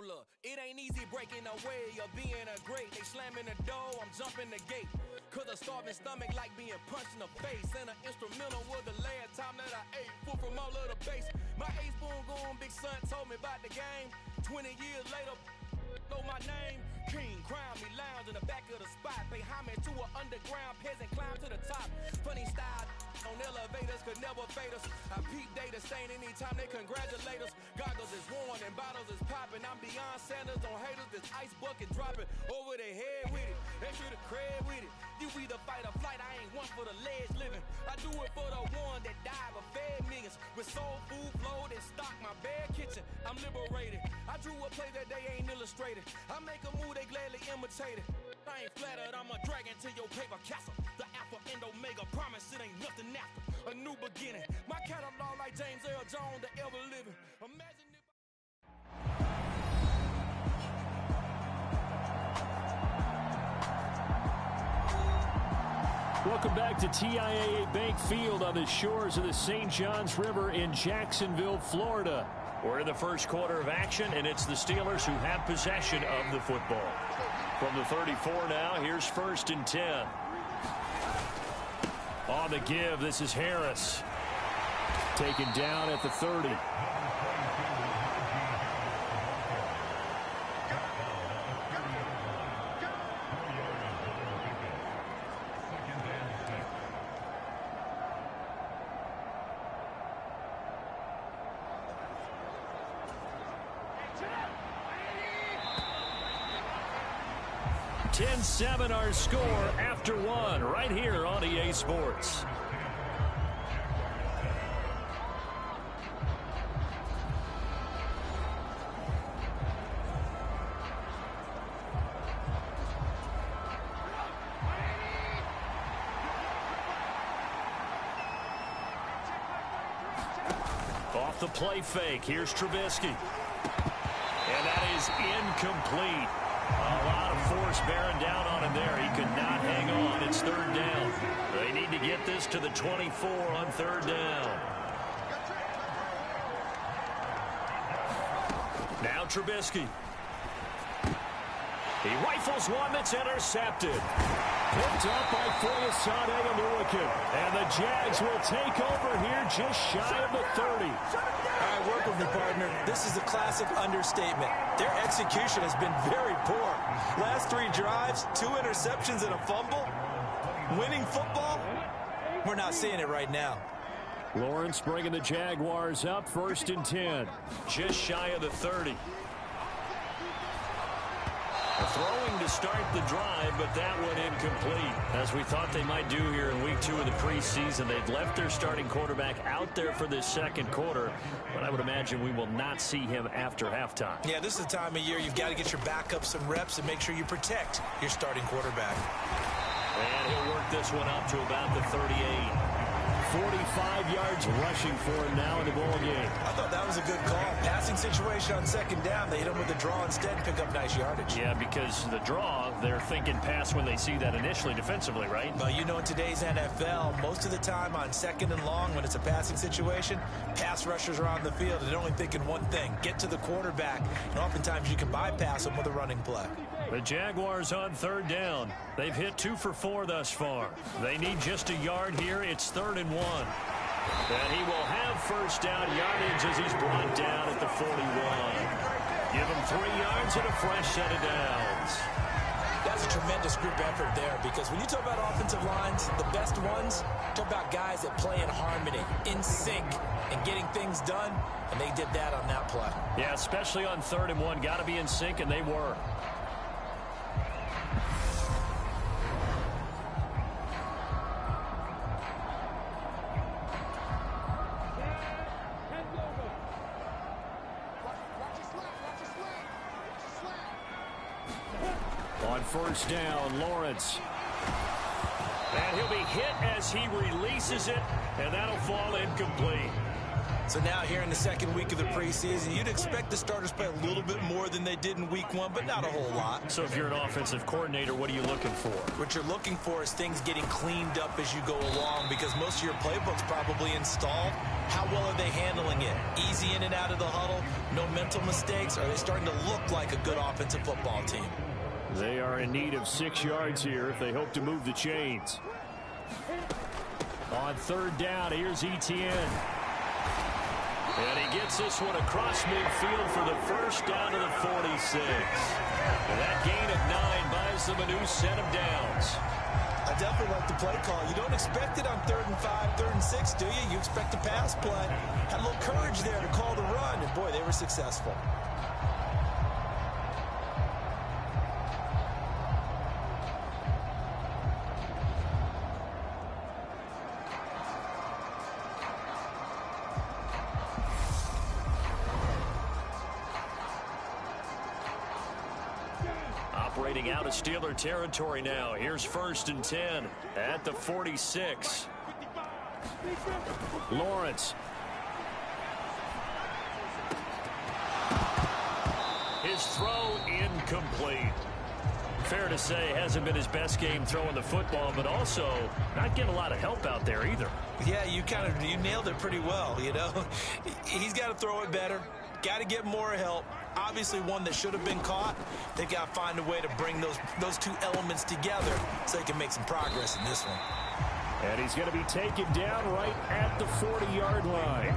Hold up, it ain't easy breaking away of being a great. They slamming the door, I'm jumping the gate. Cause a starving stomach like being punched in the face. And an instrumental was the last time that I ate food from all of the base. My A-spoon going big son told me about the game. 20 years later, know my name. King, crown me, lounge in the back of the spot. Pay homage to an underground peasant, climb to the top. Funny style on elevators could never fade us. I peep data stain anytime they congratulate us. Goggles is worn and bottles is popping. I'm beyond Sanders on haters. This ice bucket dropping over their head with it. Extra the cred with it. You either fight or flight. I ain't one for the ledge living. I do it for the one that died but fed millions. With soul food flowed and stock my bad kitchen. I'm liberated. I drew a play that they ain't illustrated. I make a move they gladly imitate it. I ain't flattered, I'm a dragon to your paper castle. The Alpha and Omega, promise it ain't nothing after. A new beginning. My catalog like James Earl Jones, the ever living. Imagine if Welcome back to TIAA Bank Field on the shores of the St. Johns River in Jacksonville, Florida. We're in the first quarter of action, and it's the Steelers who have possession of the football. From the 34 now, here's 1st and 10. On the give, this is Harris. Taken down at the 30. Seven our score after one right here on EA Sports. Off the play fake, here's Trubisky. And that is incomplete. A lot of force bearing down on him there. He could not hang on. It's 3rd down. They need to get this to the 24 on 3rd down. Now Trubisky. He rifles one that's intercepted. Picked up by Foyesade Oluwakin. And the Jags will take over here just shy of the 30. All right, work with me, partner. This is a classic understatement. Their execution has been very poor. Last 3 drives, 2 interceptions and a fumble. Winning football? We're not seeing it right now. Lawrence bringing the Jaguars up, 1st and 10. Just shy of the 30. Throwing to start the drive, but that one incomplete. As we thought they might do here in week 2 of the preseason, they've left their starting quarterback out there for this 2nd quarter, but I would imagine we will not see him after halftime. Yeah, this is the time of year you've got to get your backup some reps and make sure you protect your starting quarterback. And he'll work this one up to about the 38. 45 yards rushing for him now in the ball game. I thought that was a good call. Passing situation on 2nd down. They hit him with the draw instead and pick up nice yardage. Yeah, because the draw, they're thinking pass when they see that initially defensively, right? Well, you know, in today's NFL, most of the time on 2nd and long, when it's a passing situation, pass rushers are on the field and they're only thinking one thing, get to the quarterback. And oftentimes you can bypass them with a running play. The Jaguars on 3rd down. They've hit 2 for 4 thus far. They need just a yard here. It's 3rd and 1. And he will have 1st down yardage as he's brought down at the 41. Give him 3 yards and a fresh set of downs. That's a tremendous group effort there, because when you talk about offensive lines, the best ones, talk about guys that play in harmony, in sync, and getting things done, and they did that on that play. Yeah, especially on 3rd and 1. Got to be in sync, and they were. On 1st down, Lawrence. And he'll be hit as he releases it, and that'll fall incomplete. So now here in the second week of the preseason, you'd expect the starters to play a little bit more than they did in week one, but not a whole lot. So if you're an offensive coordinator, what are you looking for? What you're looking for is things getting cleaned up as you go along, because most of your playbook's probably installed. How well are they handling it? Easy in and out of the huddle, no mental mistakes? Are they starting to look like a good offensive football team? They are in need of 6 yards here if they hope to move the chains. On third down, here's Etienne. And he gets this one across midfield for the first down to the 46. And that gain of 9 buys them a new set of downs. I definitely like the play call. You don't expect it on 3rd and 5, 3rd and 6, do you? You expect a pass play. Had a little courage there to call the run, and boy, they were successful. Operating out of Steeler territory now. Here's 1st and 10 at the 46. Lawrence. His throw incomplete. Fair to say, hasn't been his best game throwing the football, but also not getting a lot of help out there either. Yeah, you nailed it pretty well, you know. He's got to throw it better. Got to get more help. Obviously one that should have been caught. They got to find a way to bring those two elements together so they can make some progress in this one. And he's going to be taken down right at the 40-yard line.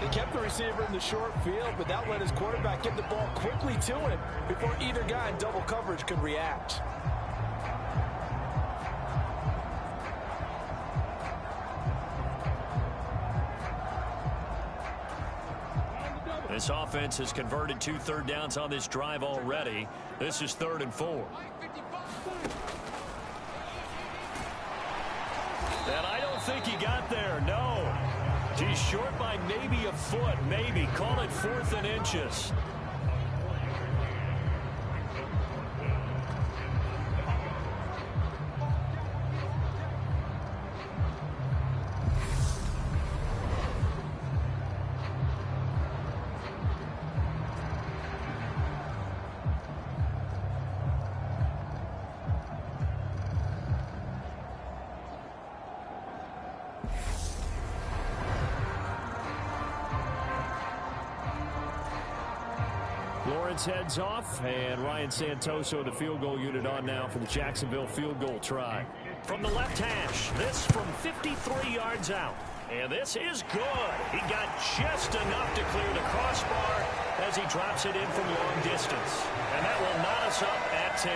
He kept the receiver in the short field, but that let his quarterback get the ball quickly to him before either guy in double coverage could react. This offense has converted 2 third downs on this drive already. This is 3rd and 4. And I don't think he got there, no. He's short by maybe a foot, maybe. Call it 4th and inches. Lawrence heads off, and Ryan Santoso, the field goal unit, on now for the Jacksonville field goal try. From the left hash, this from 53 yards out. And this is good. He got just enough to clear the crossbar as he drops it in from long distance. And that will knot us up at 10.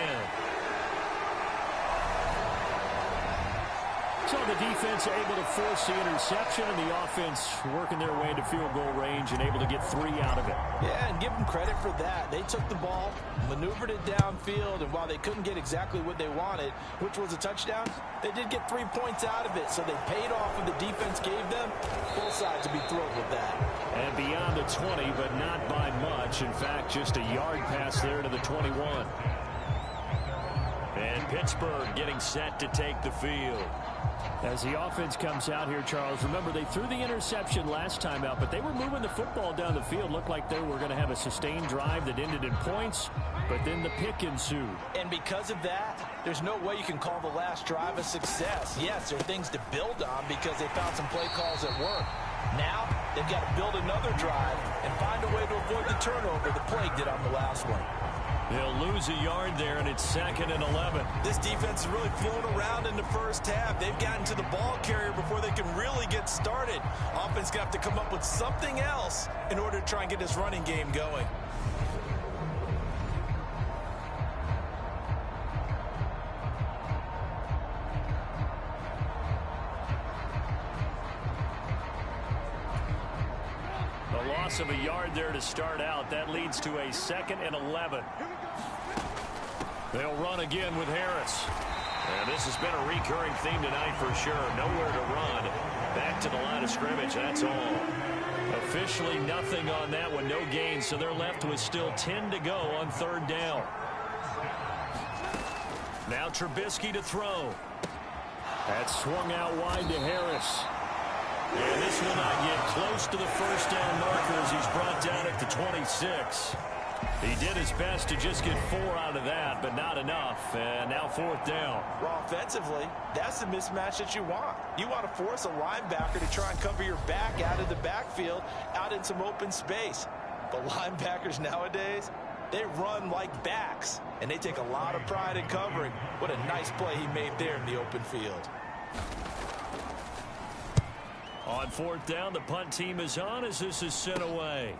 So the defense able to force the interception, and the offense working their way into field goal range and able to get 3 out of it. Yeah, and give them credit for that. They took the ball, maneuvered it downfield, and while they couldn't get exactly what they wanted, which was a touchdown, they did get 3 points out of it, so they paid off what the defense gave them. Both sides would be thrilled with that. And beyond the 20, but not by much. In fact, just a yard pass there to the 21. And Pittsburgh getting set to take the field. As the offense comes out here, Charles, remember they threw the interception last time out, but they were moving the football down the field. Looked like they were going to have a sustained drive that ended in points, but then the pick ensued. And because of that, there's no way you can call the last drive a success. Yes, there are things to build on because they found some play calls that work. Now, they've got to build another drive and find a way to avoid the turnover the Plague did on the last one. They'll lose a yard there, and it's 2nd and 11. This defense is really flown around in the first half. They've gotten to the ball carrier before they can really get started. Offense got to have to come up with something else in order to try and get this running game going. A loss of a yard there to start out. That leads to a 2nd and 11. They'll run again with Harris. And this has been a recurring theme tonight for sure. Nowhere to run. Back to the line of scrimmage, that's all. Officially nothing on that one, no gain, so they're left with still 10 to go on 3rd down. Now Trubisky to throw. That swung out wide to Harris. And this will not get close to the first down marker as he's brought down at the 26. He did his best to just get 4 out of that, but not enough. And now 4th down. Well, offensively, that's the mismatch that you want. You want to force a linebacker to try and cover your back out of the backfield, out in some open space. But linebackers nowadays, they run like backs, and they take a lot of pride in covering. What a nice play he made there in the open field. On 4th down, the punt team is on as this is sent away.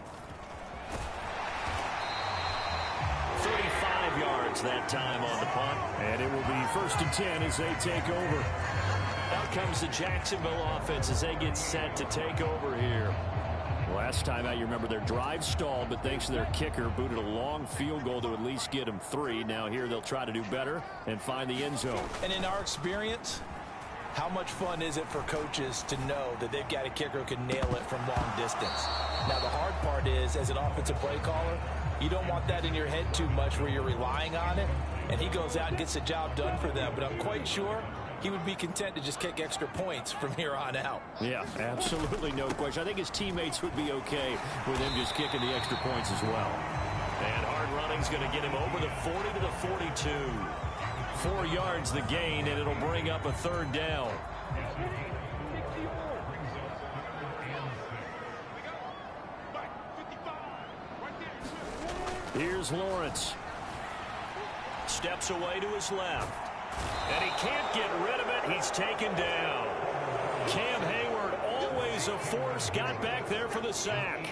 35 yards that time on the punt. And it will be 1st and 10 as they take over. Out comes the Jacksonville offense as they get set to take over here. Last time out, you remember their drive stalled, but thanks to their kicker, booted a long field goal to at least get them 3. Now here they'll try to do better and find the end zone. And in our experience, how much fun is it for coaches to know that they've got a kicker who can nail it from long distance? Now, the hard part is, as an offensive play caller, you don't want that in your head too much where you're relying on it, and he goes out and gets the job done for them. But I'm quite sure he would be content to just kick extra points from here on out. Yeah, absolutely no question. I think his teammates would be okay with him just kicking the extra points as well. And hard running's going to get him over the 40 to the 42. 4 yards the gain, and it'll bring up a 3rd down. Here's Lawrence. Steps away to his left. And he can't get rid of it. He's taken down. Cam Hayward, always a force, got back there for the sack.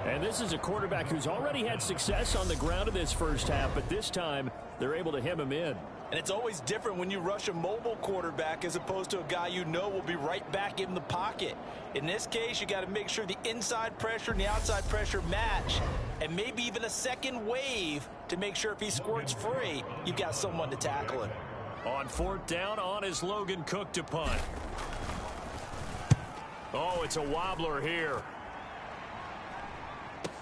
And this is a quarterback who's already had success on the ground in this first half, but this time they're able to hem him in. And it's always different when you rush a mobile quarterback as opposed to a guy you know will be right back in the pocket. In this case, you got to make sure the inside pressure and the outside pressure match, and maybe even a second wave to make sure if he squirts free, you've got someone to tackle him. On 4th down, on is Logan Cook to punt. Oh, it's a wobbler here.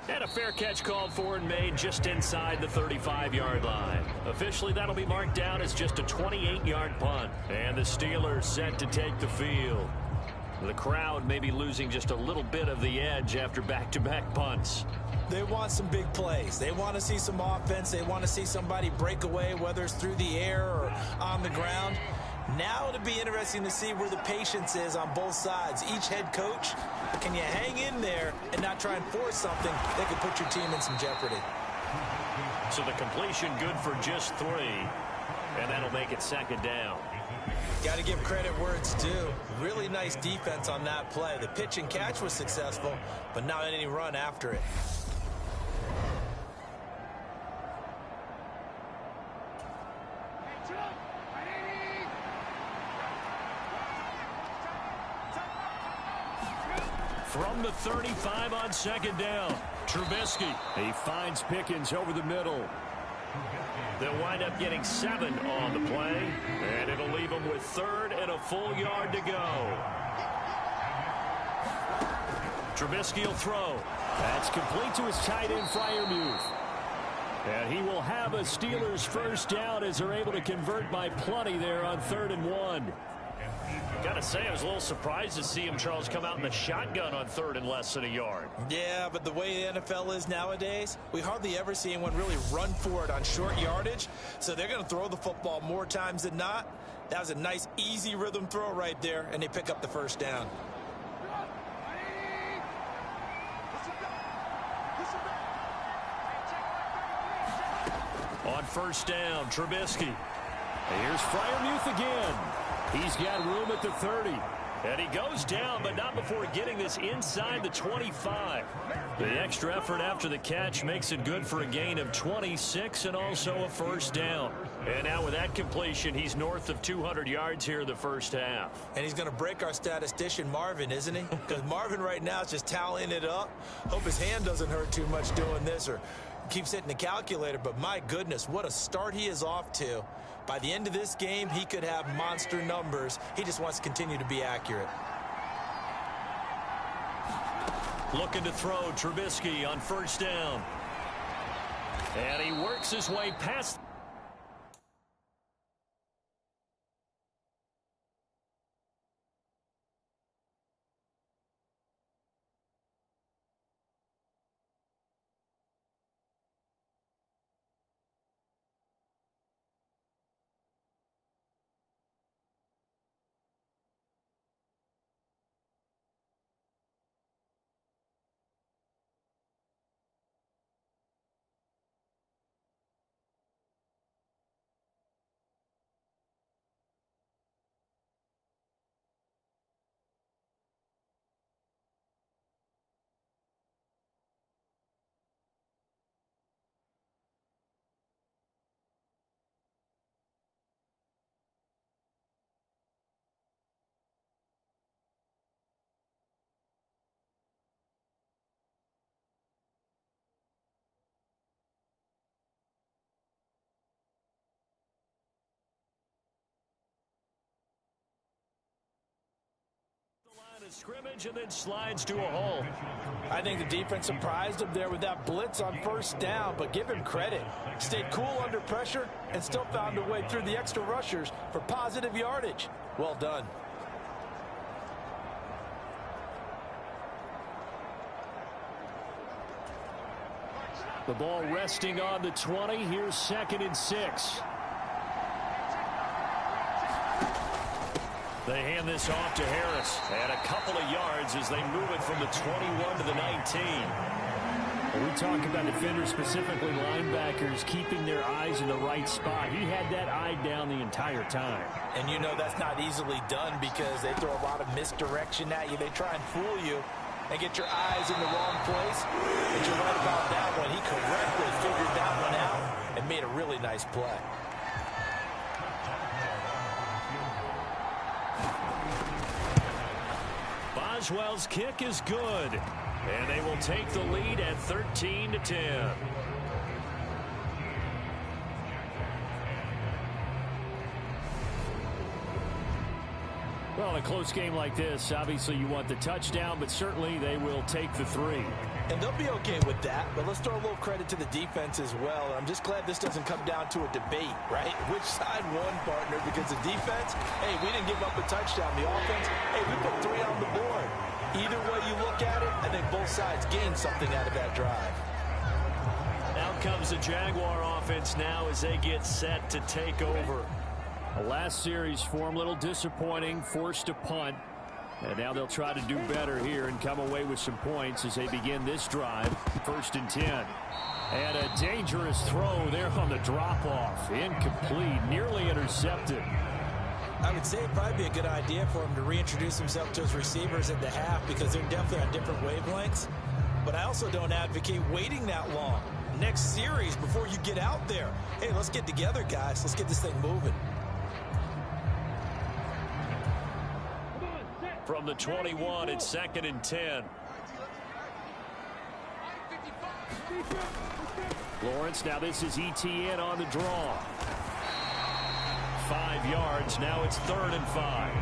And a fair catch called for and made just inside the 35-yard line. Officially, that'll be marked down as just a 28-yard punt. And the Steelers set to take the field. The crowd may be losing just a little bit of the edge after back-to-back punts. They want some big plays. They want to see some offense. They want to see somebody break away, whether it's through the air or on the ground. Now it'll be interesting to see where the patience is on both sides. Each head coach, can you hang in there and not try and force something that could put your team in some jeopardy? So the completion good for just 3, and that'll make it 2nd down. Got to give credit where it's due. Really nice defense on that play. The pitch and catch was successful, but not any run after it. From the 35 on 2nd down, Trubisky. He finds Pickens over the middle. They'll wind up getting 7 on the play, and it'll leave them with 3rd and a full yard to go. Trubisky will throw. That's complete to his tight end, Freiermuth. And he will have a Steelers 1st down as they're able to convert by plenty there on 3rd and 1. Got to say, I was a little surprised to see him, Charles, come out in the shotgun on 3rd and less than a yard. Yeah, but the way the NFL is nowadays, we hardly ever see anyone really run for it on short yardage. So they're going to throw the football more times than not. That was a nice, easy rhythm throw right there, and they pick up the 1st down. On 1st down, Trubisky. Here's Freiermuth again. He's got room at the 30. And he goes down, but not before getting this inside the 25. The extra effort after the catch makes it good for a gain of 26 and also a 1st down. And now with that completion, he's north of 200 yards here in the first half. And he's going to break our statistician, Marvin, isn't he? Because Marvin right now is just tallying it up. Hope his hand doesn't hurt too much doing this or keeps hitting the calculator. But my goodness, what a start he is off to. By the end of this game, he could have monster numbers. He just wants to continue to be accurate. Looking to throw, Trubisky on 1st down. And he works his way past scrimmage and then slides to a halt. I think the defense surprised him there with that blitz on first down, but give him credit. Stayed cool under pressure and still found a way through the extra rushers for positive yardage. Well done. The ball resting on the 20. Here's 2nd and 6. They hand this off to Harris. And a couple of yards as they move it from the 21 to the 19. We talk about defenders, specifically linebackers, keeping their eyes in the right spot. He had that eye down the entire time. And you know that's not easily done because they throw a lot of misdirection at you. They try and fool you and get your eyes in the wrong place. But you're right about that one. He correctly figured that one out and made a really nice play. Boswell's kick is good. And they will take the lead at 13-10. Well, a close game like this, obviously you want the touchdown, but certainly they will take the 3. And they'll be okay with that, but let's throw a little credit to the defense as well. And I'm just glad this doesn't come down to a debate, right? Which side won, partner? Because the defense, hey, we didn't give up a touchdown. The offense, hey, we put 3 on the board. Either way you look at it, I think both sides gained something out of that drive. Out comes the Jaguar offense now as they get set to take over. The last series for him, a little disappointing, forced to punt. And now they'll try to do better here and come away with some points as they begin this drive. 1st and 10. And a dangerous throw there on the drop-off. Incomplete, nearly intercepted. I would say it'd probably be a good idea for him to reintroduce himself to his receivers at the half because they're definitely on different wavelengths. But I also don't advocate waiting that long. Next series before you get out there. Hey, let's get together, guys. Let's get this thing moving. From the 21, it's 2nd and 10. Lawrence, now this is ETN on the draw. 5 yards, now it's 3rd and 5.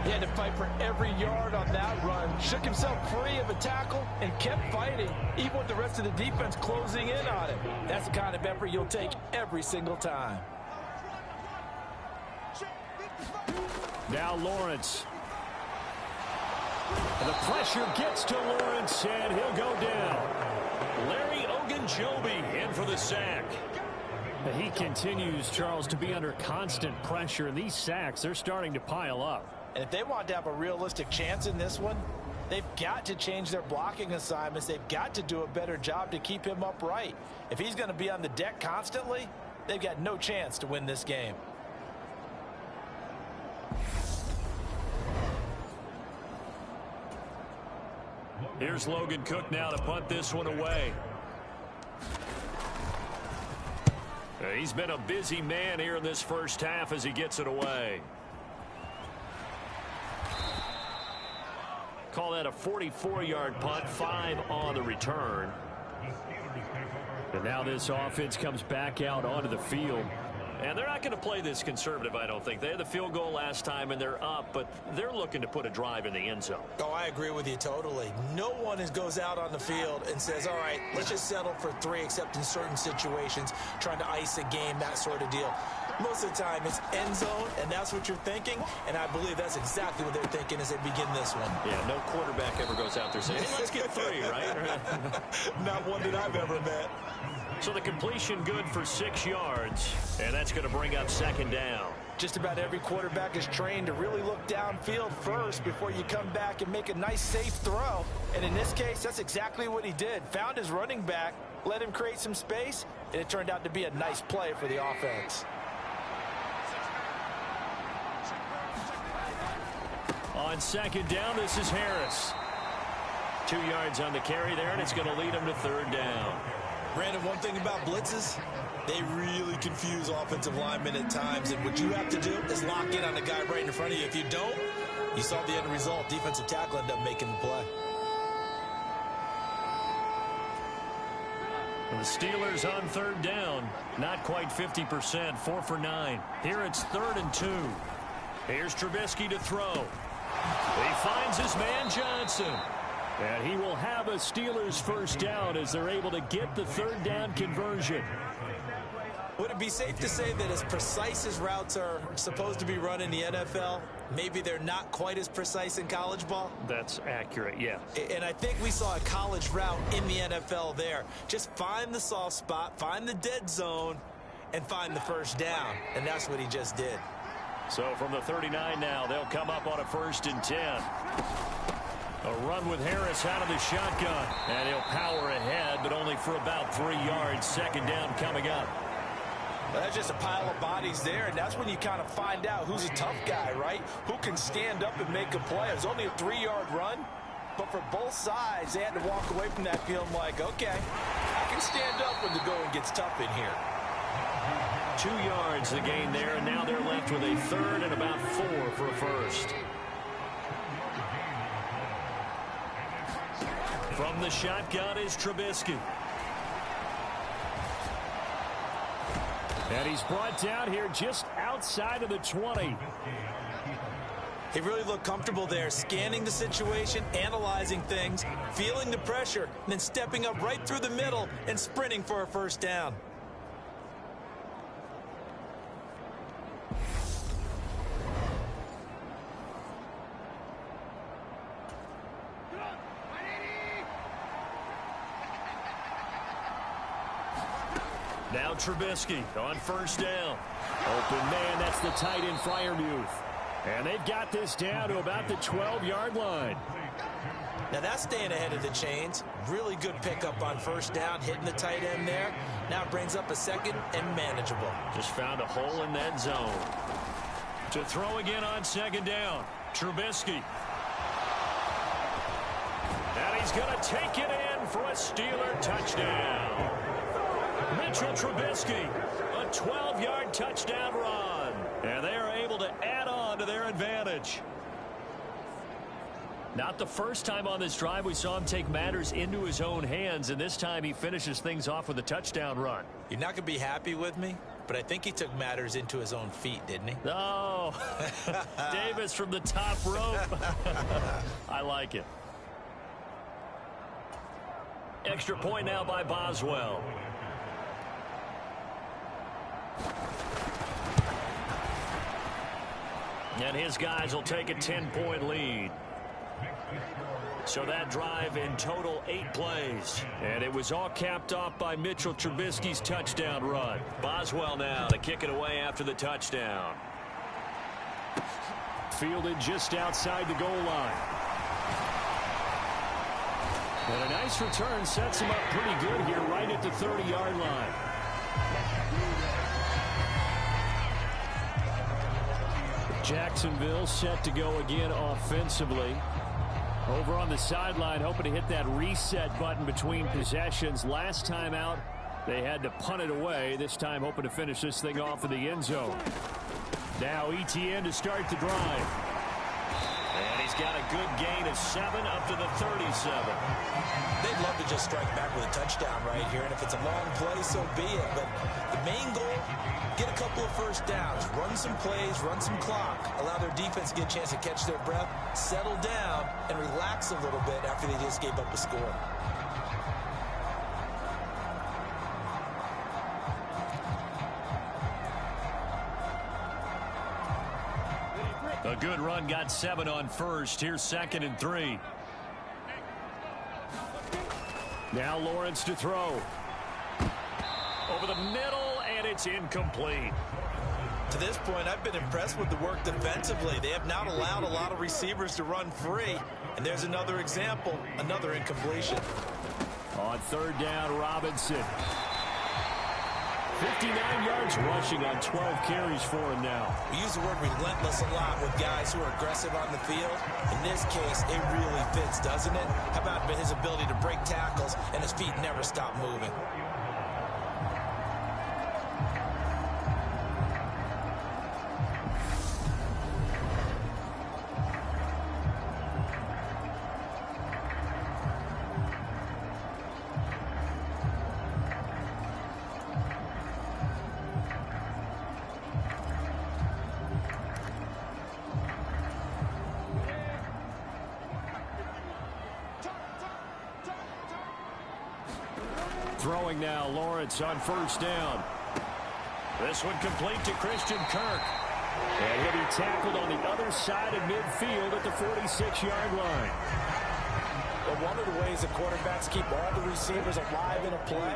He had to fight for every yard on that run. Shook himself free of a tackle and kept fighting, even with the rest of the defense closing in on him. That's the kind of effort you'll take every single time. Now Lawrence. And the pressure gets to Lawrence, and he'll go down. Larry Ogunjobi in for the sack. He continues, Charles, to be under constant pressure, and these sacks, they're starting to pile up. And if they want to have a realistic chance in this one, they've got to change their blocking assignments. They've got to do a better job to keep him upright. If he's going to be on the deck constantly, they've got no chance to win this game. Here's Logan Cook now to punt this one away. He's been a busy man here in this first half as he gets it away. Call that a 44-yard punt, 5 on the return. And now this offense comes back out onto the field. And they're not going to play this conservative, I don't think. They had the field goal last time, and they're up, but they're looking to put a drive in the end zone. Oh, I agree with you totally. No one goes out on the field and says, all right, let's just settle for 3, except in certain situations, trying to ice a game, that sort of deal. Most of the time, it's end zone, and that's what you're thinking, and I believe that's exactly what they're thinking as they begin this one. Yeah, no quarterback ever goes out there saying, hey, let's get 3, right? Not one that I've ever met. So the completion good for 6 yards, and that's going to bring up 2nd down. Just about every quarterback is trained to really look downfield first before you come back and make a nice, safe throw. And in this case, that's exactly what he did. Found his running back, let him create some space, and it turned out to be a nice play for the offense. On 2nd down, this is Harris. 2 yards on the carry there, and it's going to lead him to 3rd down. Brandon, one thing about blitzes, they really confuse offensive linemen at times, and what you have to do is lock in on the guy right in front of you. If you don't, you saw the end result. Defensive tackle ended up making the play. And the Steelers on 3rd down, not quite 50%, 4 for 9. Here it's 3rd and 2. Here's Trubisky to throw. He finds his man Johnson. And he will have a Steelers first down as they're able to get the third down conversion. Would it be safe to say that as precise as routes are supposed to be run in the NFL, maybe they're not quite as precise in college ball? That's accurate, yeah. And I think we saw a college route in the NFL there. Just find the soft spot, find the dead zone, and find the first down. And that's what he just did. So from the 39 now, they'll come up on a 1st and 10. A run with Harris out of the shotgun. And he'll power ahead, but only for about 3 yards. 2nd down coming up. Well, that's just a pile of bodies there, and that's when you kind of find out who's a tough guy, right? Who can stand up and make a play. It was only a 3-yard run, but for both sides, they had to walk away from that feeling like, okay, I can stand up when the going gets tough in here. 2 yards the gain there, and now they're left with a 3rd and about 4 for a first. From the shotgun is Trubisky. And he's brought down here just outside of the 20. He really looked comfortable there, scanning the situation, analyzing things, feeling the pressure, and then stepping up right through the middle and sprinting for a first down. Now Trubisky on 1st down. Open man, that's the tight end Freiermuth. And they've got this down to about the 12-yard line. Now that's staying ahead of the chains. Really good pickup on 1st down, hitting the tight end there. Now it brings up a 2nd and manageable. Just found a hole in that zone. To throw again on 2nd down. Trubisky. And he's going to take it in for a Steeler touchdown. Mitchell Trubisky, a 12-yard touchdown run. And they are able to add on to their advantage. Not the first time on this drive we saw him take matters into his own hands, and this time he finishes things off with a touchdown run. You're not going to be happy with me, but I think he took matters into his own feet, didn't he? Oh, Davis from the top rope. I like it. Extra point now by Boswell. And his guys will take a 10-point lead. So that drive in total 8 plays. And it was all capped off by Mitchell Trubisky's touchdown run. Boswell now to kick it away after the touchdown. Fielded just outside the goal line. And a nice return sets him up pretty good here right at the 30-yard line. Jacksonville set to go again offensively. Over on the sideline, hoping to hit that reset button between possessions. Last time out, they had to punt it away. This time, hoping to finish this thing off in the end zone. Now ETN to start the drive. And he's got a good gain of 7 up to the 37. They'd love to just strike back with a touchdown right here, and if it's a long play, so be it. But the main goal, get a couple of first downs, run some plays, run some clock, allow their defense to get a chance to catch their breath, settle down, and relax a little bit after they just gave up a score. A good run, got 7 on first. Here's 2nd and 3. Now Lawrence to throw. Over the middle, and it's incomplete. To this point, I've been impressed with the work defensively. They have not allowed a lot of receivers to run free. And there's another example, another incompletion. On 3rd down, Robinson. 59 yards rushing on 12 carries for him now. We use the word relentless a lot with guys who are aggressive on the field. In this case, it really fits, doesn't it? How about his ability to break tackles and his feet never stop moving? throwing now. Lawrence on first down. This one complete to Christian Kirk. And he'll be tackled on the other side of midfield at the 46-yard line. But one of the ways the quarterbacks keep all the receivers alive in a play,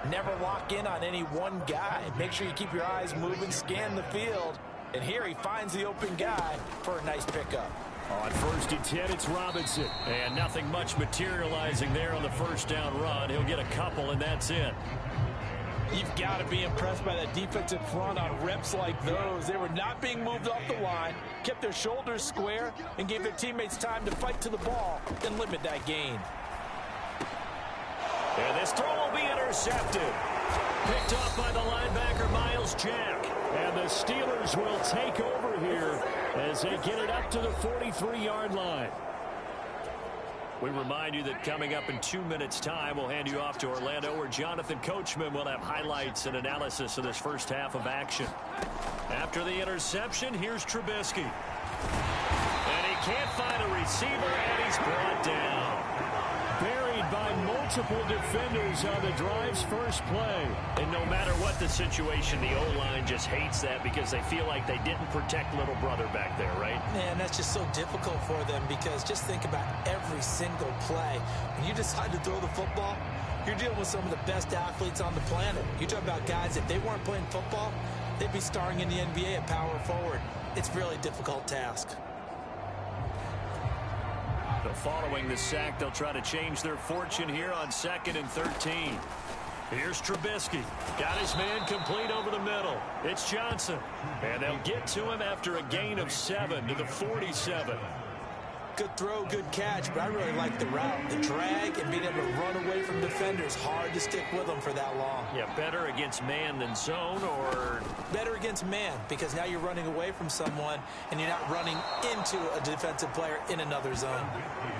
never lock in on any one guy. Make sure you keep your eyes moving, scan the field. And here he finds the open guy for a nice pickup. On 1st and 10, it's Robinson. And nothing much materializing there on the first down run. He'll get a couple, and that's it. You've got to be impressed by that defensive front on reps like those. They were not being moved off the line, kept their shoulders square, and gave their teammates time to fight to the ball and limit that gain. And this throw will be intercepted. Picked off by the linebacker, Miles Jack. And the Steelers will take over here as they get it up to the 43-yard line. We remind you that coming up in 2 minutes' time, we'll hand you off to Orlando, where Jonathan Coachman will have highlights and analysis of this first half of action. After the interception, here's Trubisky. And he can't find a receiver, and he's brought down. Buried by multiple defenders on the drive's first play. And no matter what the situation, the O-line just hates that because they feel like they didn't protect little brother back there, right? Man, that's just so difficult for them because just think about every single play. When you decide to throw the football, you're dealing with some of the best athletes on the planet. You talk about guys, if they weren't playing football, they'd be starring in the NBA at power forward. It's a really difficult task. Following the sack, they'll try to change their fortune here on 2nd and 13. Here's Trubisky. Got his man complete over the middle. It's Johnson. And they'll get to him after a gain of 7 to the 47. Good throw, good catch, but I really like the route. The drag and being able to run away from defenders. Hard to stick with them for that long. Yeah, better against man than zone, or? Better against man, because now you're running away from someone and you're not running into a defensive player in another zone.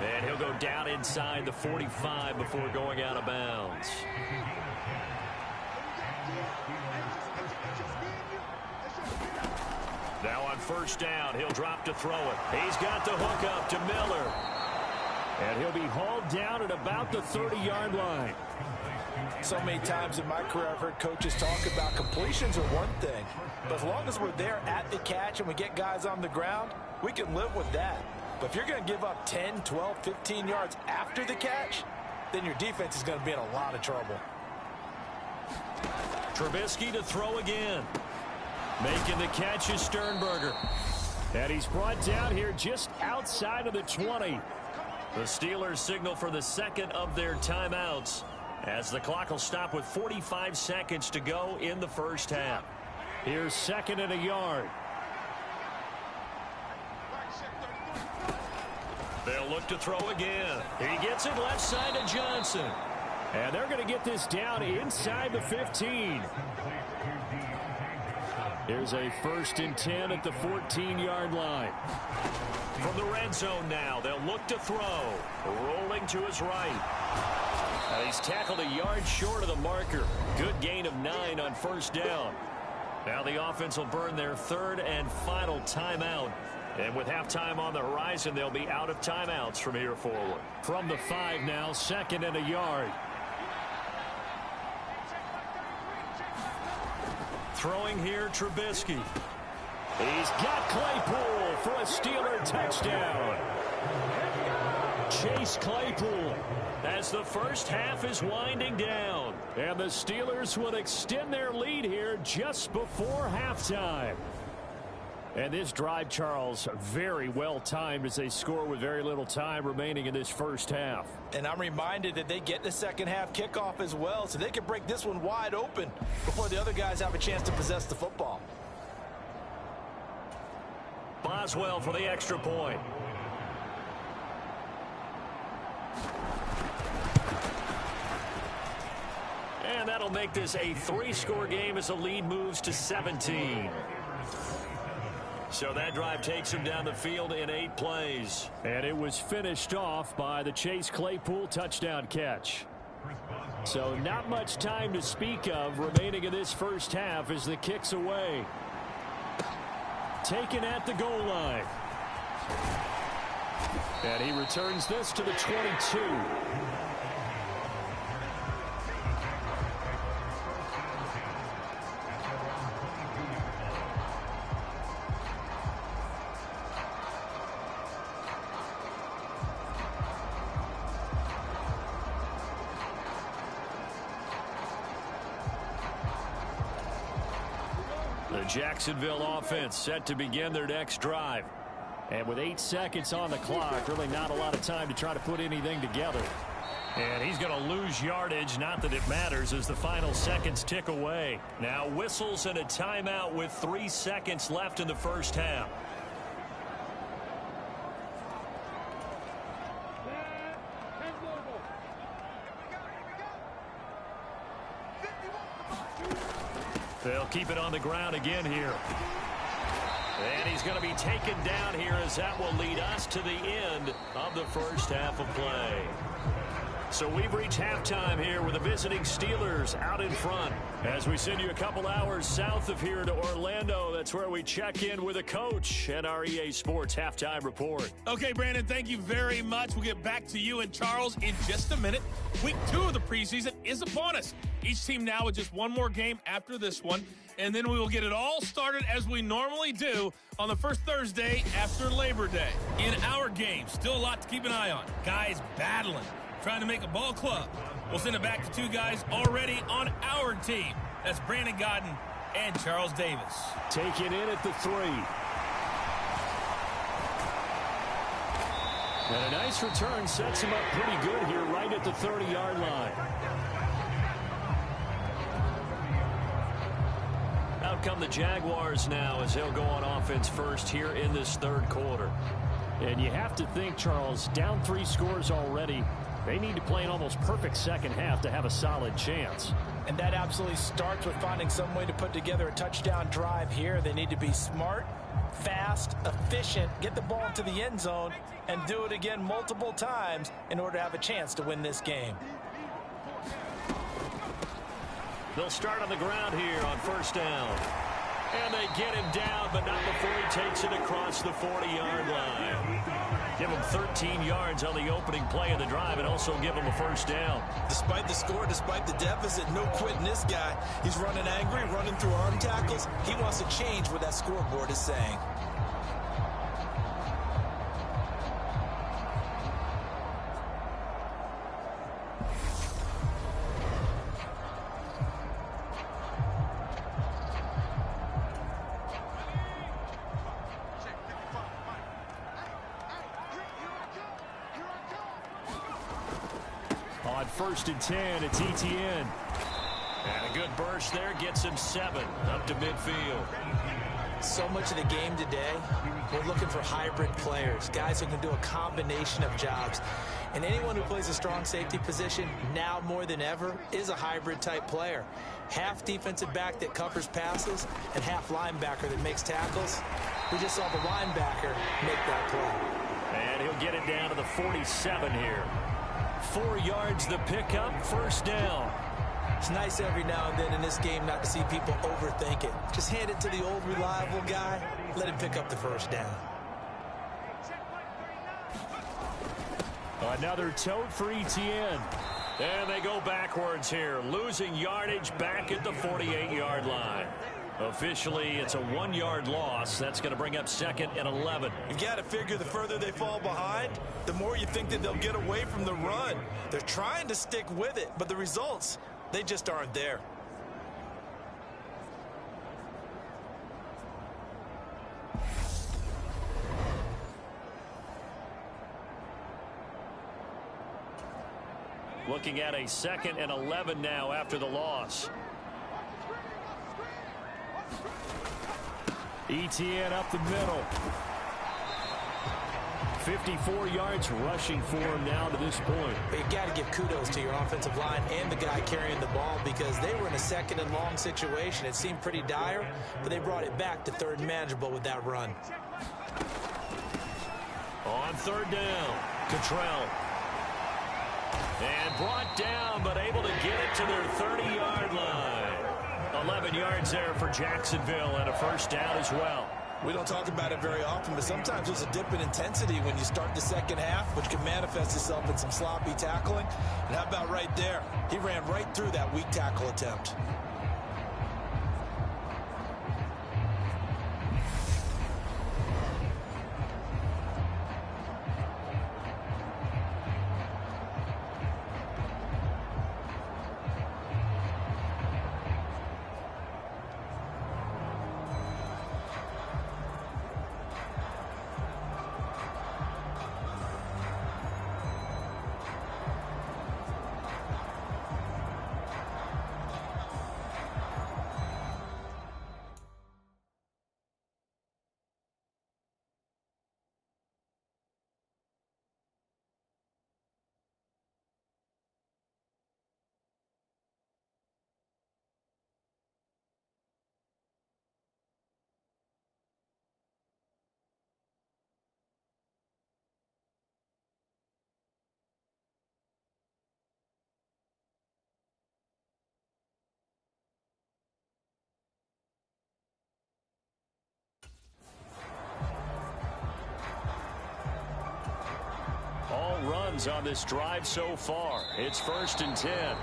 And he'll go down inside the 45 before going out of bounds. Now on first down, he'll drop to throw it. He's got the hook up to Miller. And he'll be hauled down at about the 30-yard line. So many times in my career, I've heard coaches talk about completions are one thing. But as long as we're there at the catch and we get guys on the ground, we can live with that. But if you're going to give up 10, 12, 15 yards after the catch, then your defense is going to be in a lot of trouble. Trubisky to throw again. Making the catch is Sternberger. And he's brought down here just outside of the 20. The Steelers signal for the second of their timeouts as the clock will stop with 45 seconds to go in the first half. Here's 2nd and a yard. They'll look to throw again. He gets it left side to Johnson. And they're going to get this down inside the 15. Here's a 1st and 10 at the 14-yard line. From the red zone now, they'll look to throw. Rolling to his right. And he's tackled a yard short of the marker. Good gain of 9 on first down. Now the offense will burn their 3rd and final timeout. And with halftime on the horizon, they'll be out of timeouts from here forward. From the 5 now, 2nd and a yard. Throwing here, Trubisky. He's got Claypool for a Steeler touchdown. Chase Claypool as the first half is winding down. And the Steelers will extend their lead here just before halftime. And this drive, Charles, very well timed as they score with very little time remaining in this first half. And I'm reminded that they get the second half kickoff as well, so they can break this one wide open before the other guys have a chance to possess the football. Boswell for the extra point. And that'll make this a 3-score game as the lead moves to 17. So that drive takes him down the field in 8 plays. And it was finished off by the Chase Claypool touchdown catch. So not much time to speak of remaining in this first half as the kick's away. Taken at the goal line. And he returns this to the 22. The Jacksonville offense set to begin their next drive. And with 8 seconds on the clock, really not a lot of time to try to put anything together. And he's going to lose yardage, not that it matters, as the final seconds tick away. Now whistles and a timeout with 3 seconds left in the first half. They'll keep it on the ground again here. And he's going to be taken down here, as that will lead us to the end of the first half of play. So we've reached halftime here with the visiting Steelers out in front. As we send you a couple hours south of here to Orlando, that's where we check in with a coach and our EA Sports halftime report. Okay, Brandon, thank you very much. We'll get back to you and Charles in just a minute. Week 2 of the preseason is upon us. Each team now with just one more game after this one, and then we will get it all started as we normally do on the first Thursday after Labor Day. In our game, still a lot to keep an eye on. Guys battling, trying to make a ball club. We'll send it back to 2 guys already on our team. That's Brandon Godden and Charles Davis. Taking in at the 3. And a nice return sets him up pretty good here right at the 30-yard line. Out come the Jaguars now as they'll go on offense first here in this third quarter. And you have to think, Charles, down 3 scores already. They need to play an almost perfect second half to have a solid chance. And that absolutely starts with finding some way to put together a touchdown drive here. They need to be smart, fast, efficient, get the ball into the end zone, and do it again multiple times in order to have a chance to win this game. They'll start on the ground here on first down. And they get him down, but not before he takes it across the 40-yard line. Give him 13 yards on the opening play of the drive and also give him a first down. Despite the score, despite the deficit, no quitting this guy. He's running angry, running through arm tackles. He wants to change what that scoreboard is saying. On 1st and 10, it's Etienne. And a good burst there gets him 7 up to midfield. So much of the game today, we're looking for hybrid players, guys who can do a combination of jobs. And anyone who plays a strong safety position, now more than ever, is a hybrid type player. Half defensive back that covers passes and half linebacker that makes tackles. We just saw the linebacker make that play. And he'll get it down to the 47 here. 4 yards the pickup, first down. It's nice every now and then in this game not to see people overthink it. Just hand it to the old reliable guy, let him pick up the first down. Another tote for Etienne. And they go backwards here, losing yardage back at the 48-yard line. Officially, it's a 1-yard loss. That's going to bring up 2nd and 11. You've got to figure the further they fall behind, the more you think that they'll get away from the run. They're trying to stick with it, but the results, they just aren't there. Looking at a 2nd and 11 now after the loss. Etienne up the middle. 54 yards rushing for him now to this point. But you got to give kudos to your offensive line and the guy carrying the ball, because they were in a 2nd and long situation. It seemed pretty dire, but they brought it back to 3rd and manageable with that run. On 3rd down, Cottrell. And brought down, but able to get it to their 30-yard line. 11 yards there for Jacksonville and a first down as well. We don't talk about it very often, but sometimes there's a dip in intensity when you start the second half, which can manifest itself in some sloppy tackling. And how about right there? He ran right through that weak tackle attempt. downs on this drive so far. It's 1st and 10.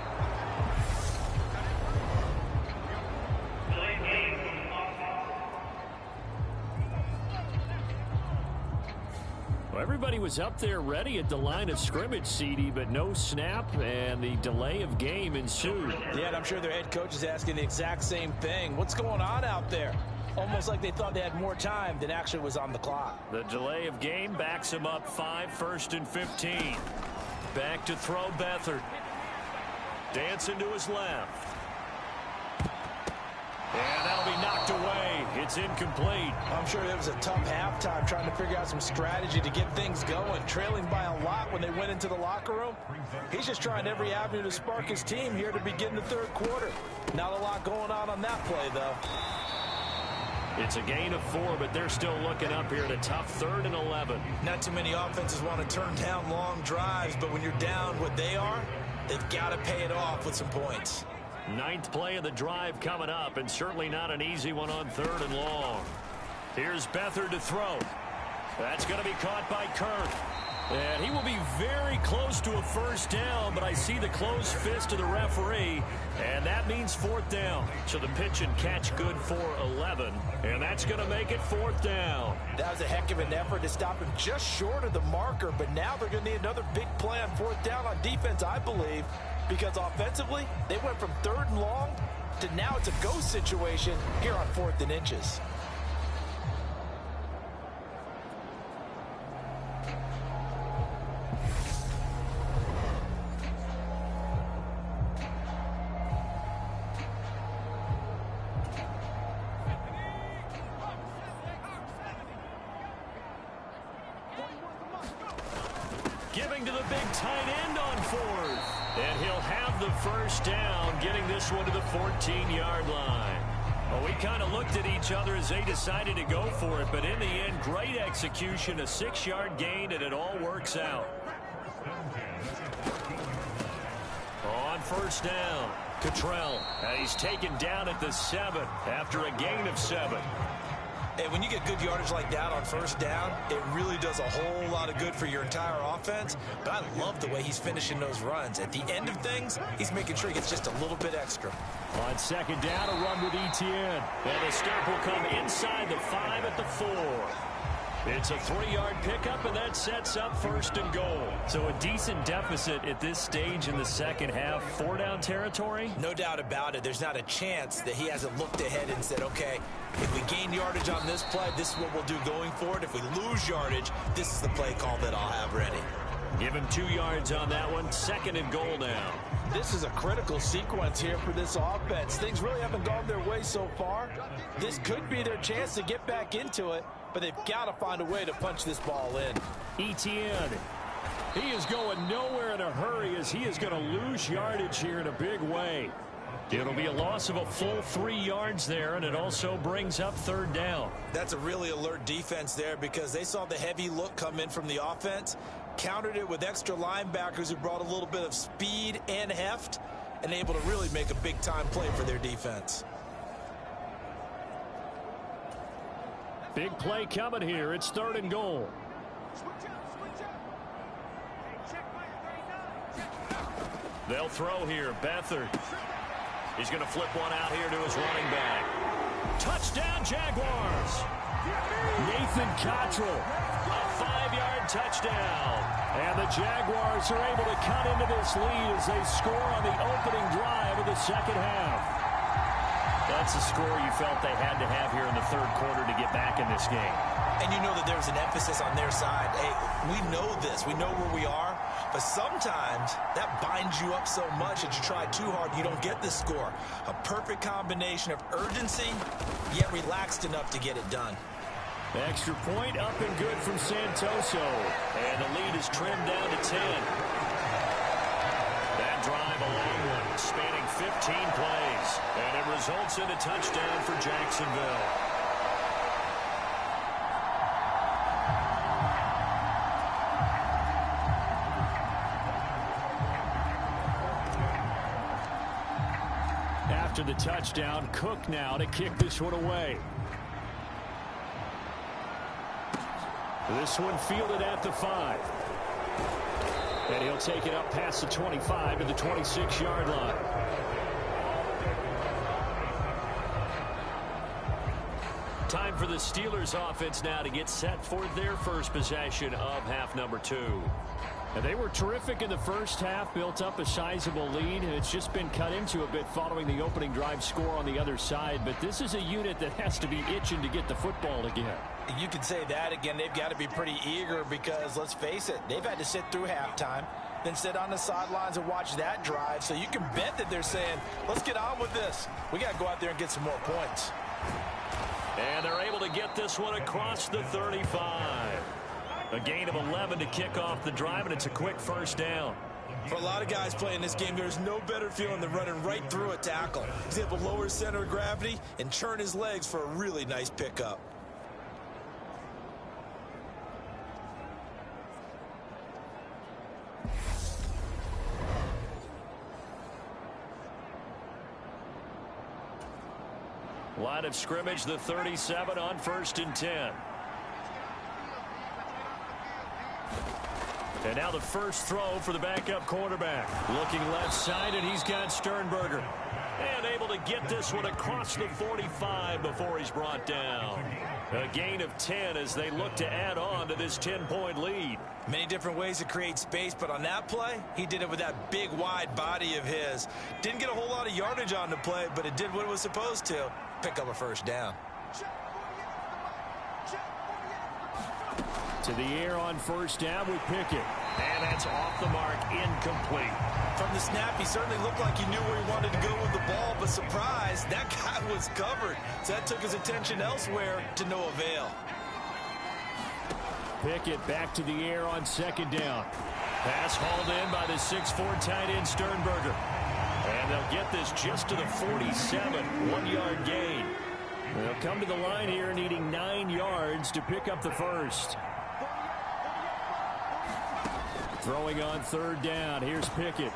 Well, everybody was up there ready at the line of scrimmage, CD, but no snap, and the delay of game ensued. Yeah, and I'm sure their head coach is asking the exact same thing. What's going on out there? Almost like they thought they had more time than actually was on the clock. The delay of game backs him up 5, 1st and 15. Back to throw Beathard. Dancing to his left. And that'll be knocked away. It's incomplete. I'm sure it was a tough halftime trying to figure out some strategy to get things going. Trailing by a lot when they went into the locker room. He's just trying every avenue to spark his team here to begin the 3rd quarter. Not a lot going on that play, though. It's a gain of 4, but they're still looking up here at a tough 3rd and 11. Not too many offenses want to turn down long drives, but when you're down what they are, they've got to pay it off with some points. 9th play of the drive coming up, and certainly not an easy one on 3rd and long. Here's Beathard to throw. That's going to be caught by Kirk. And he will be very close to a 1st down, but I see the closed fist of the referee, and that means 4th down. So the pitch and catch good for 11, and that's going to make it 4th down. That was a heck of an effort to stop him just short of the marker, but now they're going to need another big play on 4th down on defense, I believe, because offensively, they went from 3rd and long to now it's a go situation here on 4th and inches. Giving to the big tight end on 4th. And he'll have the 1st down, getting this one to the 14-yard line. Well, we kind of looked at each other as they decided to go for it, but in the end, great execution, a 6-yard gain, and it all works out. On 1st down, Cottrell. And he's taken down at the 7 after a gain of 7. And when you get good yardage like that on 1st down, it really does a whole lot of good for your entire offense. But I love the way he's finishing those runs. At the end of things, he's making sure he gets just a little bit extra. On 2nd down, a run with Etienne. And the stop will come inside the 5 at the 4. It's a 3-yard pickup, and that sets up 1st and goal. So a decent deficit at this stage in the second half. 4-down territory? No doubt about it. There's not a chance that he hasn't looked ahead and said, okay, if we gain yardage on this play, this is what we'll do going forward. If we lose yardage, this is the play call that I'll have ready. Give him 2 yards on that one. 2nd and goal now. This is a critical sequence here for this offense. Things really haven't gone their way so far. This could be their chance to get back into it, but they've got to find a way to punch this ball in. Etienne. He is going nowhere in a hurry as he is going to lose yardage here in a big way. It'll be a loss of a full 3 yards there, and it also brings up 3rd down. That's a really alert defense there because they saw the heavy look come in from the offense, countered it with extra linebackers who brought a little bit of speed and heft, and able to really make a big-time play for their defense. Big play coming here. It's 3rd and goal. They'll throw here. Beathard. He's going to flip one out here to his running back. Touchdown, Jaguars. Nathan Cottrell. A 5-yard touchdown. And the Jaguars are able to cut into this lead as they score on the opening drive of the second half. That's a score you felt they had to have here in the 3rd quarter to get back in this game. And you know that there's an emphasis on their side. Hey, we know this. We know where we are. But sometimes that binds you up so much that you try too hard, you don't get the score. A perfect combination of urgency, yet relaxed enough to get it done. Extra point up and good from Santoso. And the lead is trimmed down to 10. That drive, a long one, spanning 15 plays. And it results in a touchdown for Jacksonville. After the touchdown, Cook now to kick this one away. This one fielded at the 5. And he'll take it up past the 25 to the 26-yard line. Time for the Steelers offense now to get set for their first possession of half number 2. And they were terrific in the first half, built up a sizable lead, and it's just been cut into a bit following the opening drive score on the other side. But this is a unit that has to be itching to get the football again. You can say that again. They've got to be pretty eager because, let's face it, they've had to sit through halftime, then sit on the sidelines and watch that drive. So you can bet that they're saying, let's get on with this. We got to go out there and get some more points. And they're able to get this one across the 35. A gain of 11 to kick off the drive, and it's a quick first down. For a lot of guys playing this game, there's no better feeling than running right through a tackle. He's able to lower his center of gravity and turn his legs for a really nice pickup. Line of scrimmage, the 37 on 1st and 10. And now the first throw for the backup quarterback. Looking left side, and he's got Sternberger. And able to get this one across the 45 before he's brought down. A gain of 10 as they look to add on to this 10-point lead. Many different ways to create space, but on that play, he did it with that big, wide body of his. Didn't get a whole lot of yardage on the play, but it did what it was supposed to. Pick up a first down. To the air on first down with Pickett. And that's off the mark, incomplete. From the snap, he certainly looked like he knew where he wanted to go with the ball, but surprise, that guy was covered. So that took his attention elsewhere to no avail. Pickett back to the air on 2nd down. Pass hauled in by the 6'4" tight end Sternberger. And they'll get this just to the 47, 1-yard gain. They'll come to the line here needing 9 yards to pick up the first. Throwing on 3rd down. Here's Pickett.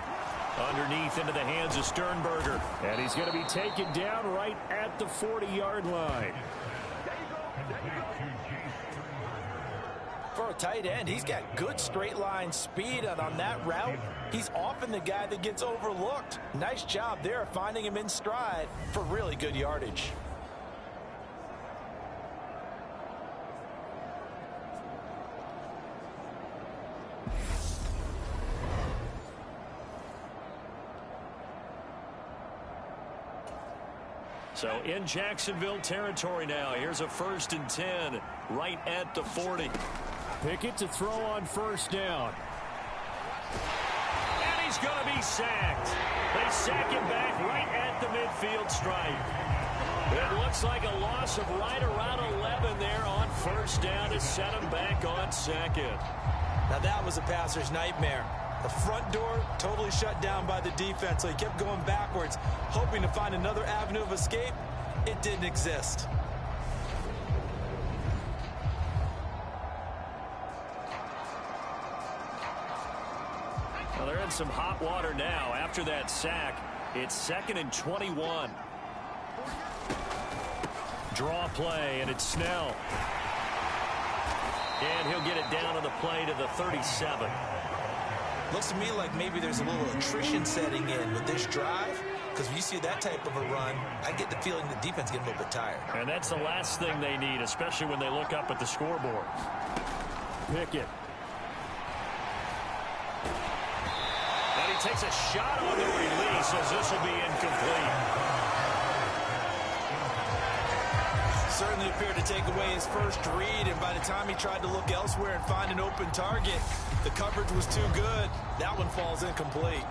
Underneath into the hands of Sternberger. And he's going to be taken down right at the 40-yard line. For a tight end, he's got good straight line speed, and on that route, he's often the guy that gets overlooked. Nice job there finding him in stride for really good yardage. So in Jacksonville territory now. Here's a 1st and 10 right at the 40. Pickett to throw on 1st down. And he's going to be sacked. They sack him back right at the midfield stripe. It looks like a loss of right around 11 there on 1st down to set him back on 2nd. Now that was a passer's nightmare. The front door totally shut down by the defense, so he kept going backwards, hoping to find another avenue of escape. It didn't exist. Well, they're in some hot water now after that sack. It's 2nd and 21. Draw play, and it's Snell. And he'll get it down on the play to the 37. Looks to me like maybe there's a little attrition setting in with this drive, because when you see that type of a run, I get the feeling the defense getting a little bit tired. And that's the last thing they need, especially when they look up at the scoreboard. Pickett. And he takes a shot on the release as this will be incomplete. Certainly appeared to take away his first read, and by the time he tried to look elsewhere and find an open target, the coverage was too good. That one falls incomplete.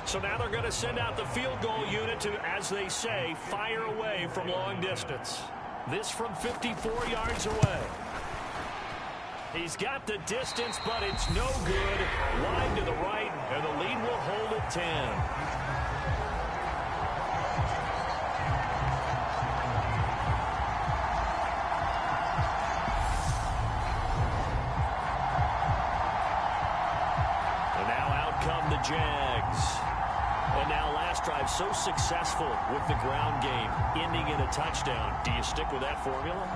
So now they're going to send out the field goal unit to, as they say, fire away from long distance. This from 54 yards away. He's got the distance, but it's no good. Wide to the right, and the lead will hold at 10. And now out come the Jags. And now last drive so successful with the ground game, ending in a touchdown. Do you stick with that formula?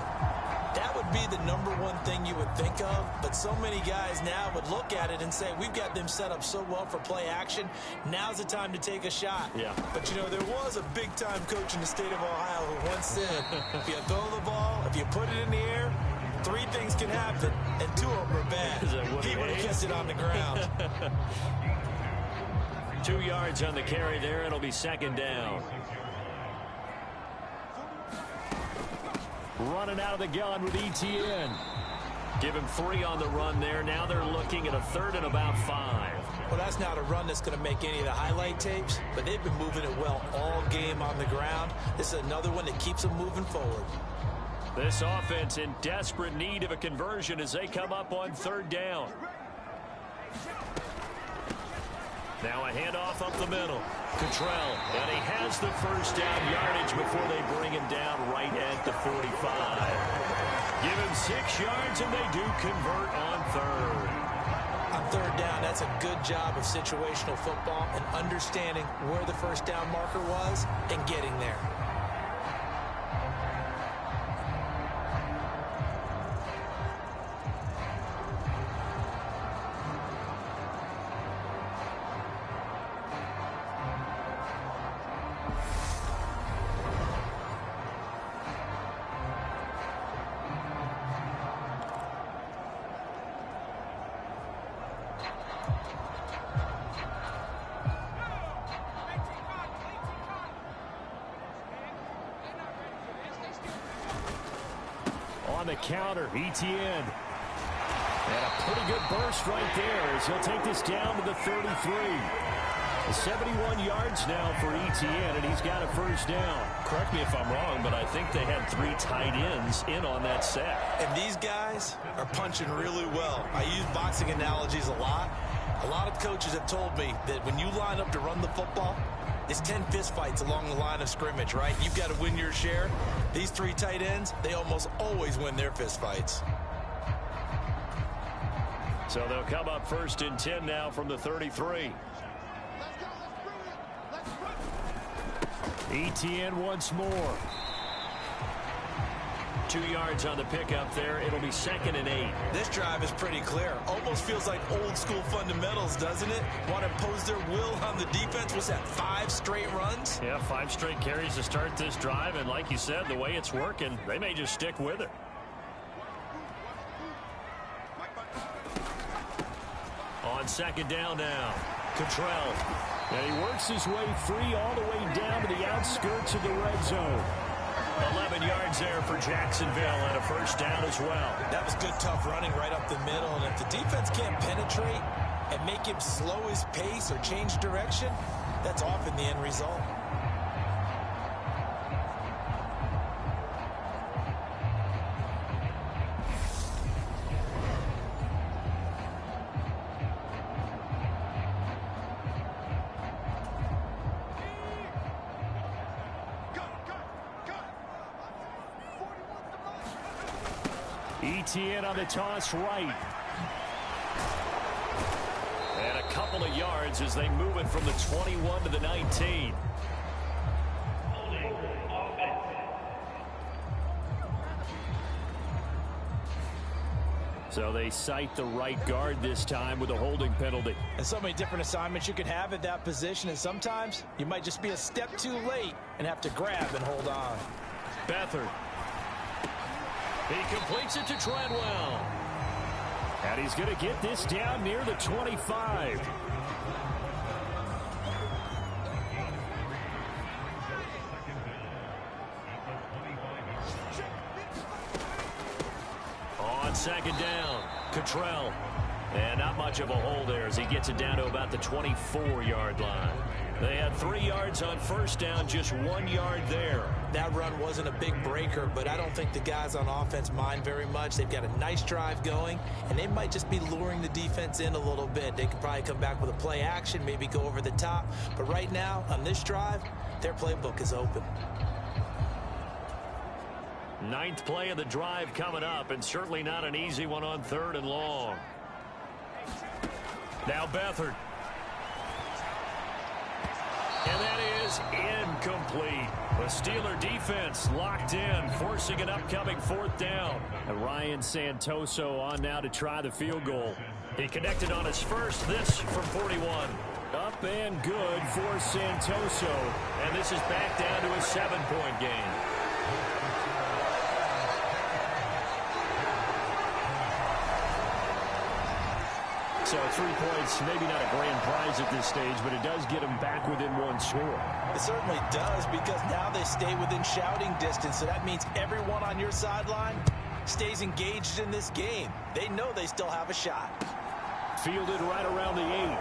That would be the number one thing you would think of, but so many guys now would look at it and say, we've got them set up so well for play action, now's the time to take a shot. Yeah. But, you know, there was a big-time coach in the state of Ohio who once said, if you throw the ball, if you put it in the air, 3 things can happen, and 2 of them are bad. He would have kept it on the ground. 2 yards on the carry there. It'll be second down. Running out of the gun with ETN. Give him 3 on the run there. Now they're looking at a 3rd and about 5. Well, that's not a run that's going to make any of the highlight tapes, but they've been moving it well all game on the ground. This is another one that keeps them moving forward. This offense in desperate need of a conversion as they come up on 3rd down. Now a handoff up the middle. Cottrell, and he has the first down yardage before they bring him down right at the 45. Give him 6 yards, and they do convert on 3rd. On 3rd down, that's a good job of situational football and understanding where the first down marker was and getting there. On the counter, ETN. And a pretty good burst right there as he'll take this down to the 33. 71 yards now for ETN, and he's got a first down. Correct me if I'm wrong, but I think they had 3 tight ends in on that set. And these guys are punching really well. I use boxing analogies a lot. A lot of coaches have told me that when you line up to run the football, it's 10 fist fights along the line of scrimmage, right? You've got to win your share. These 3 tight ends, they almost always win their fist fights. So they'll come up 1st and 10 now from the 33. ETN once more. 2 yards on the pickup there. It'll be 2nd and 8. This drive is pretty clear. Almost feels like old school fundamentals, doesn't it? Want to impose their will on the defense. What's that, 5 straight runs? Yeah, 5 straight carries to start this drive. And like you said, the way it's working, they may just stick with it. On 2nd down now, Cottrell. And he works his way free all the way down to the outskirts of the red zone. 11 yards there for Jacksonville and a first down as well. That was good, tough running right up the middle. And if the defense can't penetrate and make him slow his pace or change direction, that's often the end result. ETN on the toss right. And a couple of yards as they move it from the 21 to the 19. So they cite the right guard this time with a holding penalty. And so many different assignments you could have at that position, and sometimes you might just be a step too late and have to grab and hold on. Beathard. He completes it to Treadwell. And he's going to get this down near the 25. On 2nd down, Cottrell. And not much of a hole there as he gets it down to about the 24-yard line. They had 3 yards on first down, just 1 yard there. That run wasn't a big breaker, but I don't think the guys on offense mind very much. They've got a nice drive going, and they might just be luring the defense in a little bit. They could probably come back with a play action, maybe go over the top. But right now, on this drive, their playbook is open. 9th play of the drive coming up, and certainly not an easy one on 3rd and long. Now Beathard. And that is incomplete. The Steeler defense locked in, forcing an upcoming fourth down. And Ryan Santoso on now to try the field goal. He connected on his first, this from 41. Up and good for Santoso. And this is back down to a 7-point game. So 3 points, maybe not a grand prize at this stage, but it does get them back within one score. It certainly does, because now they stay within shouting distance, so that means everyone on your sideline stays engaged in this game. They know they still have a shot. Fielded right around the 8.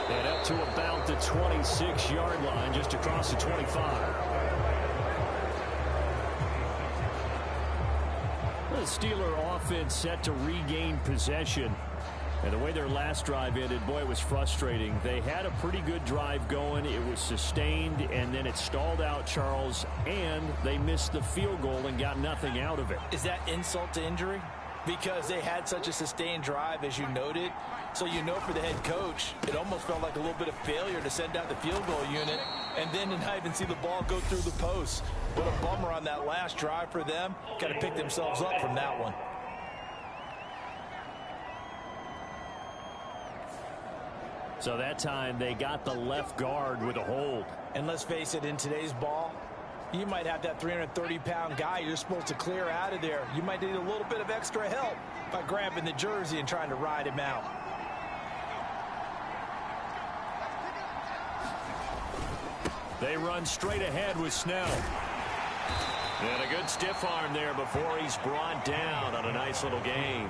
And up to about the 26-yard line, just across the 25. The Steeler offense set to regain possession. And the way their last drive ended, boy, it was frustrating. They had a pretty good drive going. It was sustained, and then it stalled out, Charles, and they missed the field goal and got nothing out of it. Is that insult to injury? Because they had such a sustained drive, as you noted. So you know, for the head coach, it almost felt like a little bit of failure to send out the field goal unit and then to not even see the ball go through the post. What a bummer on that last drive for them. Got to pick themselves up from that one. So that time they got the left guard with a hold. And let's face it, in today's ball, you might have that 330-pound guy you're supposed to clear out of there. You might need a little bit of extra help by grabbing the jersey and trying to ride him out. They run straight ahead with Snell. And a good stiff arm there before he's brought down on a nice little game.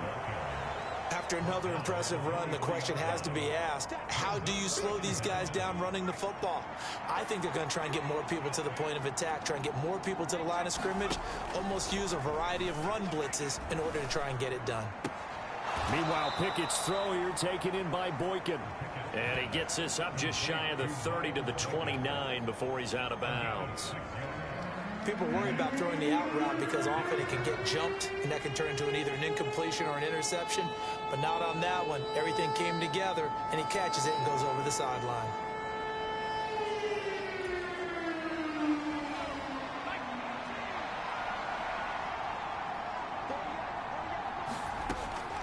After another impressive run, the question has to be asked, how do you slow these guys down running the football? I think they're going to try and get more people to the point of attack, try and get more people to the line of scrimmage, almost use a variety of run blitzes in order to try and get it done. Meanwhile, Pickett's throw here taken in by Boykin. And he gets this up just shy of the 30 to the 29 before he's out of bounds. People worry about throwing the out route because often it can get jumped, and that can turn into either an incompletion or an interception. But not on that one. Everything came together, and he catches it and goes over the sideline.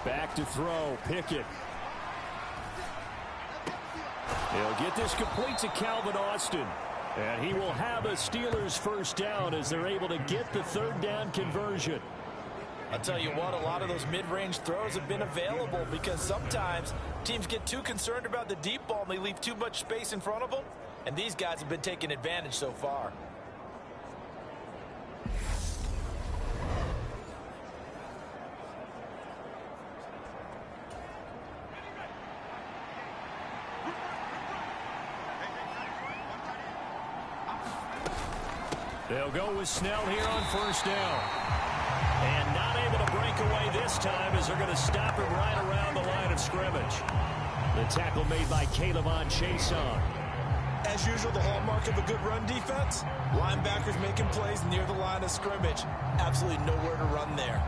Back to throw, Pickett. He'll get this complete to Calvin Austin. And he will have a Steelers first down as they're able to get the third down conversion. I'll tell you what, a lot of those mid-range throws have been available because sometimes teams get too concerned about the deep ball and they leave too much space in front of them. And these guys have been taking advantage so far. They'll go with Snell here on first down. And not able to break away this time as they're going to stop him right around the line of scrimmage. The tackle made by Calebon Chason. As usual, the hallmark of a good run defense, linebackers making plays near the line of scrimmage. Absolutely nowhere to run there.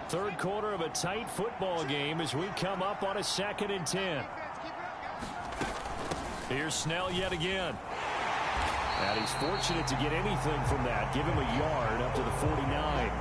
Third quarter of a tight football game as we come up on a 2nd and 10. Here's Snell yet again. And he's fortunate to get anything from that. Give him a yard up to the 49.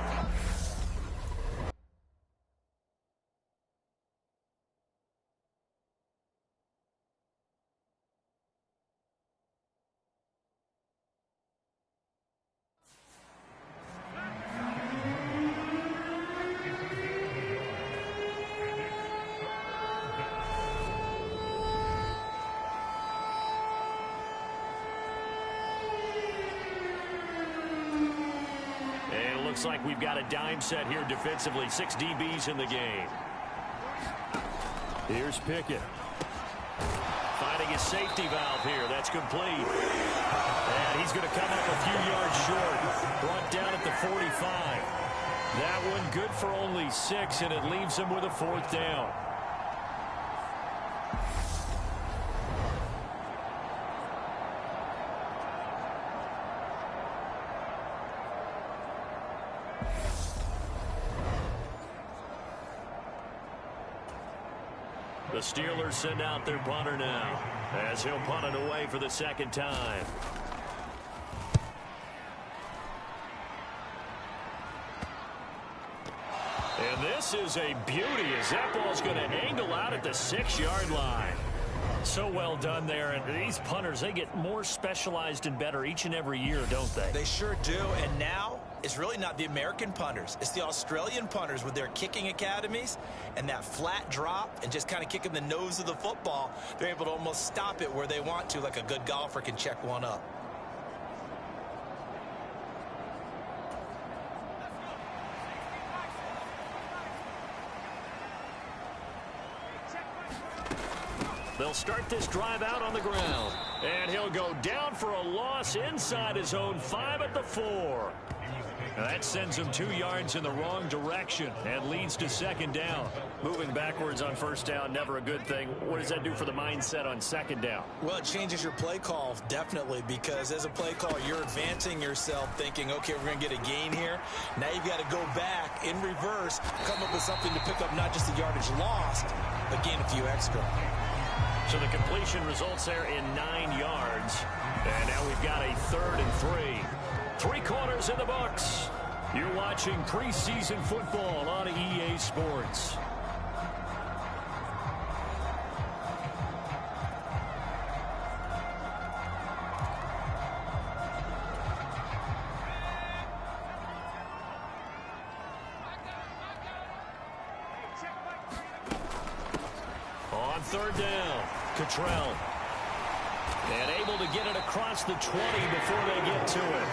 Looks like we've got a dime set here defensively. 6 DBs in the game. Here's Pickett. Finding his safety valve here. That's complete. And he's going to come up a few yards short. Brought down at the 45. That one good for only 6, and it leaves him with a 4th down. The Steelers send out their punter now, as he'll punt it away for the second time. And this is a beauty as that ball's going to angle out at the 6-yard line. So well done there. And these punters, they get more specialized and better each and every year, don't they? They sure do. And now it's really not the American punters. It's the Australian punters with their kicking academies and that flat drop and just kind of kicking the nose of the football. They're able to almost stop it where they want to, like a good golfer can check one up. They'll start this drive out on the ground. And he'll go down for a loss inside his own 5 at the 4. Now that sends him 2 yards in the wrong direction and leads to second down. Moving backwards on first down, never a good thing. What does that do for the mindset on second down? Well, it changes your play call, definitely, because as a play call, you're advancing yourself thinking, okay, we're going to get a gain here. Now you've got to go back in reverse, come up with something to pick up not just the yardage lost, but gain a few extra. So the completion results there in 9 yards. And now we've got a 3rd and 3. 3 quarters in the books. You're watching preseason football on EA Sports. On 3rd down, Cottrell. And able to get it across the 20 before they get to it.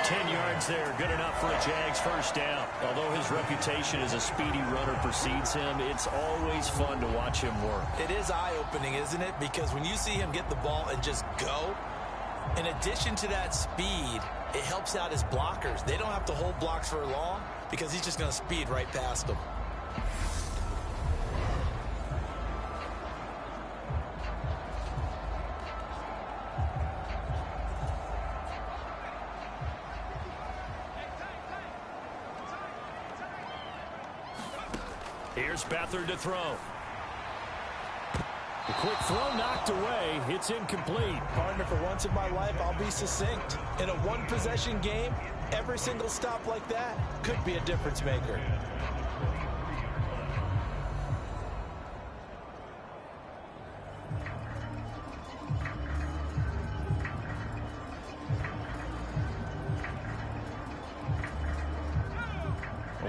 10 yards there, good enough for a Jags first down. Although his reputation as a speedy runner precedes him, it's always fun to watch him work. It is eye-opening, isn't it? Because when you see him get the ball and just go, in addition to that speed, it helps out his blockers. They don't have to hold blocks for long because he's just going to speed right past them. Here's Beathard to throw. The quick throw knocked away. It's incomplete. Partner, for once in my life, I'll be succinct. In a one-possession game, every single stop like that could be a difference maker.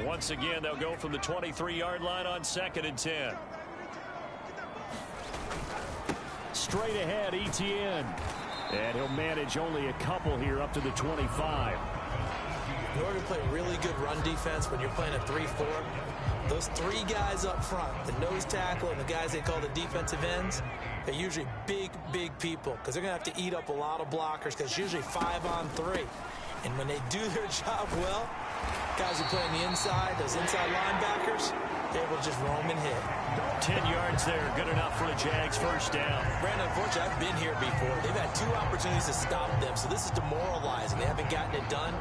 Once again, they'll go from the 23-yard line on 2nd and 10. Straight ahead, Etienne. And he'll manage only a couple here up to the 25. In order to play really good run defense when you're playing a 3-4, those 3 guys up front, the nose tackle and the guys they call the defensive ends, they're usually big, big people because they're going to have to eat up a lot of blockers because it's usually 5 on 3. And when they do their job well, guys who play on the inside, those inside linebackers, they're able to just roam and hit. 10 yards there, good enough for a Jags first down. Brandon, unfortunately, I've been here before. They've had 2 opportunities to stop them, so this is demoralizing. They haven't gotten it done.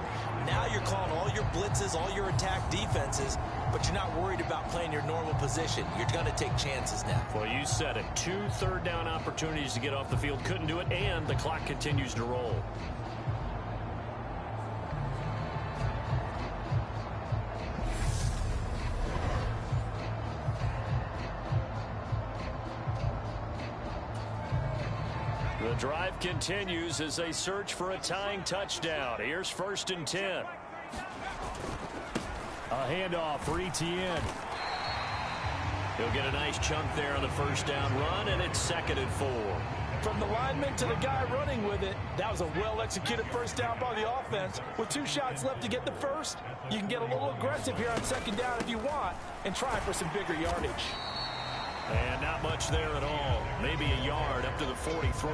Now you're calling all your blitzes, all your attack defenses, but you're not worried about playing your normal position. You're going to take chances now. Well, you said it. 2 third down opportunities to get off the field. Couldn't do it, and the clock continues to roll. The drive continues as they search for a tying touchdown. Here's 1st and 10. A handoff for Etienne. He'll get a nice chunk there on the first down run, and it's 2nd and 4. From the lineman to the guy running with it, that was a well-executed first down by the offense. With 2 shots left to get the first, you can get a little aggressive here on 2nd down if you want and try for some bigger yardage. And not much there at all. Maybe a yard up to the 43.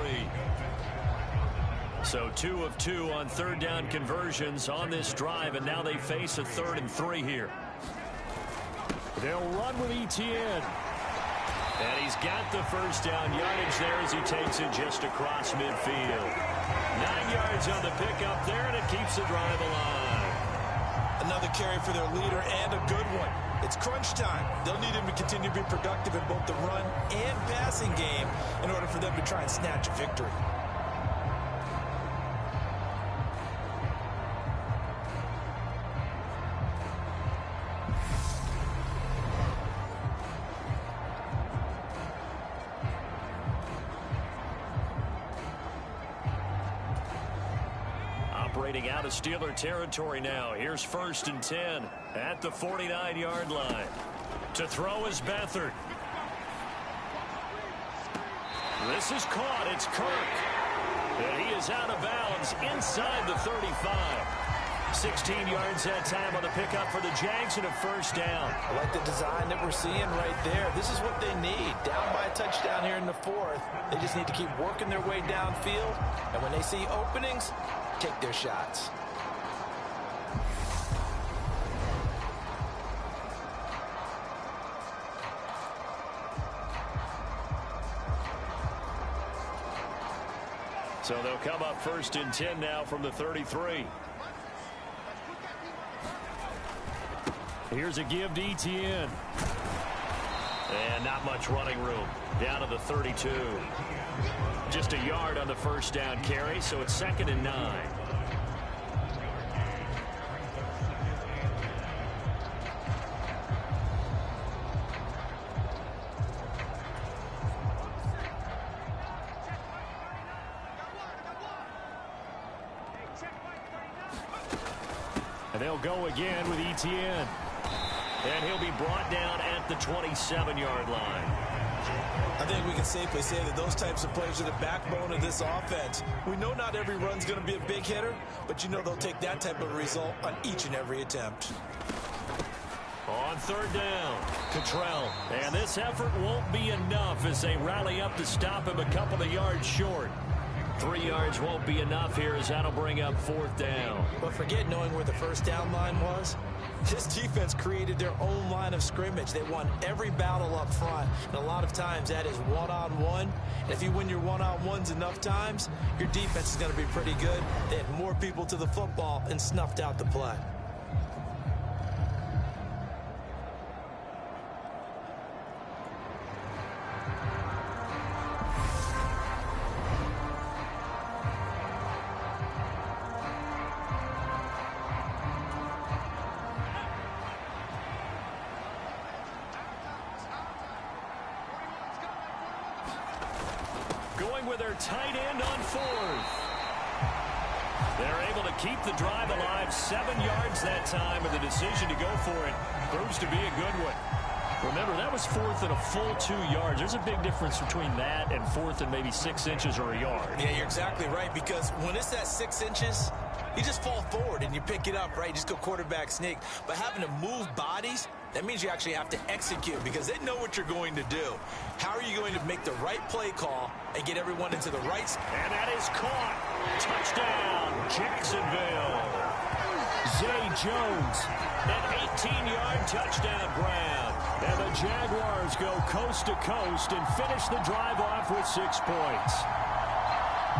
So 2 of 2 on 3rd down conversions on this drive, and now they face a 3rd and 3 here. They'll run with Etienne. And he's got the first down yardage there as he takes it just across midfield. 9 yards on the pickup there, and it keeps the drive alive. Another carry for their leader and a good one. It's crunch time. They'll need him to continue to be productive in both the run and passing game in order for them to try and snatch a victory. Operating out of Steeler territory now. Here's 1st and 10 at the 49-yard line. To throw is Beathard. This is caught. It's Kirk. And he is out of bounds inside the 35. 16 yards that time on the pickup for the Jags and a 1st down. I like the design that we're seeing right there. This is what they need. Down by a touchdown here in the 4th. They just need to keep working their way downfield. And when they see openings, take their shots. So they'll come up 1st and 10 now from the 33. Here's a give to Etienne. And not much running room. Down to the 32. Just a yard on the 1st down carry, so it's 2nd and 9. And they'll go again with Etienne. And he'll be brought down at the 27-yard line. I think we can safely say that those types of plays are the backbone of this offense. We know not every run's going to be a big hitter, but you know they'll take that type of result on each and every attempt. On 3rd down, Cottrell. And this effort won't be enough as they rally up to stop him a couple of yards short. 3 yards won't be enough here as that'll bring up 4th down. But forget knowing where the 1st down line was. This defense created their own line of scrimmage. They won every battle up front, and a lot of times that is one-on-one. And if you win your one-on-ones enough times, your defense is going to be pretty good. They had more people to the football and snuffed out the play. Going with their tight end on 4th. They're able to keep the drive alive 7 yards that time, and the decision to go for it proves to be a good one. Remember, that was 4th and a full 2 yards. There's a big difference between that and 4th and maybe 6 inches or a yard. Yeah, you're exactly right, because when it's at 6 inches, you just fall forward and you pick it up, right? You just go quarterback sneak. But having to move bodies, that means you actually have to execute because they know what you're going to do. How are you going to make the right play call and get everyone into the right spot? And that is caught. Touchdown, Jacksonville. Zay Jones, an 18-yard touchdown grab. And the Jaguars go coast to coast and finish the drive off with 6 points.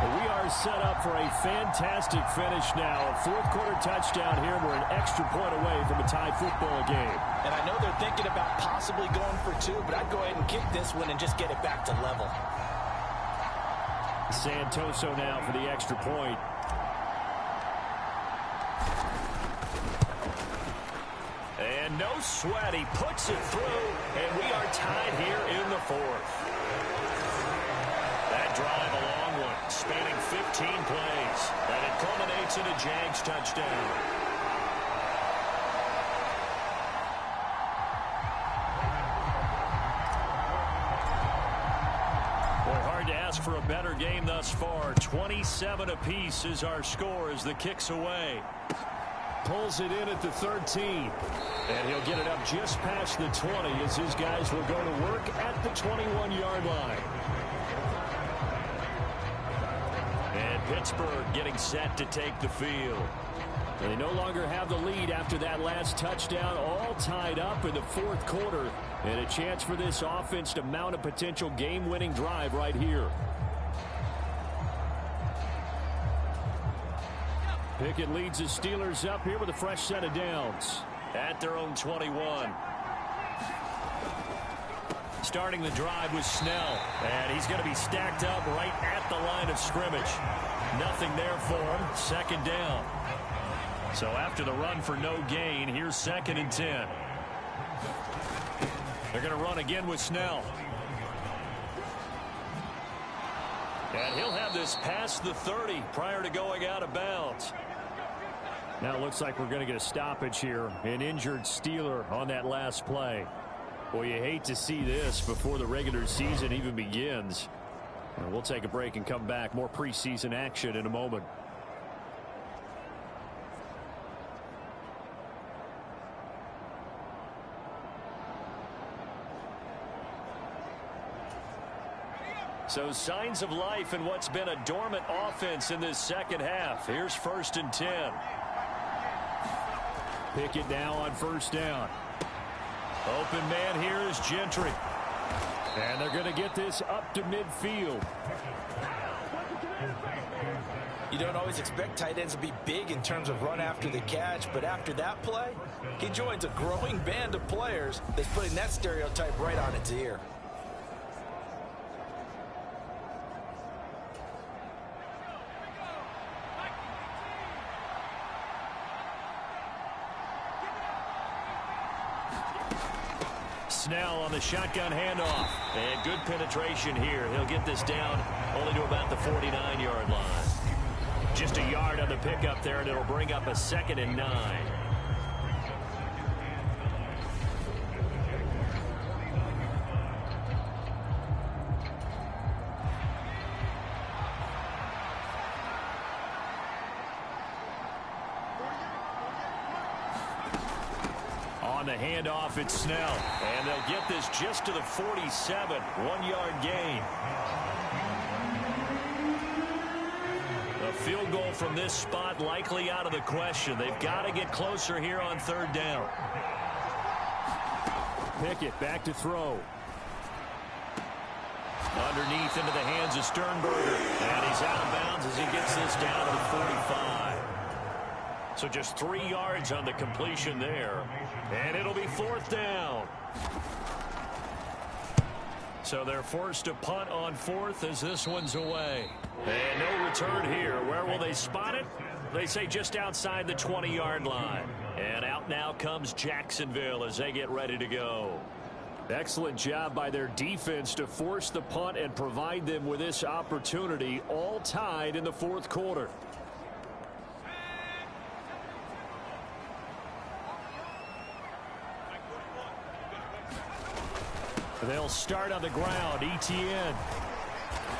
We are set up for a fantastic finish now. A 4th quarter touchdown here. We're an extra point away from a tie football game. And I know they're thinking about possibly going for 2, but I'd go ahead and kick this one and just get it back to level. Santoso now for the extra point. And no sweat. He puts it through, and we are tied here in the 4th. That drive, a long one, spanning 15 plays, and it culminates in a Jags touchdown. Boy, hard to ask for a better game thus far. 27 apiece is our score as the kick's away. Pulls it in at the 13. And he'll get it up just past the 20 as his guys will go to work at the 21-yard line. And Pittsburgh getting set to take the field. They no longer have the lead after that last touchdown, all tied up in the 4th quarter. And a chance for this offense to mount a potential game-winning drive right here. Pickett leads the Steelers up here with a fresh set of downs at their own 21. Starting the drive was Snell, and he's going to be stacked up right at the line of scrimmage. Nothing there for him. Second down. So after the run for no gain, here's 2nd and 10. They're going to run again with Snell. And he'll have this past the 30 prior to going out of bounds. Now it looks like we're going to get a stoppage here. An injured Steeler on that last play. Well, you hate to see this before the regular season even begins. We'll take a break and come back. More preseason action in a moment. So signs of life in what's been a dormant offense in this second half. Here's 1st and 10. Pickett now on 1st down. Open man here is Gentry. And they're going to get this up to midfield. You don't always expect tight ends to be big in terms of run after the catch, but after that play, he joins a growing band of players that's putting that stereotype right on its ear. Snell on the shotgun handoff. And good penetration here. He'll get this down only to about the 49-yard line. Just a yard on the pickup there, and it'll bring up a 2nd and 9. On the handoff, it's Snell. And they'll get this just to the 47. 1-yard gain. A field goal from this spot likely out of the question. They've got to get closer here on 3rd down. Pickett back to throw. Underneath into the hands of Sternberger. And he's out of bounds as he gets this down to the 45. So just 3 yards on the completion there. And it'll be 4th down. So they're forced to punt on 4th as this one's away. And no return here. Where will they spot it? They say just outside the 20-yard line. And out now comes Jacksonville as they get ready to go. Excellent job by their defense to force the punt and provide them with this opportunity, all tied in the 4th quarter. They'll start on the ground. Etienne.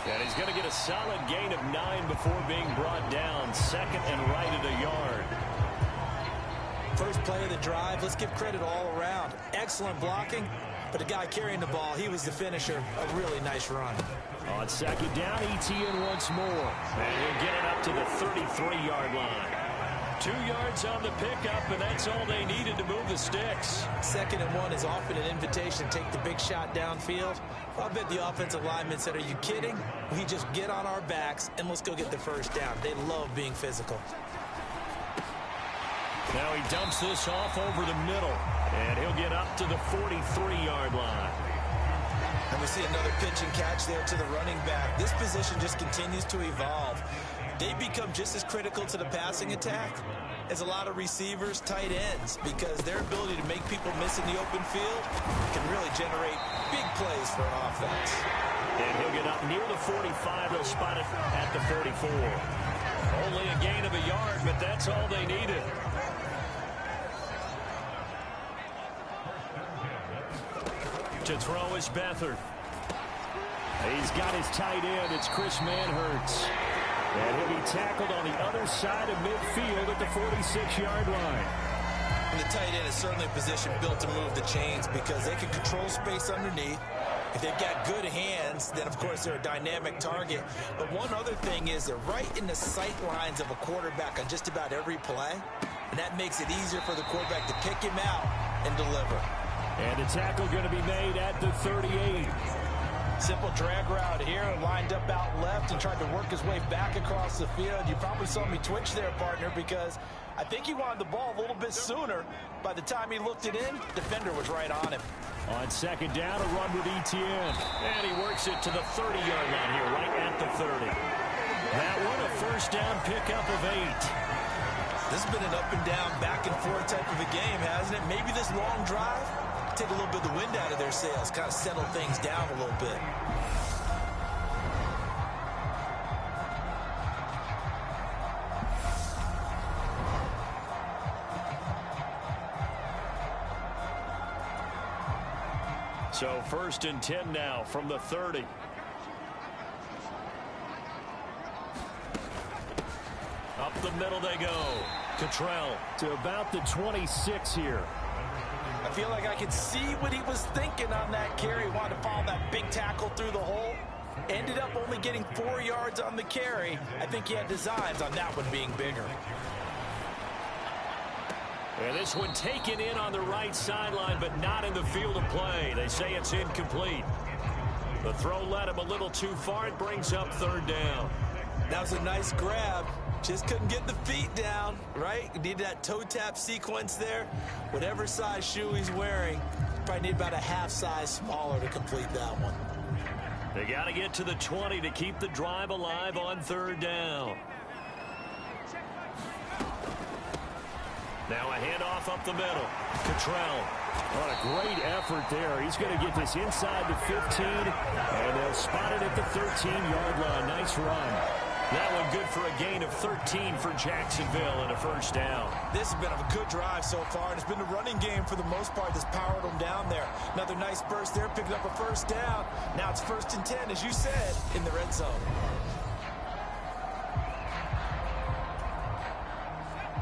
And he's going to get a solid gain of 9 before being brought down. 2nd and right at a yard. First play of the drive. Let's give credit all around. Excellent blocking. But the guy carrying the ball, he was the finisher. A really nice run. On 2nd down, Etienne once more. And he'll get it up to the 33-yard line. 2 yards on the pickup, and that's all they needed to move the sticks. 2nd and 1 is often an invitation to take the big shot downfield. I bet the offensive linemen said, are you kidding? We just get on our backs, and let's go get the 1st down. They love being physical. Now he dumps this off over the middle, and he'll get up to the 43-yard line. And we see another pitch and catch there to the running back. This position just continues to evolve. They become just as critical to the passing attack as a lot of receivers, tight ends, because their ability to make people miss in the open field can really generate big plays for an offense. And he'll get up near the 45. They'll spot it at the 44. Only a gain of a yard, but that's all they needed. To throw is Beathard. He's got his tight end. It's Chris Manhertz. And he'll be tackled on the other side of midfield at the 46-yard line. And the tight end is certainly a position built to move the chains because they can control space underneath. If they've got good hands, then, of course, they're a dynamic target. But one other thing is they're right in the sight lines of a quarterback on just about every play. And that makes it easier for the quarterback to pick him out and deliver. And the tackle going to be made at the 38. Simple drag route here, lined up out left and tried to work his way back across the field. You probably saw me twitch there, partner, because I think he wanted the ball a little bit sooner. By the time he looked it in, defender was right on him. On second down, a run with Etienne. And he works it to the 30-yard line here, right at the 30. That one, a first down pickup of 8. This has been an up and down, back and forth type of a game, hasn't it? Maybe this long drive, take a little bit of the wind out of their sails, kind of settle things down a little bit. So first and 10 now from the 30. Up the middle they go. Cottrell to about the 26 here. I feel like I could see what he was thinking on that carry. He wanted to follow that big tackle through the hole. Ended up only getting 4 yards on the carry. I think he had designs on that one being bigger. And this one taken in on the right sideline, but not in the field of play. They say it's incomplete. The throw led him a little too far. It brings up third down. That was a nice grab. Just couldn't get the feet down, right? Needed that toe tap sequence there. Whatever size shoe he's wearing, probably need about a half size smaller to complete that one. They got to get to the 20 to keep the drive alive on third down. Now a handoff up the middle. Cottrell. What a great effort there. He's going to get this inside the 15, and they'll spot it at the 13-yard line. Nice run. That one good for a gain of 13 for Jacksonville and a first down. This has been a good drive so far, and it's been the running game for the most part that's powered them down there. Another nice burst there, picking up a first down. Now it's first and 10, as you said, in the red zone.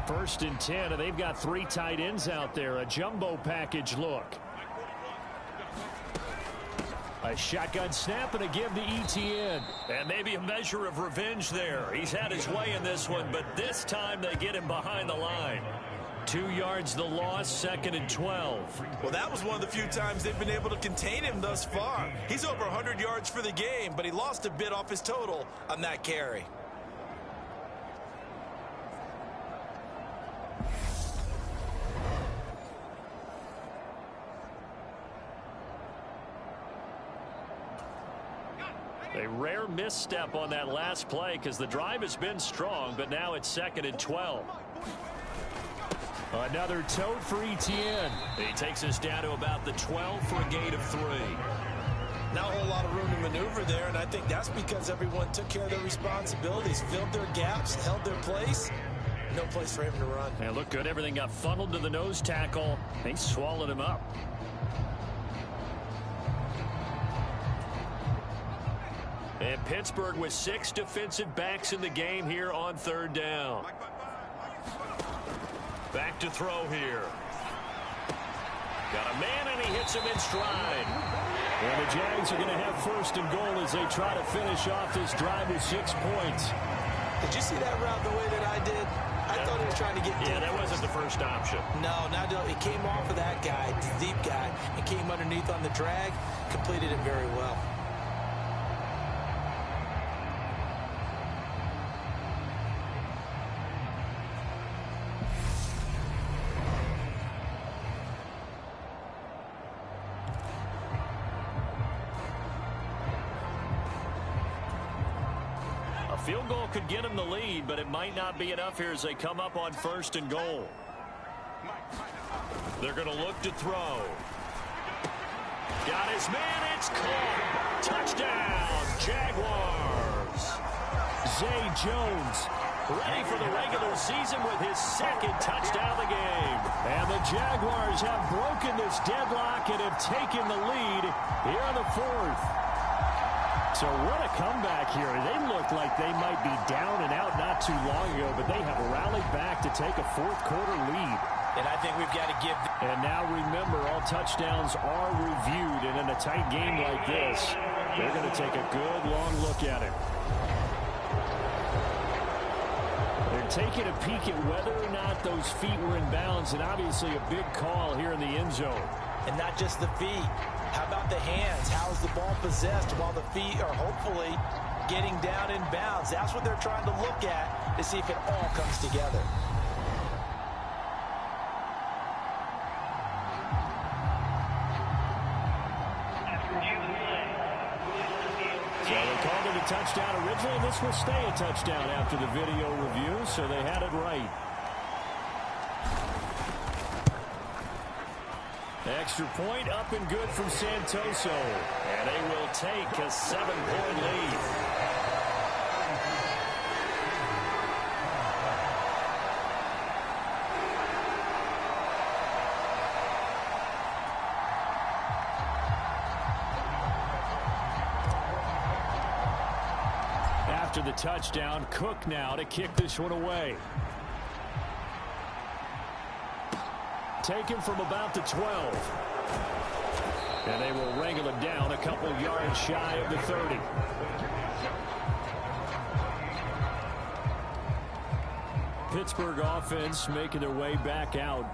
First and 10, and they've got 3 tight ends out there. A jumbo package look. A shotgun snap and a give to Etienne. And maybe a measure of revenge there. He's had his way in this one, but this time they get him behind the line. 2 yards the loss, second and 12. Well, that was one of the few times they've been able to contain him thus far. He's over 100 yards for the game, but he lost a bit off his total on that carry. A rare misstep on that last play because the drive has been strong, but now it's second and 12. Another tote for Etienne. He takes us down to about the 12 for a gain of 3. Not a whole lot of room to maneuver there, and I think that's because everyone took care of their responsibilities, filled their gaps, held their place. No place for him to run. And look good. Everything got funneled to the nose tackle. They swallowed him up. And Pittsburgh with 6 defensive backs in the game here on third down. Back to throw here. Got a man, and he hits him in stride. And the Jags are going to have first and goal as they try to finish off this drive with 6 points. Did you see that route the way that I did? I thought he was trying to get Yeah, that wasn't the first option. No, it came off of that guy, the deep guy, and came underneath on the drag, completed it very well. Field goal could get him the lead, but it might not be enough here as they come up on first and goal. They're going to look to throw. Got his man. It's caught. Touchdown, Jaguars. Zay Jones ready for the regular season with his second touchdown of the game. And the Jaguars have broken this deadlock and have taken the lead here in the 4th. So what a comeback here. They look like they might be down and out not too long ago, but they have rallied back to take a 4th quarter lead. And I think we've got to give... And now remember, all touchdowns are reviewed, and in a tight game like this, they're going to take a good long look at it. They're taking a peek at whether or not those feet were in bounds, and obviously a big call here in the end zone. And not just the feet. How about the hands? How's the ball possessed while the feet are hopefully getting down in bounds? That's what they're trying to look at to see if it all comes together. So they called it a touchdown originally, and this will stay a touchdown after the video review, so they had it right. Extra point up and good from Santoso. And they will take a 7-point lead. After the touchdown, Cook now to kick this one away. Taken from about the 12. And they will wrangle him down a couple yards shy of the 30. Pittsburgh offense making their way back out.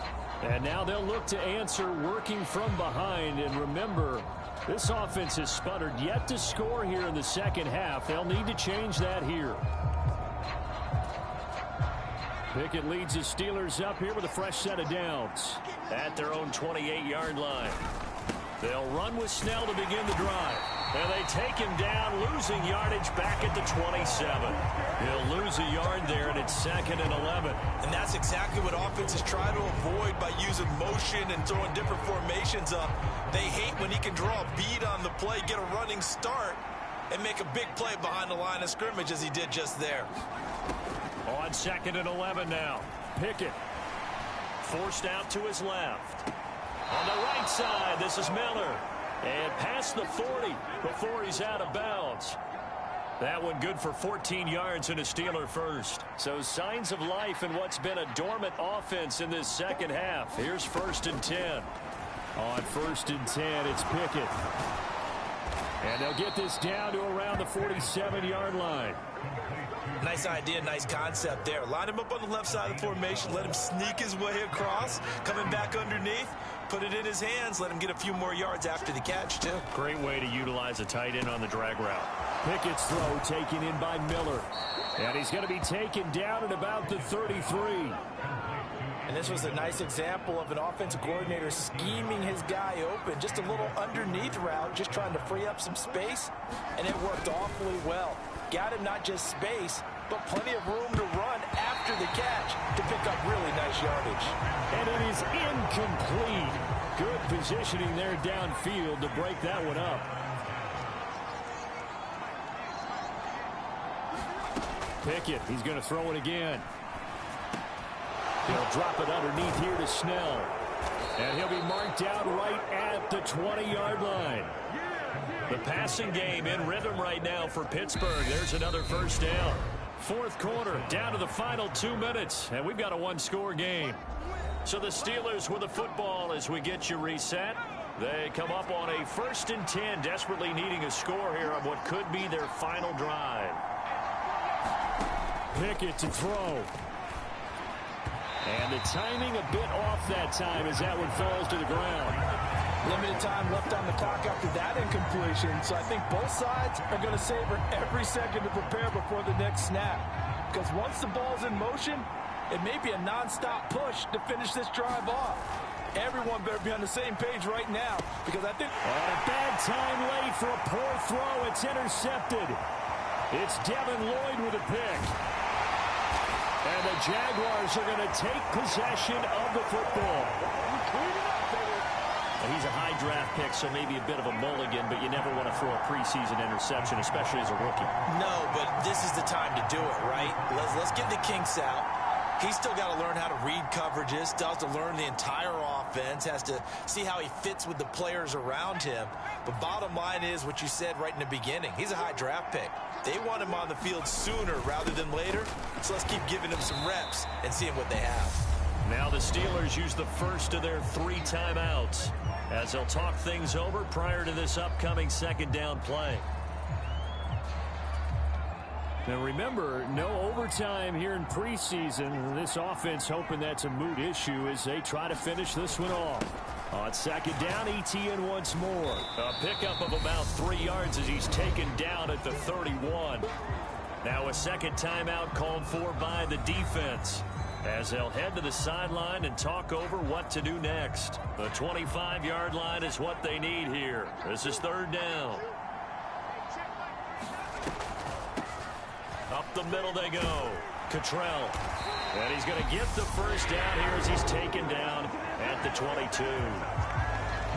And now they'll look to answer working from behind. And remember, this offense has sputtered yet to score here in the second half. They'll need to change that here. Pickett leads his Steelers up here with a fresh set of downs at their own 28-yard line. They'll run with Snell to begin the drive. And they take him down, losing yardage back at the 27. He'll lose a yard there, and it's 2nd and 11. And that's exactly what offenses try to avoid by using motion and throwing different formations up. They hate when he can draw a bead on the play, get a running start, and make a big play behind the line of scrimmage as he did just there. On 2nd and 11 now. Pickett forced out to his left. On the right side, this is Miller. And past the 40 before he's out of bounds. That one good for 14 yards and a Steeler first. So signs of life in what's been a dormant offense in this second half. Here's 1st and 10. On 1st and 10, it's Pickett. And they'll get this down to around the 47-yard line. Nice idea, nice concept there. Line him up on the left side of the formation, let him sneak his way across, coming back underneath, put it in his hands, let him get a few more yards after the catch, too. Great way to utilize a tight end on the drag route. Pickett's throw taken in by Miller. And he's going to be taken down at about the 33. And this was a nice example of an offensive coordinator scheming his guy open. Just a little underneath route, just trying to free up some space. And it worked awfully well. Got him not just space, but plenty of room to run after the catch to pick up really nice yardage. And it is incomplete. Good positioning there downfield to break that one up. Pickett, he's going to throw it again. He'll drop it underneath here to Snell. And he'll be marked out right at the 20-yard line. The passing game in rhythm right now for Pittsburgh. There's another first down. 4th quarter, down to the final 2 minutes, and we've got a one-score game. So the Steelers with the football as we get you reset. They come up on a 1st and 10, desperately needing a score here on what could be their final drive. Pickett to throw. And the timing a bit off that time as that one falls to the ground. Limited time left on the clock after that incompletion, so I think both sides are going to savor every second to prepare before the next snap. Because once the ball's in motion, it may be a nonstop push to finish this drive off. Everyone better be on the same page right now, because I think... On a bad time late for a poor throw, it's intercepted. It's Devin Lloyd with a pick. And the Jaguars are going to take possession of the football. He's a high draft pick, so maybe a bit of a mulligan, but you never want to throw a preseason interception, especially as a rookie. No, but this is the time to do it, right? Let's get the kinks out. He's still got to learn how to read coverages, still has to learn the entire offense, has to see how he fits with the players around him. But bottom line is what you said right in the beginning. He's a high draft pick. They want him on the field sooner rather than later, so let's keep giving him some reps and seeing what they have. Now the Steelers use the first of their 3 timeouts as they'll talk things over prior to this upcoming 2nd down play. Now remember, no overtime here in preseason. This offense hoping that's a moot issue as they try to finish this one off. On second down, ETN once more. A pickup of about 3 yards as he's taken down at the 31. Now a second timeout called for by the defense, as they'll head to the sideline and talk over what to do next. The 25-yard line is what they need here. This is third down. Up the middle they go. Cottrell. And he's going to get the first down here as he's taken down at the 22.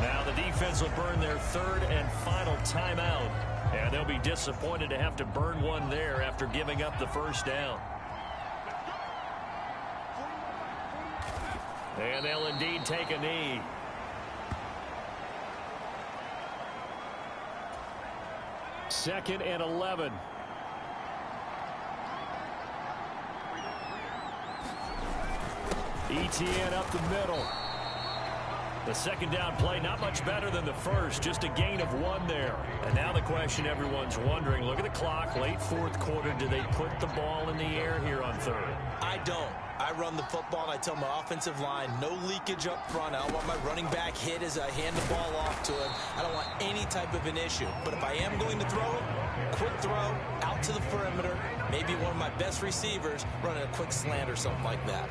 Now the defense will burn their third and final timeout. And they'll be disappointed to have to burn one there after giving up the first down. And they'll indeed take a knee. Second and 11. ETN up the middle. The second down play, not much better than the first, just a gain of 1 there. And now the question everyone's wondering, look at the clock, late fourth quarter, do they put the ball in the air here on third? I don't. I run the football, and I tell my offensive line, no leakage up front. I don't want my running back hit as I hand the ball off to him. I don't want any type of an issue. But if I am going to throw it, quick throw, out to the perimeter, maybe one of my best receivers running a quick slant or something like that.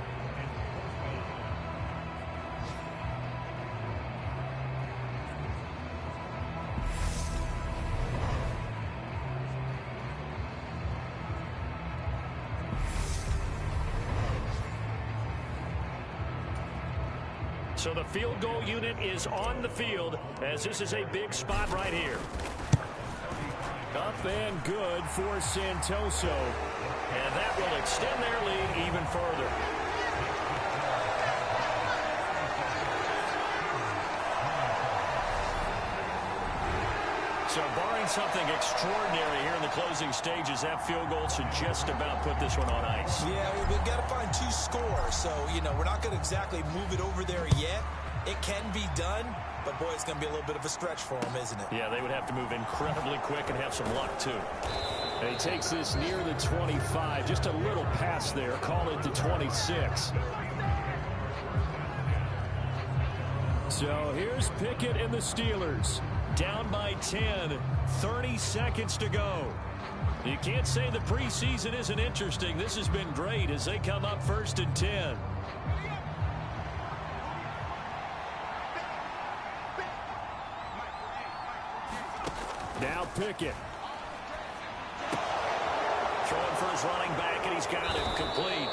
So the field goal unit is on the field as this is a big spot right here. Up and good for Santoso. And that will extend their lead even further. So barring something extraordinary here in the closing stages, that field goal should just about put this one on ice. Yeah, well, we've got to find 2 scores. So, we're not going to exactly move it over there yet. It can be done, but, boy, it's going to be a little bit of a stretch for them, isn't it? Yeah, they would have to move incredibly quick and have some luck, too. And he takes this near the 25. Just a little pass there. Call it the 26. So here's Pickett and the Steelers. Down by 10, 30 seconds to go. You can't say the preseason isn't interesting. This has been great as they come up first and 10. Now Pickett. Throwing for his running back, and he's got it complete.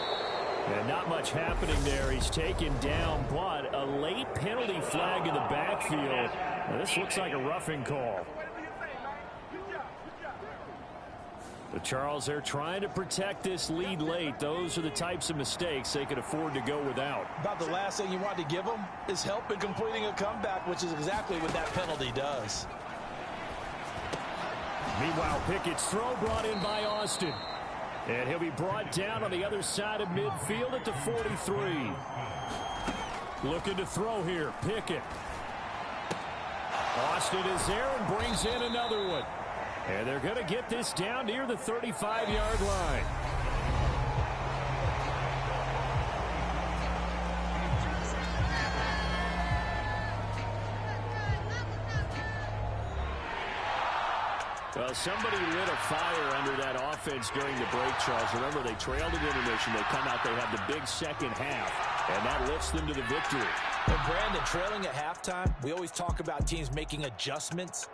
And not much happening there. He's taken down, but a late penalty flag in the backfield. Now, this looks like a roughing call. But Charles, they're trying to protect this lead late. Those are the types of mistakes they could afford to go without. About the last thing you want to give them is help in completing a comeback, which is exactly what that penalty does. Meanwhile, Pickett's throw brought in by Austin. And he'll be brought down on the other side of midfield at the 43. Looking to throw here, Pickett. Austin is there and brings in another one. And they're going to get this down near the 35-yard line. Well, somebody lit a fire under that offense during the break, Charles. Remember, they trailed at intermission. They come out, they have the big second half, and that lifts them to the victory. And Brandon, trailing at halftime, we always talk about teams making adjustments.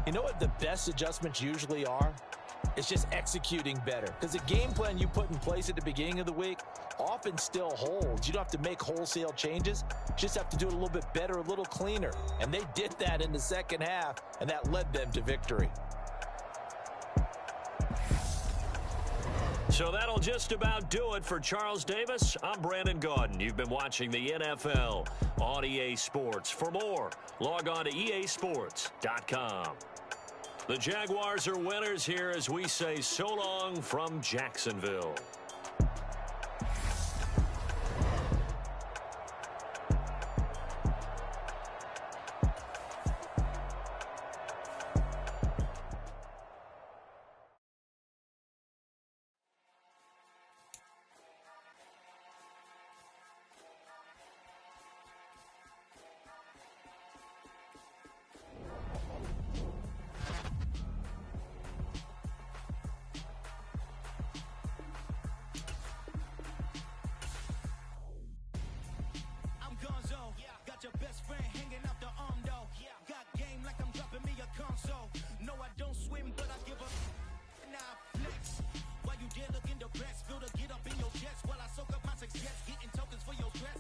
You know what the best adjustments usually are? It's just executing better. Because the game plan you put in place at the beginning of the week often still holds. You don't have to make wholesale changes. You just have to do it a little bit better, a little cleaner. And they did that in the second half, and that led them to victory. So that'll just about do it for Charles Davis. I'm Brandon Gaudin. You've been watching the NFL on EA Sports. For more, log on to easports.com. The Jaguars are winners here as we say so long from Jacksonville.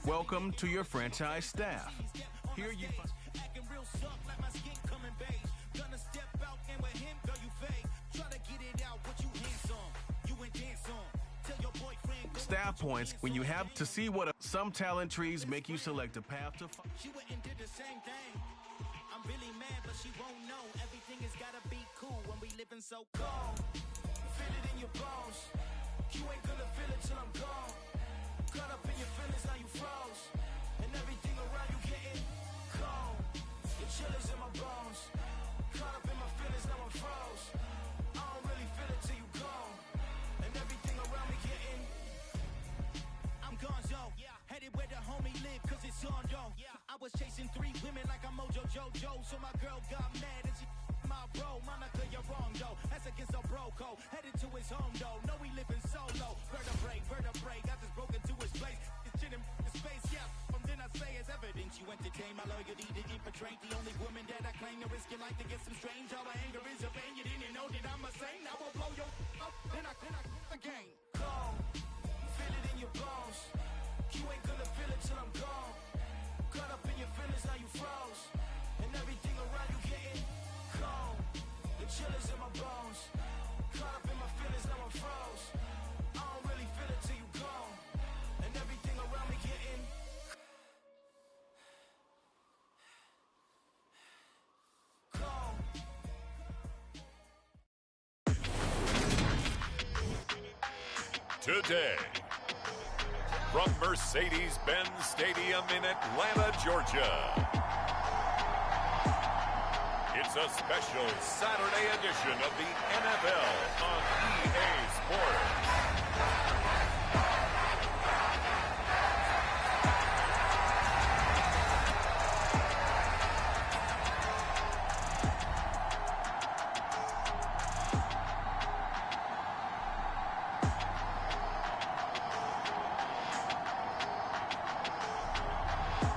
Welcome to your franchise staff. Here you staff points when you have to see what some talent trees make you select a path to. She went and did the same thing. I'm really mad, but she won't know. Everything has gotta be cool when we living so cold. Feel it in your bones. You ain't gonna feel it till I'm gone. Caught up in your feelings, now you froze. And everything around you getting cold. Your chillers in my bones. Caught up in my feelings, now I'm froze. I don't really feel it till you gone. And everything around me getting. I'm gonzo. Headed where the homie live, cause it's on though. I was chasing 3 women like I'm Mojo Jojo. So my girl got mad and she my bro. Monica, you're wrong though. That's against a bro code. Headed to his home though. No, we living solo. Vertebrae. I just broke into his place. It's shit in space, yeah. From then I say it's evidence. You entertain my loyalty to infiltrate. The only woman that I claim to risk your life to get some strange. All my anger is your pain. You didn't know that I'm a saint. Now we'll blow your up. Then I again. Cold. Feel it in your bones. You ain't gonna feel it till I'm gone. Caught up in your feelings, now you froze. And everything around you getting cold. The chillers in my bones. Caught up in my feelings, now I'm froze. I don't really feel it till you gone. And everything around me getting cold. Today, from Mercedes-Benz Stadium in Atlanta, Georgia, it's a special Saturday edition of the NFL on EA Sports.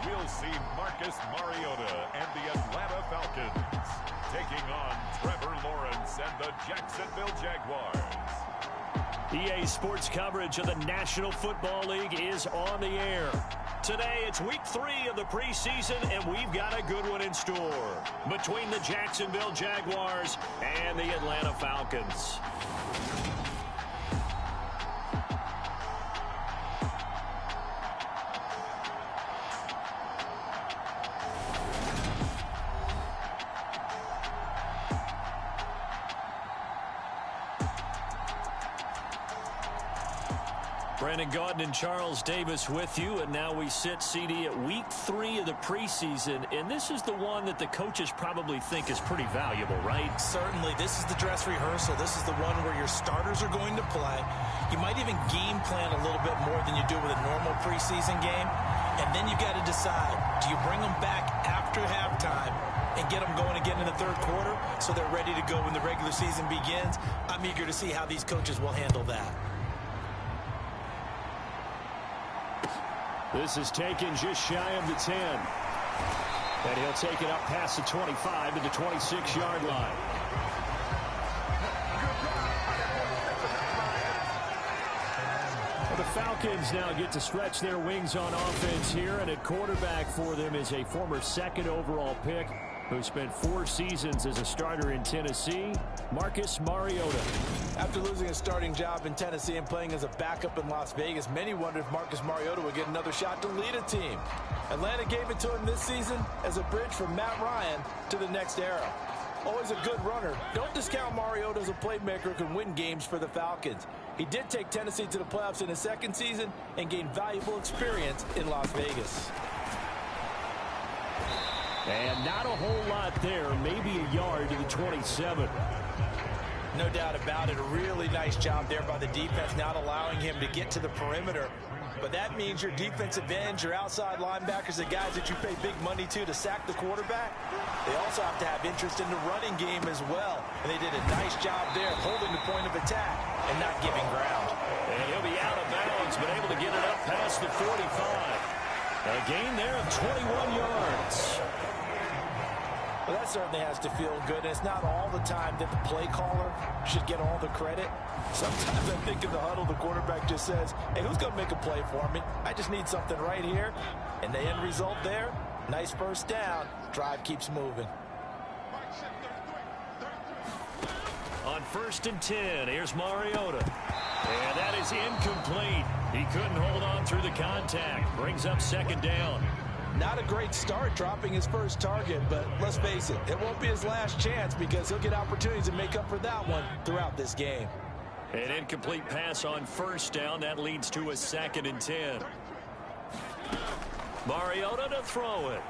We'll see Marcus Mariota and the Atlanta Falcons taking on Trevor Lawrence and the Jacksonville Jaguars. EA Sports coverage of the National Football League is on the air. Today, it's week 3 of the preseason, and we've got a good one in store between the Jacksonville Jaguars and the Atlanta Falcons. Brandon Gaudin and Charles Davis with you, and now we sit, CD, at week 3 of the preseason, and this is the one that the coaches probably think is pretty valuable, right? Certainly. This is the dress rehearsal. This is the one where your starters are going to play. You might even game plan a little bit more than you do with a normal preseason game, and then you got to decide, do you bring them back after halftime and get them going again in the third quarter so they're ready to go when the regular season begins? I'm eager to see how these coaches will handle that. This is taken just shy of the 10. And he'll take it up past the 25 to the 26-yard line. Well, the Falcons now get to stretch their wings on offense here, and at quarterback for them is a former 2nd overall pick who spent 4 seasons as a starter in Tennessee, Marcus Mariota. After losing his starting job in Tennessee and playing as a backup in Las Vegas, many wondered if Marcus Mariota would get another shot to lead a team. Atlanta gave it to him this season as a bridge from Matt Ryan to the next era. Always a good runner. Don't discount Mariota as a playmaker who can win games for the Falcons. He did take Tennessee to the playoffs in his 2nd season and gained valuable experience in Las Vegas. And not a whole lot there, maybe a yard to the 27. No doubt about it. A really nice job there by the defense, not allowing him to get to the perimeter. But that means your defensive ends, your outside linebackers, the guys that you pay big money to sack the quarterback, they also have to have interest in the running game as well. And they did a nice job there holding the point of attack and not giving ground. And he'll be out of bounds, but able to get it up past the 45. A gain there of 21 yards. Well, that certainly has to feel good. And it's not all the time that the play caller should get all the credit. Sometimes I think in the huddle, the quarterback just says, hey, who's going to make a play for me? I just need something right here. And the end result there, nice first down. Drive keeps moving. On 1st and 10, here's Mariota. And that is incomplete. He couldn't hold on through the contact. Brings up 2nd down. Not a great start dropping his first target, but let's face it, it won't be his last chance because he'll get opportunities to make up for that one throughout this game. An incomplete pass on 1st down. That leads to a 2nd and 10. Mariota to throw it.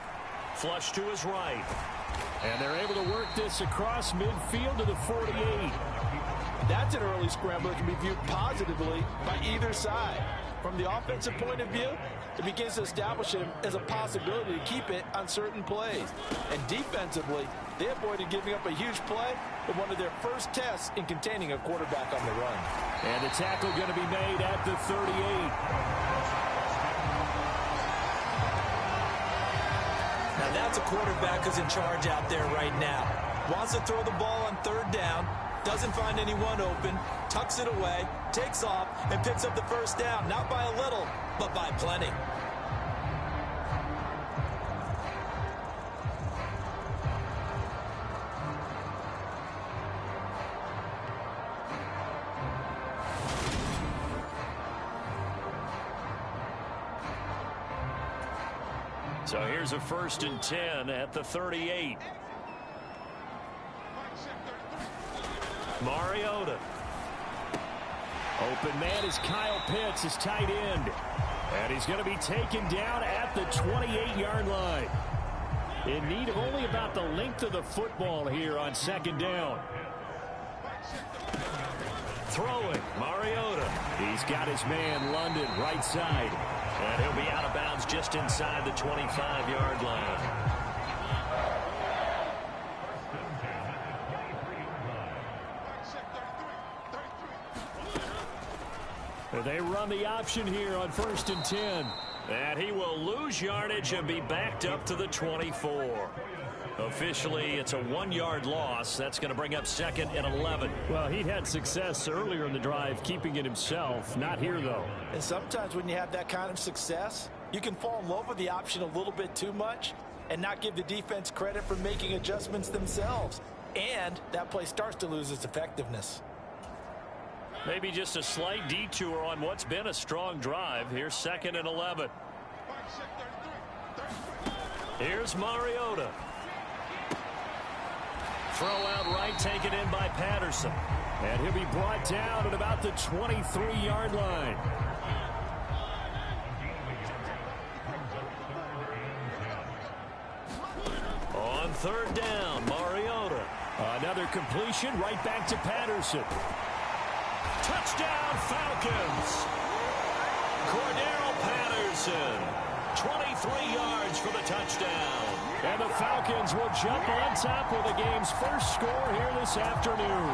Flush to his right. And they're able to work this across midfield to the 48. That's an early scramble that can be viewed positively by either side. From the offensive point of view, it begins to establish him as a possibility to keep it on certain plays. And defensively, they avoided giving up a huge play with one of their first tests in containing a quarterback on the run. And the tackle going to be made at the 38. Now that's a quarterback who's in charge out there right now. Wants to throw the ball on 3rd down, doesn't find anyone open, tucks it away, takes off, and picks up the first down. Not by a little, but by plenty. So here's a 1st and 10 at the 38. Mariota. Open man is Kyle Pitts, his tight end. And he's going to be taken down at the 28-yard line. In need of only about the length of the football here on 2nd down. Throwing, Mariota. He's got his man, London, right side. And he'll be out of bounds just inside the 25-yard line. They run the option here on 1st and 10. And he will lose yardage and be backed up to the 24. Officially, it's a 1-yard loss. That's going to bring up 2nd and 11. Well, he'd had success earlier in the drive keeping it himself. Not here, though. And sometimes when you have that kind of success, you can fall in love with the option a little bit too much and not give the defense credit for making adjustments themselves. And that play starts to lose its effectiveness. Maybe just a slight detour on what's been a strong drive. Here's 2nd and 11. Here's Mariota. Throw out right, taken in by Patterson. And he'll be brought down at about the 23-yard line. On 3rd down, Mariota. Another completion right back to Patterson. Touchdown, Falcons. Cordero Patterson. 23 yards for the touchdown. And the Falcons will jump on top with the game's first score here this afternoon.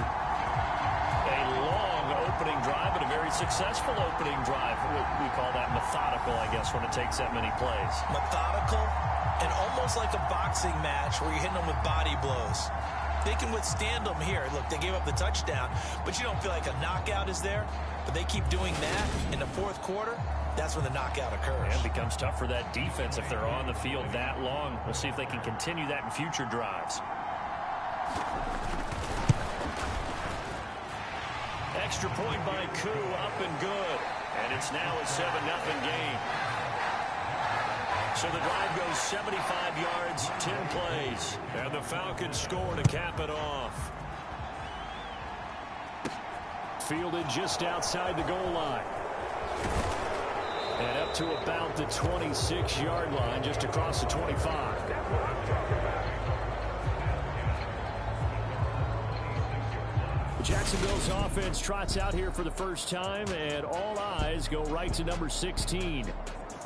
A long opening drive, but a very successful opening drive. We call that methodical, I guess, when it takes that many plays. Methodical and almost like a boxing match where you're hitting them with body blows. They can withstand them here. Look, they gave up the touchdown, but you don't feel like a knockout is there. But they keep doing that in the 4th quarter. That's when the knockout occurs. And it becomes tough for that defense if they're on the field that long. We'll see if they can continue that in future drives. Extra point by Koo, up and good. And it's now a 7-0 game. So the drive goes 75 yards, 10 plays. And the Falcons score to cap it off. Fielded just outside the goal line. And up to about the 26-yard line, just across the 25. Jacksonville's offense trots out here for the first time, and all eyes go right to number 16.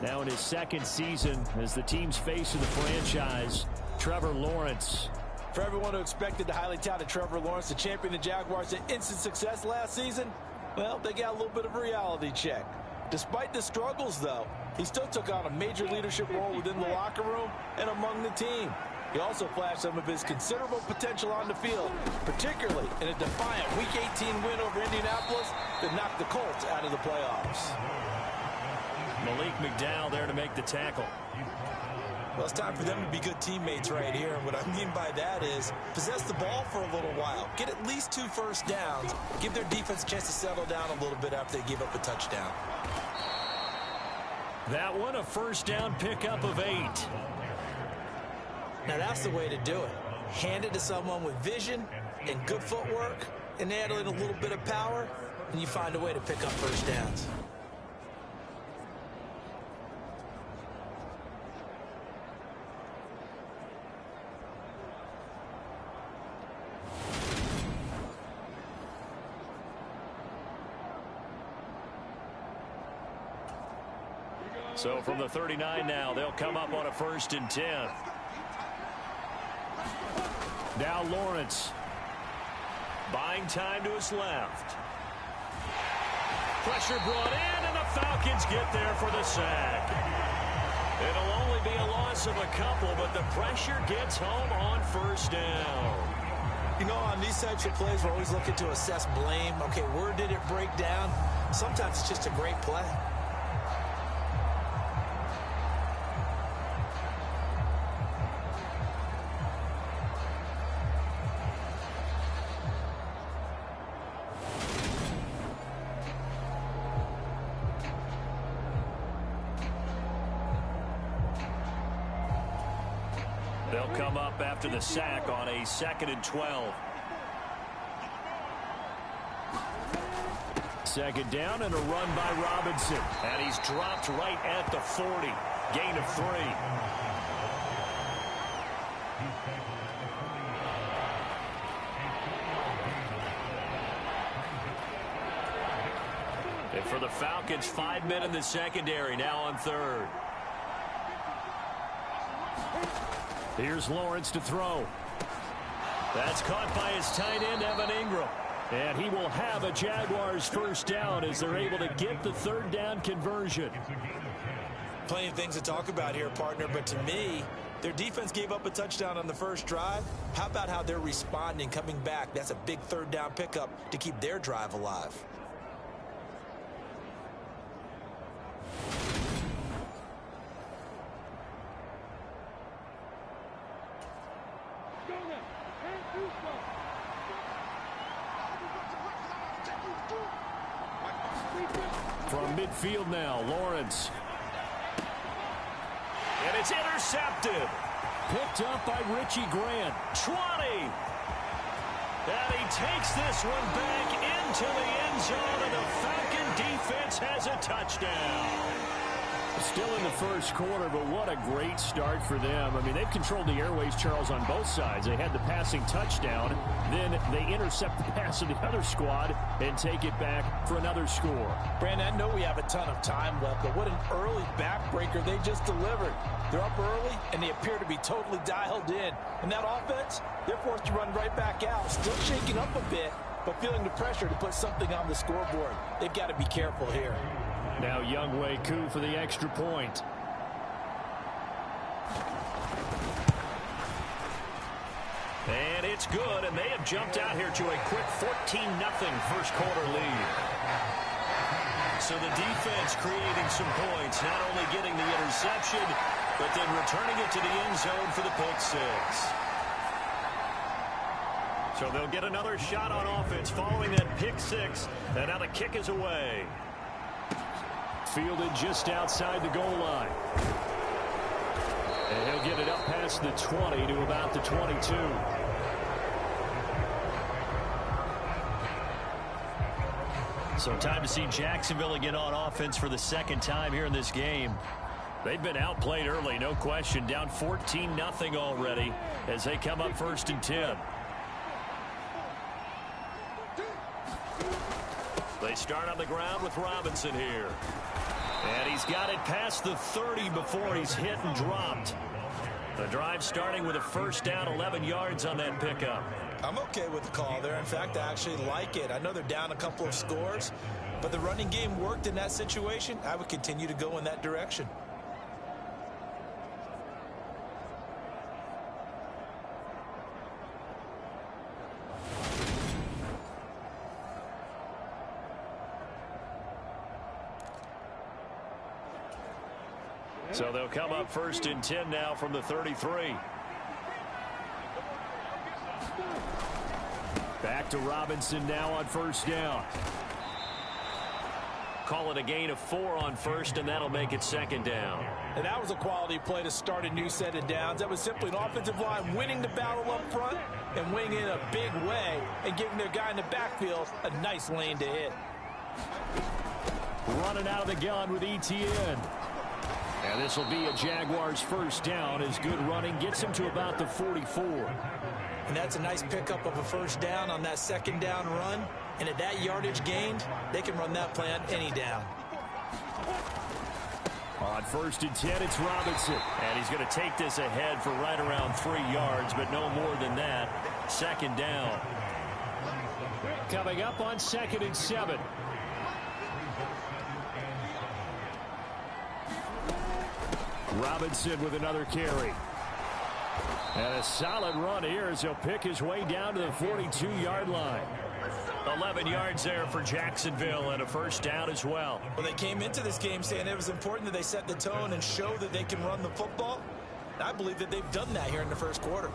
Now in his 2nd season as the team's face of the franchise, Trevor Lawrence. For everyone who expected the highly touted Trevor Lawrence to champion the Jaguars to instant success last season, well, they got a little bit of a reality check. Despite the struggles, though, he still took on a major leadership role within the locker room and among the team. He also flashed some of his considerable potential on the field, particularly in a defiant Week 18 win over Indianapolis that knocked the Colts out of the playoffs. Malik McDowell there to make the tackle. Well, it's time for them to be good teammates right here. And what I mean by that is possess the ball for a little while. Get at least 2 first downs. Give their defense a chance to settle down a little bit after they give up a touchdown. That one, a first down pickup of 8. Now, that's the way to do it. Hand it to someone with vision and good footwork, and add in a little bit of power, and you find a way to pick up first downs. So from the 39 now, they'll come up on a 1st and 10. Now Lawrence. Buying time to his left. Pressure brought in, and the Falcons get there for the sack. It'll only be a loss of a couple, but the pressure gets home on 1st down. You know, on these types of plays, we're always looking to assess blame. Okay, where did it break down? Sometimes it's just a great play. They'll come up after the sack on a 2nd and 12. 2nd down and a run by Robinson. And he's dropped right at the 40. Gain of 3. And for the Falcons, 5 men in the secondary now on 3rd. Here's Lawrence to throw. That's caught by his tight end, Evan Ingram. And he will have a Jaguars 1st down as they're able to get the 3rd down conversion. Plenty of things to talk about here, partner, but to me, their defense gave up a touchdown on the first drive. How about how they're responding, coming back? That's a big 3rd down pickup to keep their drive alive. From midfield now, Lawrence. And it's intercepted. Picked up by Richie Grant. 20. And he takes this one back into the end zone, and the Falcon defense has a touchdown. Still in the first quarter, but what a great start for them. I mean, they've controlled the airways, Charles, on both sides. They had the passing touchdown. Then they intercept the pass of the other squad and take it back for another score. Brandon, I know we have a ton of time left, but what an early backbreaker they just delivered. They're up early, and they appear to be totally dialed in. And that offense, they're forced to run right back out. Still shaking up a bit, but feeling the pressure to put something on the scoreboard. They've got to be careful here. Now Younghoe Koo for the extra point. And it's good, and they have jumped out here to a quick 14-0 first quarter lead. So the defense creating some points, not only getting the interception, but then returning it to the end zone for the pick 6. So they'll get another shot on offense following that pick 6, and now the kick is away. Fielded just outside the goal line. And he'll get it up past the 20 to about the 22. So time to see Jacksonville again on offense for the 2nd time here in this game. They've been outplayed early, no question. Down 14-0 already as they come up 1st and 10. They start on the ground with Robinson here. And he's got it past the 30 before he's hit and dropped. The drive starting with a 1st down, 11 yards on that pickup. I'm okay with the call there. In fact, I actually like it. I know they're down a couple of scores, but the running game worked in that situation. I would continue to go in that direction. So they'll come up 1st and 10 now from the 33. Back to Robinson now on 1st down. Call it a gain of 4 on 1st, and that'll make it 2nd down. And that was a quality play to start a new set of downs. That was simply an offensive line winning the battle up front and winning in a big way and giving their guy in the backfield a nice lane to hit. Running out of the gun with ETN. And this will be a Jaguars 1st down as good running gets him to about the 44. And that's a nice pickup of a 1st down on that 2nd down run. And at that yardage gained, they can run that play on any down. On 1st and 10, it's Robinson. And he's going to take this ahead for right around 3 yards, but no more than that. 2nd down. Coming up on 2nd and 7. Robinson with another carry. And a solid run here as he'll pick his way down to the 42-yard line. 11 yards there for Jacksonville and a 1st down as well. Well, they came into this game saying it was important that they set the tone and show that they can run the football. And I believe that they've done that here in the 1st quarter.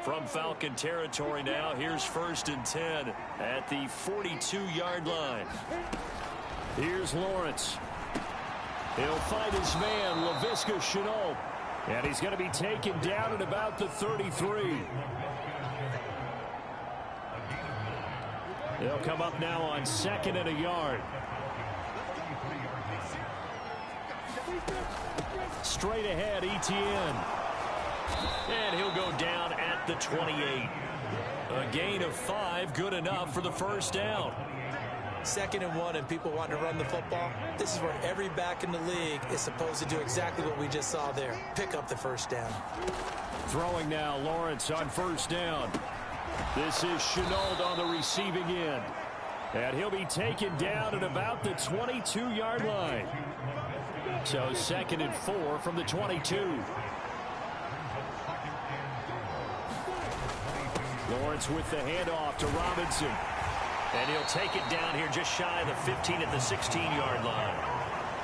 From Falcon territory now, here's 1st and 10 at the 42-yard line. Here's Lawrence. He'll find his man, Laviska Shenault. And he's going to be taken down at about the 33. They'll come up now on 2nd and a yard. Straight ahead, ETN. And he'll go down at the 28. A gain of 5, good enough for the 1st down. 2nd and 1, and people want to run the football. This is where every back in the league is supposed to do exactly what we just saw there. Pick up the 1st down. Throwing now, Lawrence on 1st down. This is Shenault on the receiving end. And he'll be taken down at about the 22-yard line. So 2nd and 4 from the 22. Lawrence with the handoff to Robinson. And he'll take it down here just shy of the 15 at the 16-yard line.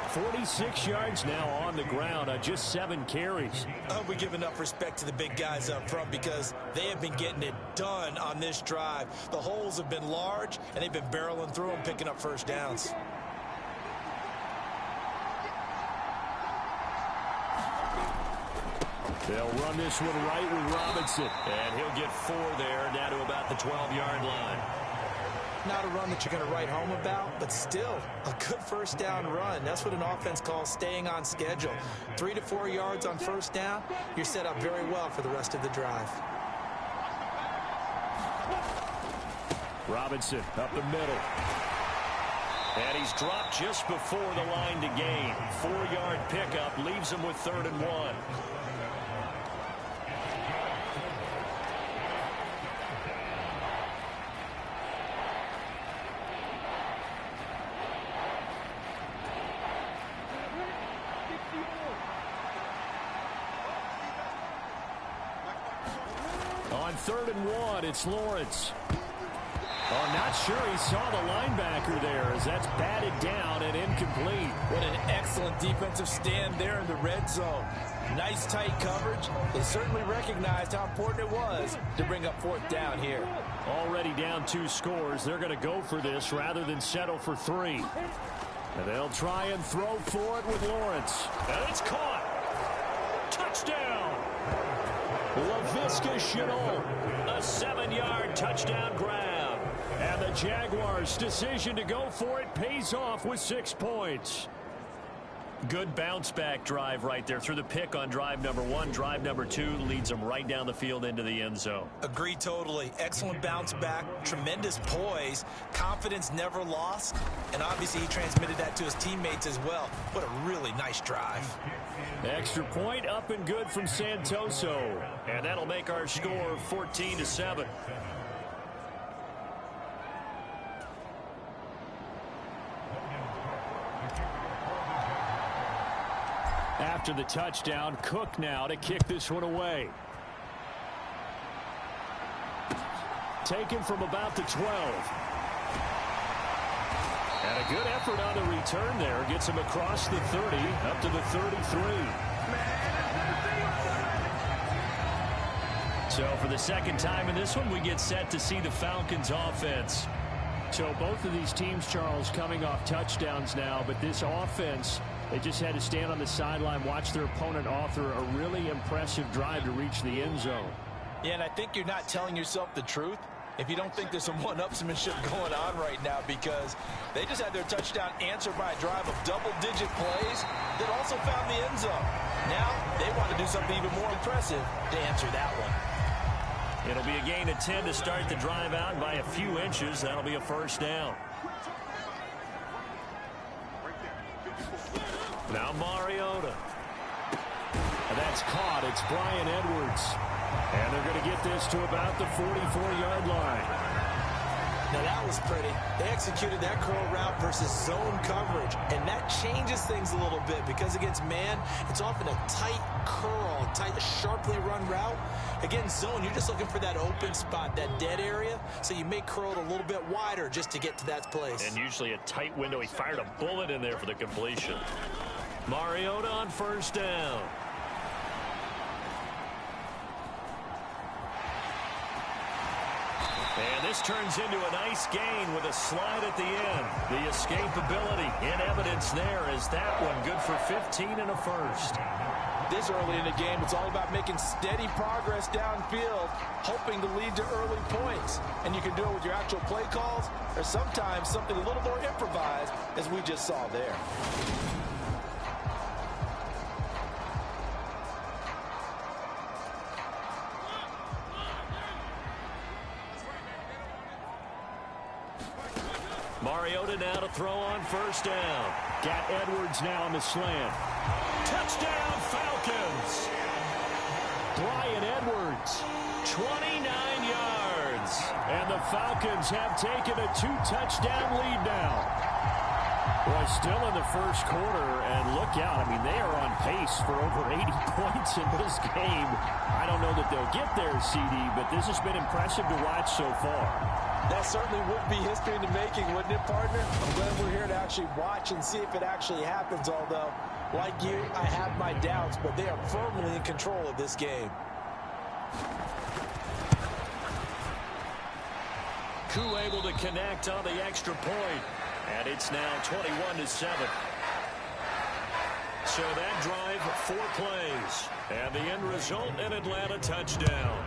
46 yards now on the ground on just 7 carries. We give enough respect to the big guys up front because they have been getting it done on this drive. The holes have been large, and they've been barreling through them, picking up 1st downs. They'll run this one right with Robinson. And he'll get 4 there, down to about the 12-yard line. Not a run that you're going to write home about, but still a good 1st down run. That's what an offense calls staying on schedule. 3 to 4 yards on 1st down, you're set up very well for the rest of the drive. Robinson up the middle. And he's dropped just before the line to gain. 4-yard pickup leaves him with 3rd and 1. On 3rd and 1, it's Lawrence. Oh, not sure he saw the linebacker there as that's batted down and incomplete. What an excellent defensive stand there in the red zone. Nice tight coverage. They certainly recognized how important it was to bring up 4th down here. Already down 2 scores. They're going to go for this rather than settle for 3. And they'll try and throw for it with Lawrence. And it's caught. Touchdown. Laviska Shenault. A 7-yard touchdown grab. And the Jaguars' decision to go for it pays off with 6 points. Good bounce-back drive right there through the pick on drive number 1. Drive number 2 leads them right down the field into the end zone. Agree totally. Excellent bounce back, tremendous poise, confidence never lost, and obviously he transmitted that to his teammates as well. What a really nice drive. Extra point up and good from Santoso. And that'll make our score 14-7. after the touchdown. Cook now to kick this one away. Taken from about the 12. And a good effort on the return there. Gets him across the 30, up to the 33. So for the second time in this one, we get set to see the Falcons offense. So both of these teams, Charles, coming off touchdowns now, but this offense, they just had to stand on the sideline, watch their opponent author a really impressive drive to reach the end zone. Yeah, and I think you're not telling yourself the truth if you don't think there's some one-upsmanship going on right now, because they just had their touchdown answered by a drive of double-digit plays that also found the end zone. Now they want to do something even more impressive to answer that one. It'll be a gain of 10 to start the drive out by a few inches. That'll be a first down. Now Mariota. And that's caught. It's Bryan Edwards. And they're going to get this to about the 44-yard line. Now that was pretty. They executed that curl route versus zone coverage, and that changes things a little bit because against man, it's often a tight curl, tight, sharply run route. Against zone, you're just looking for that open spot, that dead area, so you may curl it a little bit wider just to get to that place. And usually a tight window. He fired a bullet in there for the completion. Mariota on first down. And this turns into a nice gain with a slide at the end. The escapability in evidence there as that one good for 15 and a first. This early in the game, it's all about making steady progress downfield, hoping to lead to early points. And you can do it with your actual play calls or sometimes something a little more improvised, as we just saw there. Mariota now to throw on first down. Got Edwards now on the slant. Touchdown Falcons! Bryan Edwards, 29 yards. And the Falcons have taken a 2-touchdown lead now. Boy, still in the first quarter, and look out. I mean, they are on pace for over 80 points in this game. I don't know that they'll get there, CD, but this has been impressive to watch so far. That certainly would be history in the making, wouldn't it, partner? I'm glad we're here to actually watch and see if it actually happens, although, like you, I have my doubts, but they are firmly in control of this game. Koo able to connect on the extra point, and it's now 21-7. So that drive, 4 plays, and the end result, an Atlanta touchdown.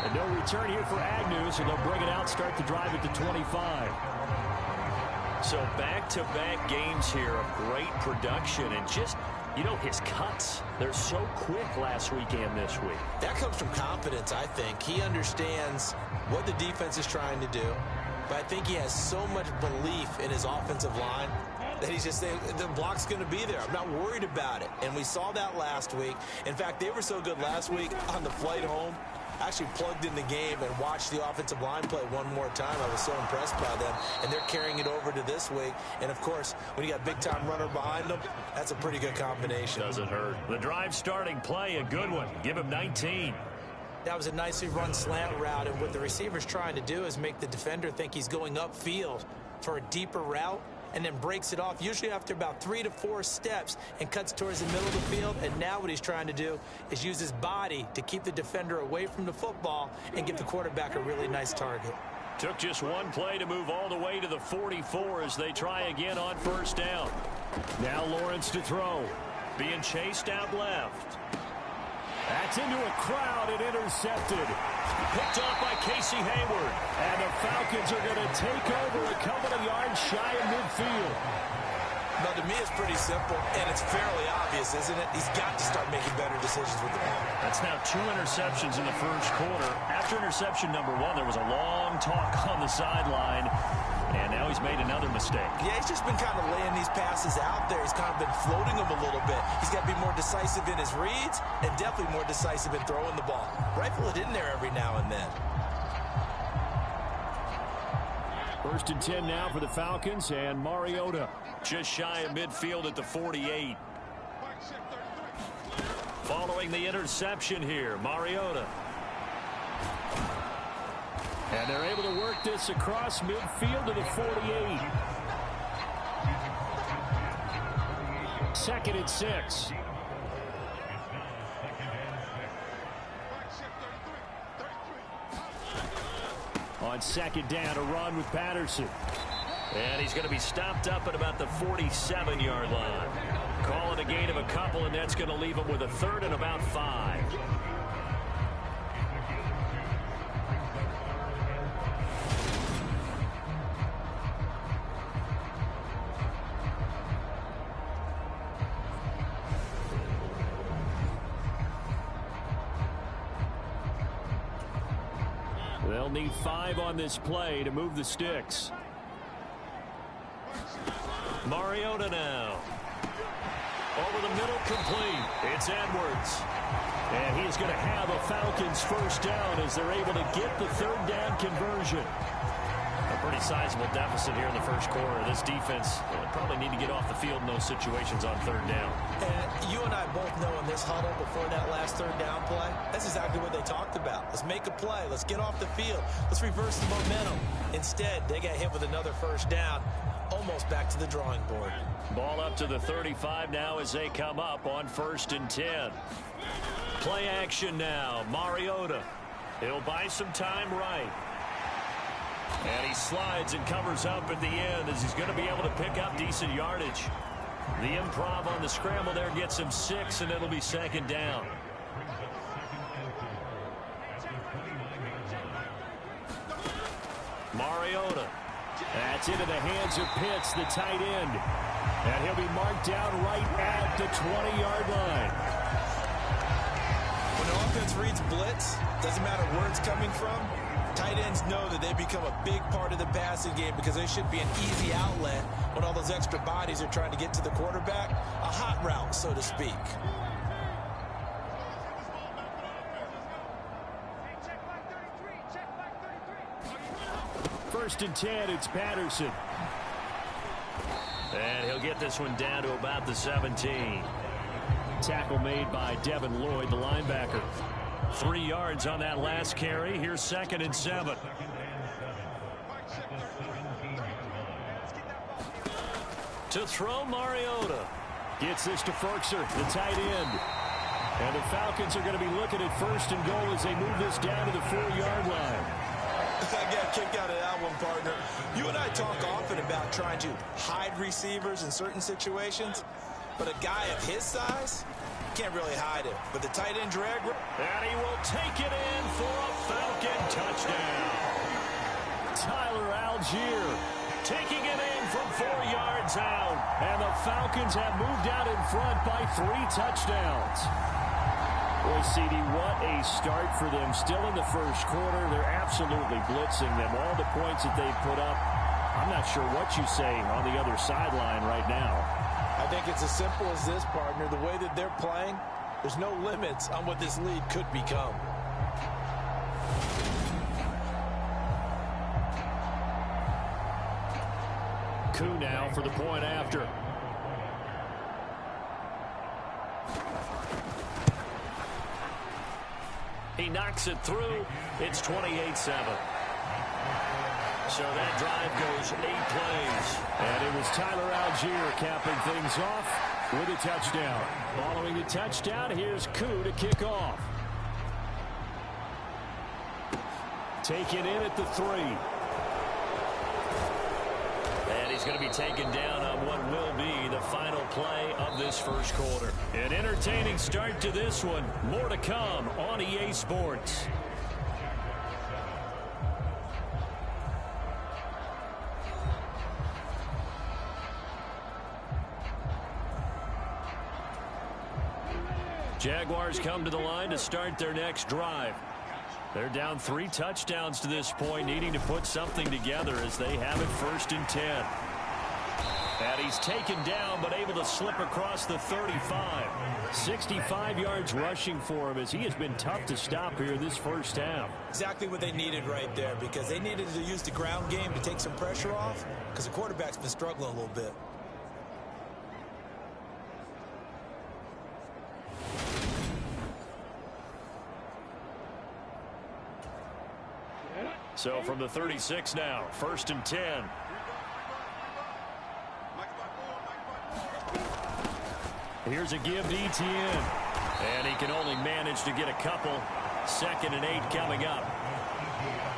And no return here for Agnew, so they'll bring it out, start the drive at the 25. So back-to-back games here of great production and just, you know, his cuts. They're so quick last week and this week. That comes from confidence, I think. He understands what the defense is trying to do, but I think he has so much belief in his offensive line that he's just saying, the block's going to be there. I'm not worried about it. And we saw that last week. In fact, they were so good last week on the flight home. I actually plugged in the game and watched the offensive line play one more time. I was so impressed by them, and they're carrying it over to this week. And, of course, when you got a big-time runner behind them, that's a pretty good combination. Doesn't hurt. The drive starting play, a good one. Give him 19. That was a nicely run slant route, and what the receiver's trying to do is make the defender think he's going upfield for a deeper route, and then breaks it off, usually after about 3 to 4 steps, and cuts towards the middle of the field. And now what he's trying to do is use his body to keep the defender away from the football and give the quarterback a really nice target. Took just one play to move all the way to the 44 as they try again on first down. Now Lawrence to throw. Being chased out left. That's into a crowd and intercepted. Picked off by Casey Hayward. And the Falcons are going to take over a couple of yards shy of midfield. Now, to me, it's pretty simple, and it's fairly obvious, isn't it? He's got to start making better decisions with the ball. That's now 2 interceptions in the first quarter. After interception number 1, there was a long talk on the sideline, and now he's made another mistake. Yeah, he's just been kind of laying these passes out there. He's kind of been floating them a little bit. He's got to be more decisive in his reads and definitely more decisive in throwing the ball. Rifle it in there every now and then. First and 10 now for the Falcons, and Mariota just shy of midfield at the 48. Following the interception here, Mariota. And they're able to work this across midfield to the 48. Second and 6. On second down, a run with Patterson. And he's going to be stopped up at about the 47-yard line. Call it a gain of a couple, and that's going to leave him with a third and about 5. They'll need 5 on this play to move the sticks. Mariota now. Over the middle, complete. It's Edwards. And he's going to have a Falcons first down as they're able to get the third down conversion. A pretty sizable deficit here in the first quarter. This defense will probably need to get off the field in those situations on third down. And you and I both know in this huddle before that last third down play, that's exactly what they talked about. Let's make a play. Let's get off the field. Let's reverse the momentum. Instead, they got hit with another first down. Almost back to the drawing board. Ball up to the 35 now as they come up on first and 10. Play action now. Mariota. He'll buy some time right. And he slides and covers up at the end as he's going to be able to pick up decent yardage. The improv on the scramble there gets him 6, and it'll be second down. Mariota. That's into the hands of Pitts, the tight end. And he'll be marked down right at the 20-yard line. When the offense reads blitz, doesn't matter where it's coming from, tight ends know that they become a big part of the passing game because they should be an easy outlet when all those extra bodies are trying to get to the quarterback. A hot route, so to speak. First and 10, it's Patterson. And he'll get this one down to about the 17. Tackle made by Devin Lloyd, the linebacker. 3 yards on that last carry. Here's second and 7. To throw, Mariota. Gets this to Ferkser, the tight end. And the Falcons are going to be looking at first and goal as they move this down to the 4-yard line. I got a kick out of that one, partner. You and I talk often about trying to hide receivers in certain situations, but a guy of his size can't really hide it. But the tight end drag... And he will take it in for a Falcon touchdown. Tyler Algier taking it in from 4 yards out. And the Falcons have moved out in front by 3 touchdowns. Boy, CD, what a start for them. Still in the first quarter, they're absolutely blitzing them. All the points that they've put up, I'm not sure what you say on the other sideline right now. I think it's as simple as this, partner. The way that they're playing, there's no limits on what this lead could become. Koo now for the point after. He knocks it through. It's 28-7. So that drive goes 8 plays. And it was Tyler Algier capping things off with a touchdown. Following the touchdown, here's Koo to kick off. Taken in at the 3. And he's going to be taken down on what will be the final play of this first quarter. An entertaining start to this one. More to come on EA Sports. Jaguars come to the line to start their next drive. They're down 3 touchdowns to this point, needing to put something together as they have it first and 10. And he's taken down, but able to slip across the 35. 65 yards rushing for him as he has been tough to stop here this first half. Exactly what they needed right there, because they needed to use the ground game to take some pressure off, because the quarterback's been struggling a little bit. So from the 36 now, 1st and 10. Here's a give to Etienne. And he can only manage to get a couple. 2nd and 8 coming up.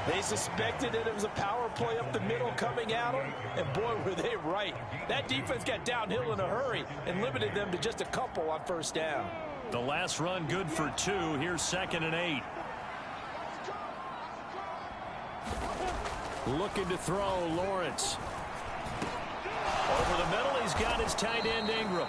They suspected that it was a power play up the middle coming at them, and boy, were they right. That defense got downhill in a hurry and limited them to just a couple on 1st down. The last run good for 2. Here's 2nd and 8. Looking to throw, Lawrence. Over the middle, he's got his tight end, Ingram.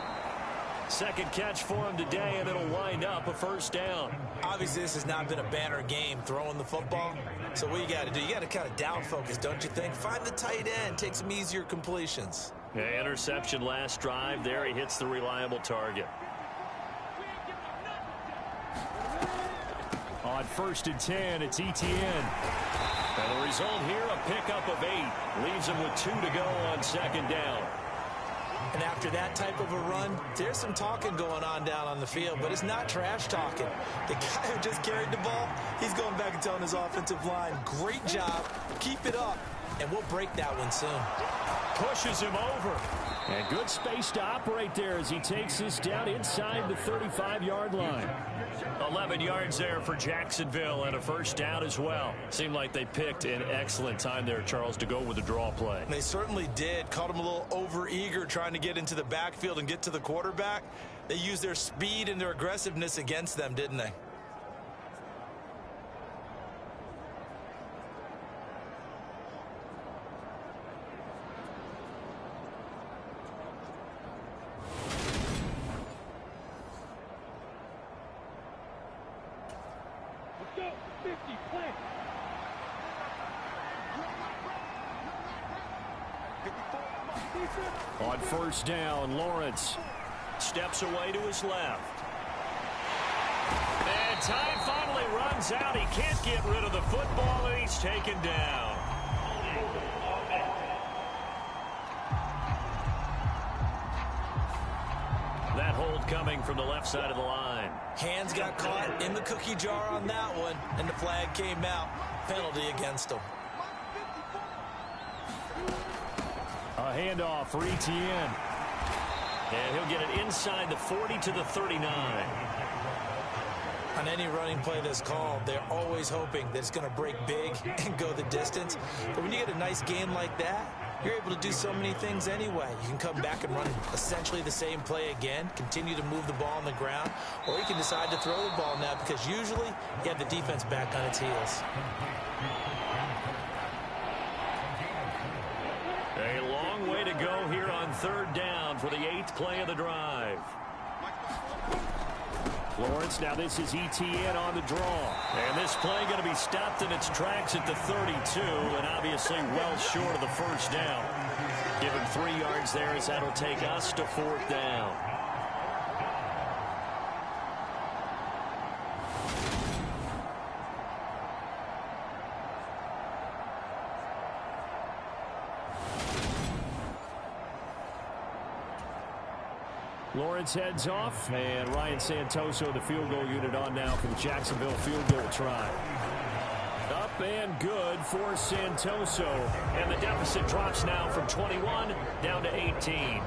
2nd catch for him today, and it'll wind up a 1st down. Obviously, this has not been a banner game throwing the football. So what you got to do, you got to kind of down focus, don't you think? Find the tight end, take some easier completions. Yeah, interception last drive. There he hits the reliable target. On 1st and 10, it's Etienne. And the result here, a pickup of 8. Leaves him with 2 to go on 2nd down. And after that type of a run, there's some talking going on down on the field, but it's not trash talking. The guy who just carried the ball, he's going back and telling his offensive line, great job, keep it up, and we'll break that one soon. Pushes him over. And good space to operate there as he takes this down inside the 35-yard line. 11 yards there for Jacksonville and a 1st down as well. Seemed like they picked an excellent time there, Charles, to go with the draw play. They certainly did. Caught him a little over-eager trying to get into the backfield and get to the quarterback. They used their speed and their aggressiveness against them, didn't they? On 1st down, Lawrence steps away to his left. And time finally runs out. He can't get rid of the football, and he's taken down. That hold coming from the left side of the line. Hands got caught in the cookie jar on that one, and the flag came out. Penalty against him. A handoff for Etienne. And he'll get it inside the 40 to the 39. On any running play that's called, they're always hoping that it's going to break big and go the distance. But when you get a nice gain like that, you're able to do so many things anyway. You can come back and run essentially the same play again, continue to move the ball on the ground, or you can decide to throw the ball now because usually you have the defense back on its heels. A long way to go here on 3rd down for the 8th play of the drive. Lawrence, now this is Etienne on the draw. And this play going to be stopped in its tracks at the 32, and obviously well short of the 1st down. Give him 3 yards there as that'll take us to 4th down. Lawrence heads off, and Ryan Santoso, the field goal unit, on now for the Jacksonville field goal try. Up and good for Santoso, and the deficit drops now from 21 down to 18.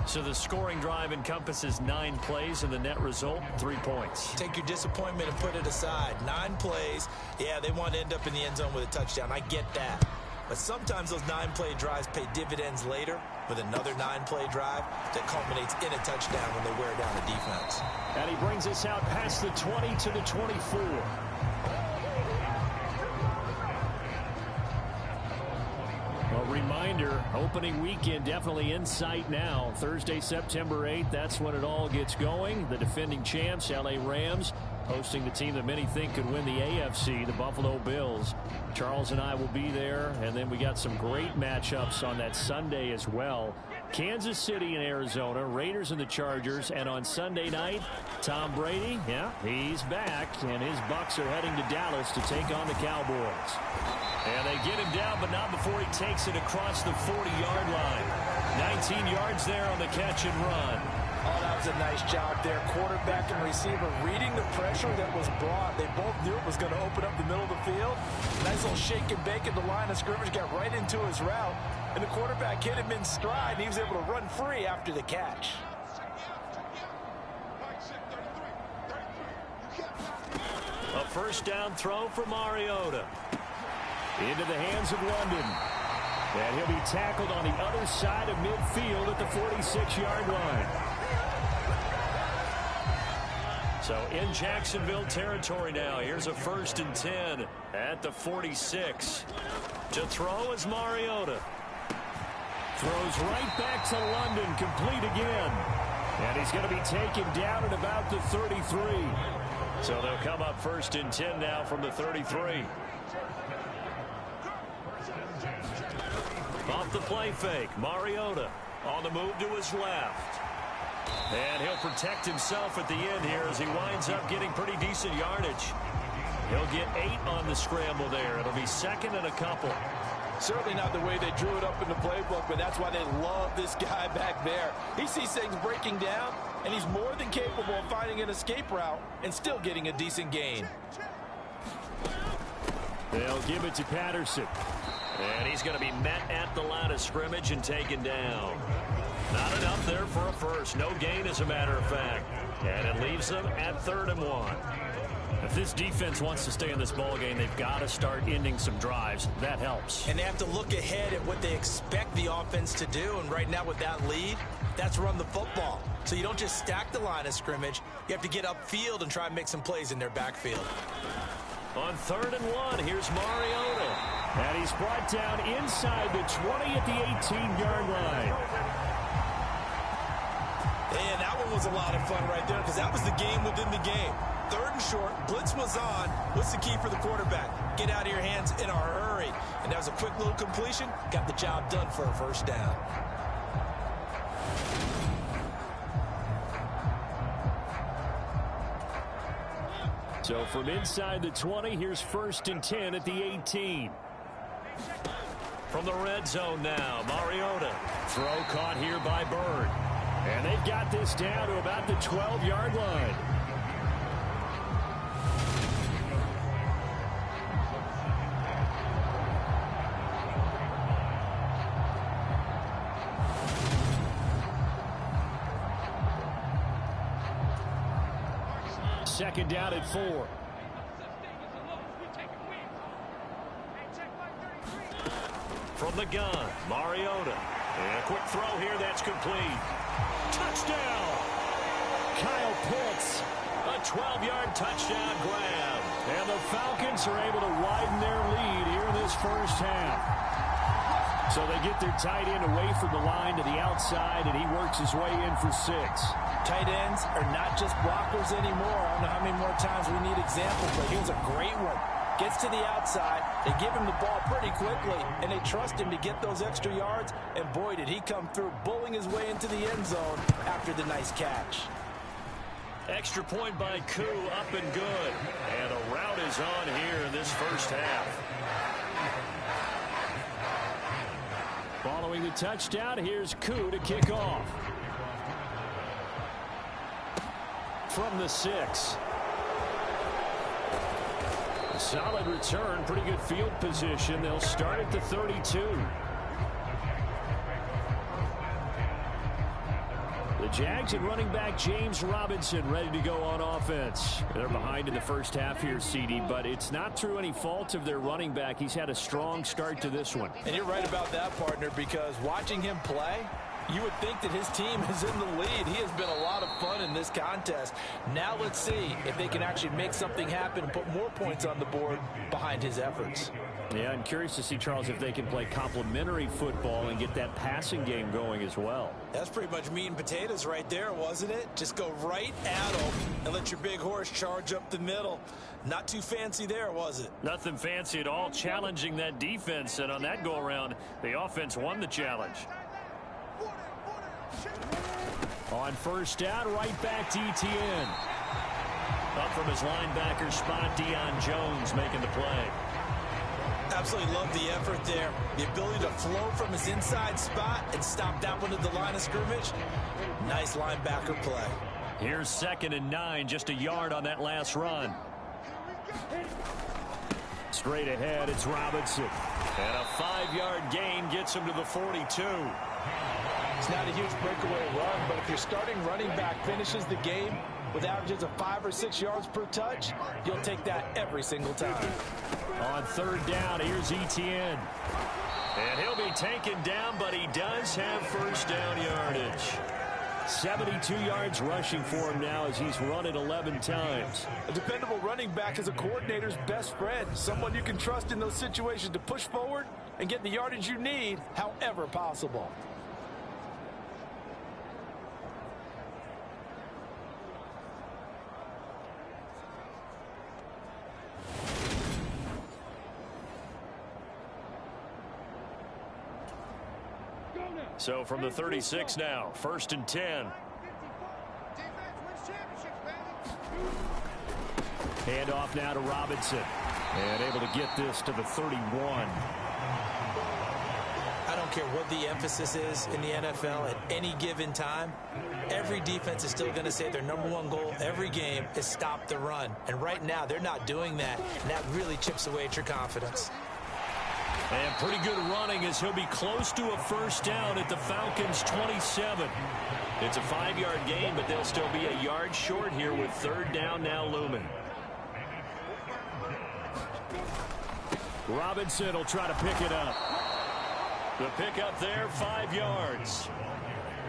So the scoring drive encompasses 9 plays, and the net result, 3 points. Take your disappointment and put it aside. 9 plays. Yeah, they want to end up in the end zone with a touchdown. I get that. But sometimes those 9-play drives pay dividends later with another 9-play drive that culminates in a touchdown when they wear down the defense. And he brings us out past the 20 to the 24. A reminder, opening weekend definitely in sight now. Thursday, September 8th, that's when it all gets going. The defending champs, LA Rams, hosting the team that many think could win the AFC, the Buffalo Bills. Charles and I will be there, and then we got some great matchups on that Sunday as well. Kansas City and Arizona, Raiders and the Chargers, and on Sunday night, Tom Brady, yeah, he's back, and his Bucs are heading to Dallas to take on the Cowboys. And they get him down, but not before he takes it across the 40-yard line. 19 yards there on the catch and run. Oh, that was a nice job there. Quarterback and receiver reading the pressure that was brought. They both knew it was going to open up the middle of the field. Nice little shake and bake at the line of scrimmage, got right into his route. And the quarterback hit him in stride, and he was able to run free after the catch. A first down throw for Mariota. Into the hands of London. And he'll be tackled on the other side of midfield at the 46-yard line. So in Jacksonville territory now. Here's a 1st and 10 at the 46. To throw is Mariota. Throws right back to London, complete again. And he's going to be taken down at about the 33. So they'll come up 1st and 10 now from the 33. Off the play fake, Mariota on the move to his left. And he'll protect himself at the end here as he winds up getting pretty decent yardage. He'll get 8 on the scramble there. It'll be 2nd and a couple. Certainly not the way they drew it up in the playbook, but that's why they love this guy back there. He sees things breaking down, and he's more than capable of finding an escape route and still getting a decent gain. They'll give it to Patterson. And he's going to be met at the line of scrimmage and taken down. Not enough there for a first. No gain, as a matter of fact. And it leaves them at 3rd and 1. If this defense wants to stay in this ballgame, they've got to start ending some drives. That helps. And they have to look ahead at what they expect the offense to do. And right now with that lead, that's run the football. So you don't just stack the line of scrimmage. You have to get upfield and try and make some plays in their backfield. On 3rd and 1, here's Mariota. And he's brought down inside the 20 at the 18-yard line. And that one was a lot of fun right there because that was the game within the game. 3rd and short, blitz was on. What's the key for the quarterback? Get out of your hands in a hurry. And that was a quick little completion. Got the job done for a first down. So from inside the 20, here's 1st and 10 at the 18. From the red zone now, Mariota. Throw caught here by Bird. And they've got this down to about the 12-yard line. Second down at 4. From the gun, Mariota. And a quick throw here that's complete. Touchdown! Kyle Pitts, a 12-yard touchdown grab. And the Falcons are able to widen their lead here in this first half. So they get their tight end away from the line to the outside, and he works his way in for 6. Tight ends are not just blockers anymore. I don't know how many more times we need examples, but here's a great one. Gets to the outside, they give him the ball pretty quickly, and they trust him to get those extra yards, and boy, did he come through, bullying his way into the end zone after the nice catch. Extra point by Koo, up and good. And a route is on here in this first half. Following the touchdown, here's Koo to kick off. From the 6. A solid return, pretty good field position. They'll start at the 32. The Jags and running back James Robinson ready to go on offense. They're behind in the first half here, CD, but it's not through any fault of their running back. He's had a strong start to this one. And you're right about that, partner, because watching him play, you would think that his team is in the lead. He has been a lot of fun in this contest. Now let's see if they can actually make something happen and put more points on the board behind his efforts. Yeah, I'm curious to see, Charles, if they can play complementary football and get that passing game going as well. That's pretty much meat and potatoes right there, wasn't it? Just go right at them and let your big horse charge up the middle. Not too fancy there, was it? Nothing fancy at all, challenging that defense, and on that go-around, the offense won the challenge. On first down, right back to Etienne. Up from his linebacker spot, Deion Jones making the play. Absolutely love the effort there. The ability to flow from his inside spot and stop that one at the line of scrimmage. Nice linebacker play. Here's 2nd and 9, just a yard on that last run. Straight ahead, it's Robinson. And a 5-yard gain gets him to the 42. It's not a huge breakaway run, but if your starting running back finishes the game with averages of 5 or 6 yards per touch, you'll take that every single time. On 3rd down, here's Etienne. And he'll be taken down, but he does have first down yardage. 72 yards rushing for him now as he's run it 11 times. A dependable running back is a coordinator's best friend, someone you can trust in those situations to push forward and get the yardage you need however possible. So from the 36 now, 1st and 10. Hand off now to Robinson. And able to get this to the 31. I don't care what the emphasis is in the NFL at any given time. Every defense is still going to say their #1 goal every game is stop the run. And right now they're not doing that. And that really chips away at your confidence. And pretty good running as he'll be close to a first down at the Falcons' 27. It's a 5-yard gain, but they'll still be a yard short here with 3rd down now looming. Robinson will try to pick it up. The pickup there, 5 yards.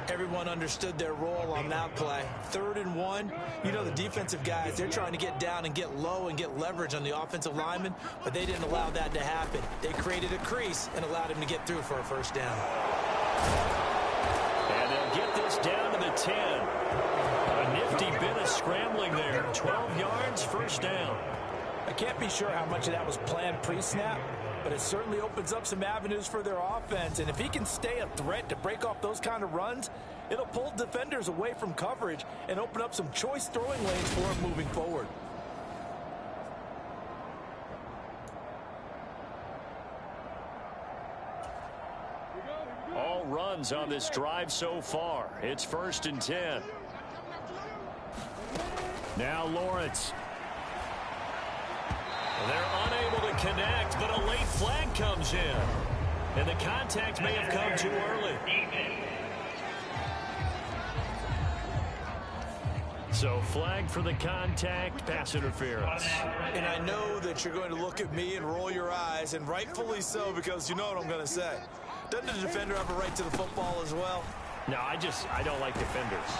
Everyone understood their role on that play. 3rd and 1. You know the defensive guys, they're trying to get down and get low and get leverage on the offensive lineman, but they didn't allow that to happen. They created a crease and allowed him to get through for a first down. And they'll get this down to the 10. A nifty bit of scrambling there. 12 yards, first down. I can't be sure how much of that was planned pre-snap, but it certainly opens up some avenues for their offense. And if he can stay a threat to break off those kind of runs, it'll pull defenders away from coverage and open up some choice throwing lanes for him moving forward. All runs on this drive so far. It's 1st and 10. Now Lawrence. They're unable to connect, but a late flag comes in. And the contact may have come too early. So flag for the contact, pass interference. And I know that you're going to look at me and roll your eyes, and rightfully so, because you know what I'm going to say. Doesn't the defender have a right to the football as well? No, I don't like defenders.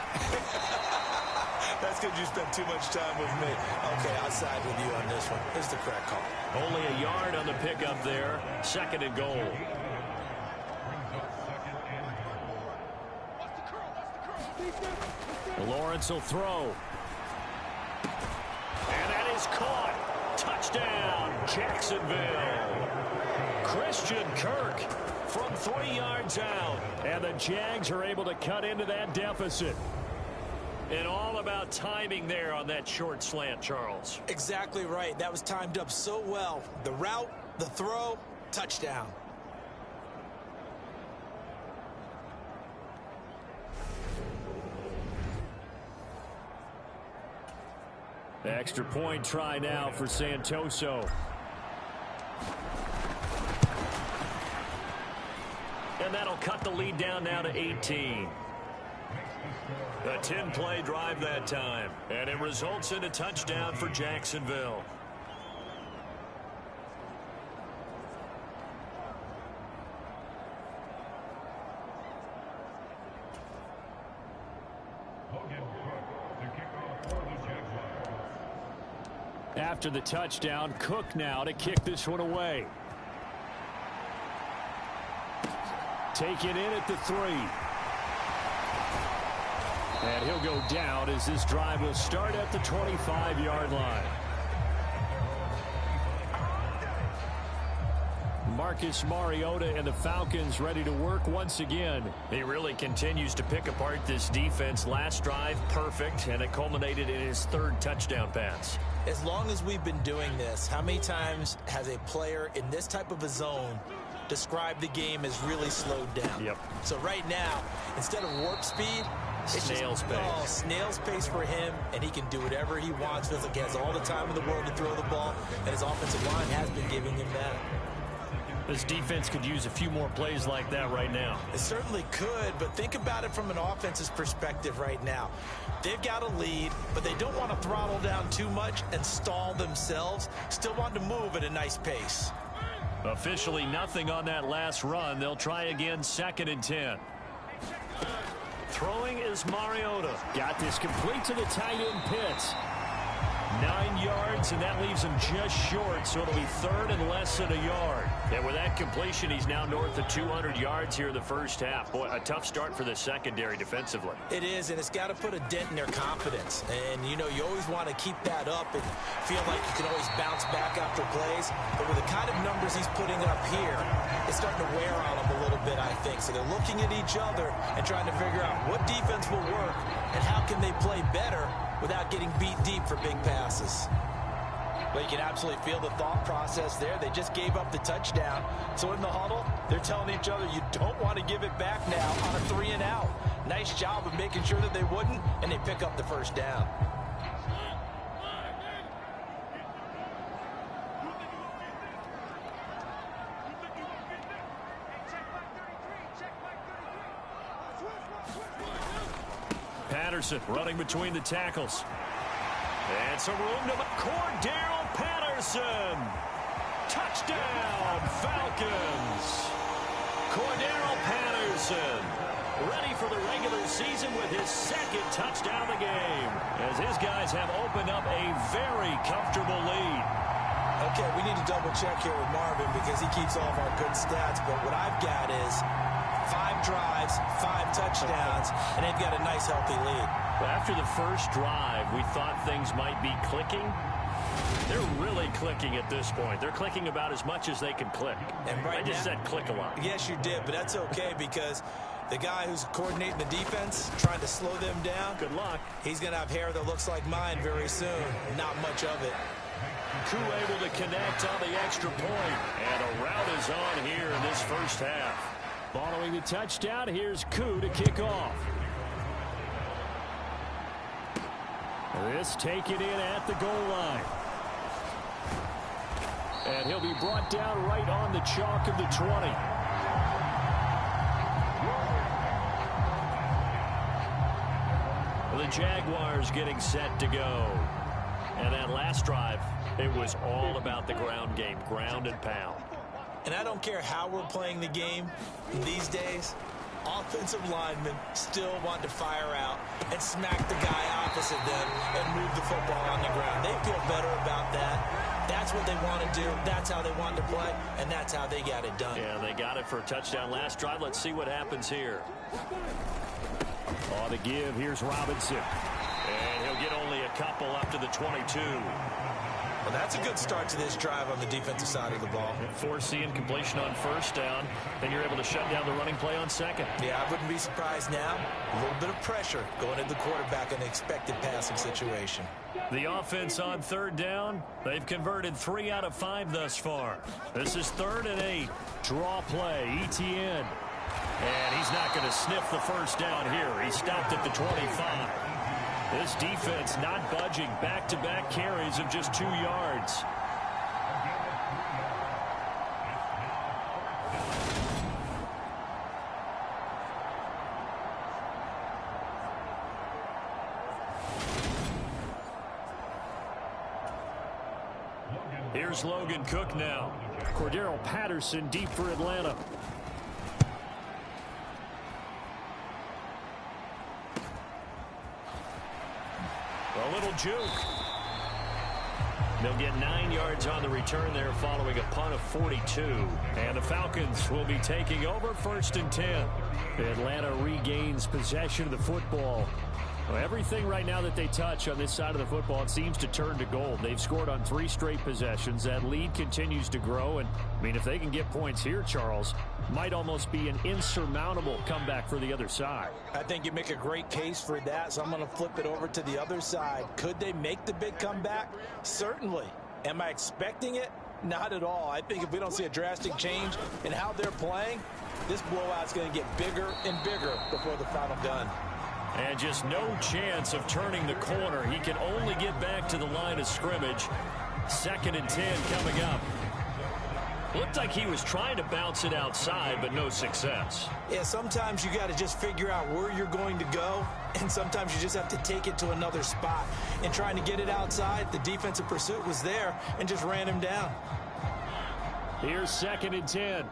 That's because you spent too much time with me. Okay, I'll side with you on this one. It's the correct call. Only a yard on the pickup there. 2nd and goal. Lawrence will throw. And that is caught. Touchdown, Jacksonville. Christian Kirk from 3 yards out. And the Jags are able to cut into that deficit. And all about timing there on that short slant, Charles. Exactly right. That was timed up so well. The route, the throw, touchdown. Extra point try now for Santoso. And that'll cut the lead down now to 18. A 10-play drive that time. And it results in a touchdown for Jacksonville. After the touchdown, Cook now to kick this one away. taken in at the 3. And he'll go down as this drive will start at the 25-yard line. Marcus Mariota and the Falcons ready to work once again. He really continues to pick apart this defense. Last drive, perfect, and it culminated in his 3rd touchdown pass. As long as we've been doing this, how many times has a player in this type of a zone described the game as really slowed down? Yep. So right now, instead of warp speed, it's snail's pace. Oh, snail's pace for him, and he can do whatever he wants. Feels like he has all the time in the world to throw the ball, and his offensive line has been giving him that. This defense could use a few more plays like that right now. It certainly could, but think about it from an offense's perspective right now. They've got a lead, but they don't want to throttle down too much and stall themselves. Still want to move at a nice pace. Officially nothing on that last run. They'll try again, 2nd and 10. Throwing is Mariota. Got this complete to the tight end Pitts. 9 yards, and that leaves him just short, so it'll be 3rd and less than a yard. And with that completion, he's now north of 200 yards here in the first half. Boy, a tough start for the secondary defensively. It is, and it's got to put a dent in their confidence. And, you know, you always want to keep that up and feel like you can always bounce back after plays. But with the kind of numbers he's putting up here, it's starting to wear on them a little bit, I think. So they're looking at each other and trying to figure out what defense will work and how can they play better without getting beat deep for big passes. But you can absolutely feel the thought process there. They just gave up the touchdown. So in the huddle, they're telling each other, you don't want to give it back now on a 3 and out. Nice job of making sure that they wouldn't, and they pick up the first down. Patterson running between the tackles. And some room to Cordero Patterson. Touchdown, Falcons. Cordero Patterson ready for the regular season with his 2nd touchdown of the game, as his guys have opened up a very comfortable lead. Okay, we need to double check here with Marvin because he keeps all of our good stats, but what I've got is 5 drives, 5 touchdowns, and they've got a nice, healthy lead. After the first drive, we thought things might be clicking. They're really clicking at this point. They're clicking about as much as they can click. And right I just said click a lot. Yes, you did, but that's okay because the guy who's coordinating the defense, trying to slow them down, good luck. He's going to have hair that looks like mine very soon. Not much of it. Koo able to connect on the extra point. And a route is on here in this first half. Following the touchdown, here's Koo to kick off. This taken in at the goal line. And he'll be brought down right on the chalk of the 20. The Jaguars getting set to go. And that last drive, it was all about the ground game, ground and pound. And I don't care how we're playing the game these days, offensive linemen still want to fire out and smack the guy opposite them and move the football on the ground. They feel better about that. That's what they want to do. That's how they want to play, and that's how they got it done. Yeah, they got it for a touchdown last drive. Let's see what happens here. On the give, here's Robinson. And he'll get only a couple up to the 22. Well, that's a good start to this drive on the defensive side of the ball. Forcing completion on first down, and you're able to shut down the running play on second. Yeah, I wouldn't be surprised now. A little bit of pressure going at the quarterback in the expected passing situation. The offense on 3rd down, they've converted 3 out of 5 thus far. This is 3rd and 8. Draw play, Etienne. And he's not going to sniff the first down here. He stopped at the 25. This defense not budging, back-to-back carries of just 2 yards. Here's Logan Cook now. Cordero Patterson deep for Atlanta. A little juke. They'll get 9 yards on the return there following a punt of 42. And the Falcons will be taking over 1st and 10. Atlanta regains possession of the football. Well, everything right now that they touch on this side of the football, it seems to turn to gold. They've scored on 3 straight possessions. That lead continues to grow. And, I mean, if they can get points here, Charles, might almost be an insurmountable comeback for the other side. I think you make a great case for that, so I'm going to flip it over to the other side. Could they make the big comeback? Certainly. Am I expecting it? Not at all. I think if we don't see a drastic change in how they're playing, this blowout's going to get bigger and bigger before the final gun. And just no chance of turning the corner. He can only get back to the line of scrimmage. 2nd and 10 coming up. Looked like he was trying to bounce it outside, but no success. Yeah, sometimes you got to just figure out where you're going to go, and sometimes you just have to take it to another spot. And trying to get it outside, the defensive pursuit was there and just ran him down. Here's 2nd and 10.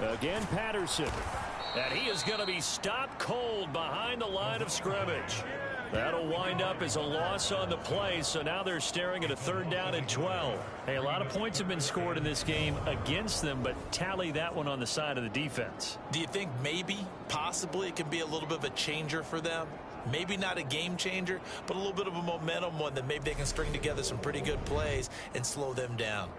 Again, Patterson. And he is going to be stopped cold behind the line of scrimmage. That'll wind up as a loss on the play, so now they're staring at a 3rd down and 12. Hey, a lot of points have been scored in this game against them, but tally that one on the side of the defense. Do you think maybe, possibly, it can be a little bit of a changer for them? Maybe not a game changer, but a little bit of a momentum one that maybe they can string together some pretty good plays and slow them down.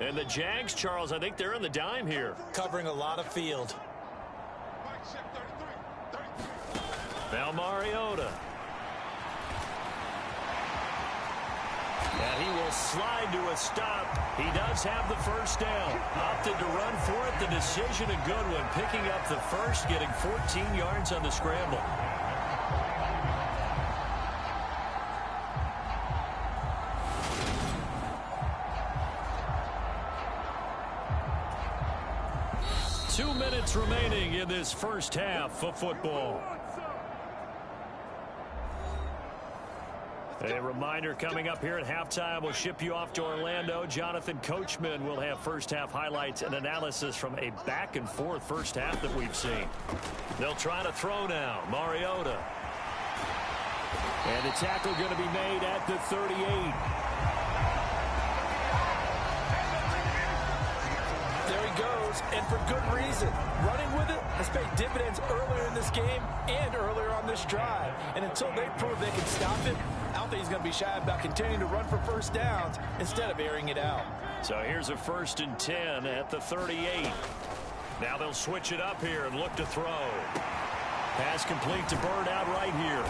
And the Jags, Charles, I think they're on the dime here. Covering a lot of field. Now Mariota. And he will slide to a stop. He does have the 1st down. Opted to run for it. The decision a good one. Picking up the 1st, getting 14 yards on the scramble. Two minutes remaining in this first half of football. A reminder coming up here at halftime. We'll ship you off to Orlando. Jonathan Coachman will have first half highlights and analysis from a back and forth first half that we've seen. They'll try to throw now. Mariota. And the tackle going to be made at the 38. There he goes, and for good reason. Running with it has paid dividends earlier in this game and earlier on this drive. And until they prove they can stop it, I don't think he's going to be shy about continuing to run for 1st downs instead of airing it out. So here's a 1st and 10 at the 38. Now they'll switch it up here and look to throw. Pass complete to Bird out right here.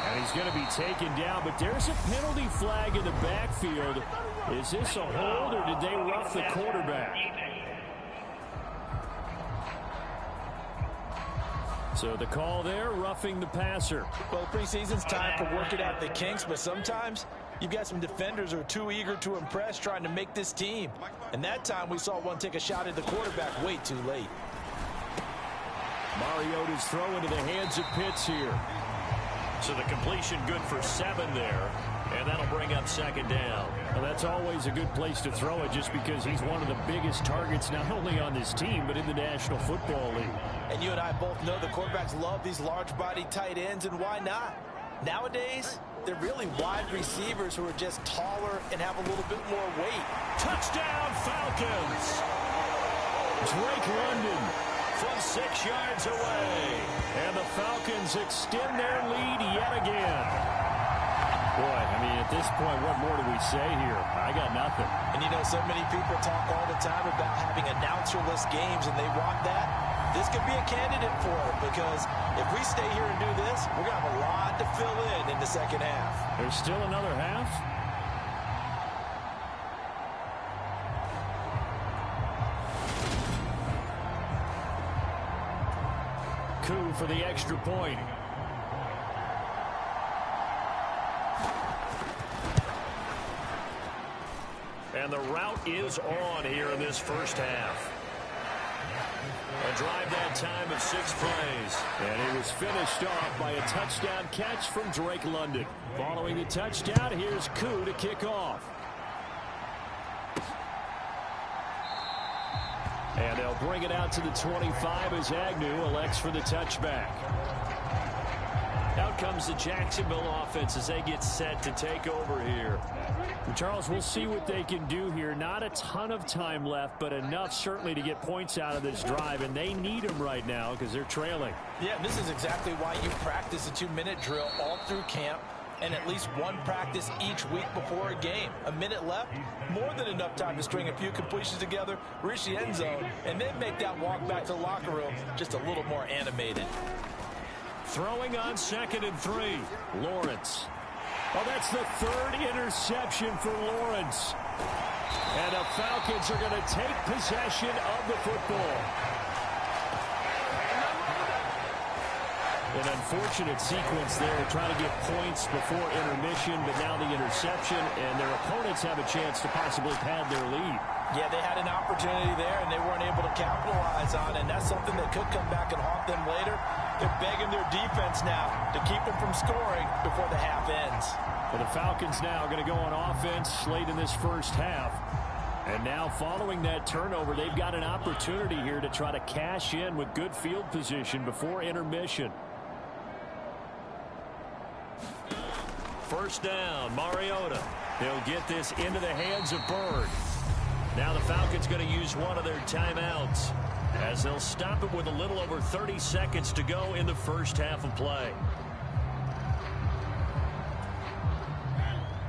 And he's going to be taken down, but there's a penalty flag in the backfield. Is this a hold or did they rough the quarterback? So the call there, roughing the passer. Well, preseason's time for working out the kinks, but sometimes you've got some defenders who are too eager to impress, trying to make this team. And that time we saw one take a shot at the quarterback way too late. Mariota's throw into the hands of Pitts here. So the completion good for 7 there. And that'll bring up 2nd down. Well, that's always a good place to throw it just because he's one of the biggest targets not only on this team but in the National Football League. And you and I both know the quarterbacks love these large-body tight ends, and why not? Nowadays, they're really wide receivers who are just taller and have a little bit more weight. Touchdown, Falcons! Drake London from 6 yards away. And the Falcons extend their lead yet again. Boy, I mean, at this point, what more do we say here? I got nothing. And you know, so many people talk all the time about having announcer-less games, and they want that. This could be a candidate for it, because if we stay here and do this, we're going to have a lot to fill in the 2nd half. There's still another half? Coup for the extra point. And the route is on here in this first half. A drive that time of 6 plays. And it was finished off by a touchdown catch from Drake London. Following the touchdown, here's Koo to kick off. And they'll bring it out to the 25 as Agnew elects for the touchback. Out comes the Jacksonville offense as they get set to take over here. Charles, we'll see what they can do here. Not a ton of time left, but enough certainly to get points out of this drive, and they need them right now because they're trailing. Yeah, this is exactly why you practice a 2-minute drill all through camp and at least one practice each week before a game. A minute left, more than enough time to string a few completions together, reach the end zone, and then make that walk back to the locker room just a little more animated. Throwing on 2nd and 3. Lawrence. Oh, that's the 3rd interception for Lawrence. And the Falcons are going to take possession of the football. An unfortunate sequence there, trying to get points before intermission, but now the interception, and their opponents have a chance to possibly pad their lead. Yeah, they had an opportunity there, and they weren't able to capitalize on it, and that's something that could come back and haunt them later. They're begging their defense now to keep them from scoring before the half ends. Well, the Falcons now are going to go on offense late in this first half. And now following that turnover, they've got an opportunity here to try to cash in with good field position before intermission. First down, Mariota. He'll get this into the hands of Bird. Now the Falcons going to use one of their timeouts as they'll stop it with a little over 30 seconds to go in the first half of play.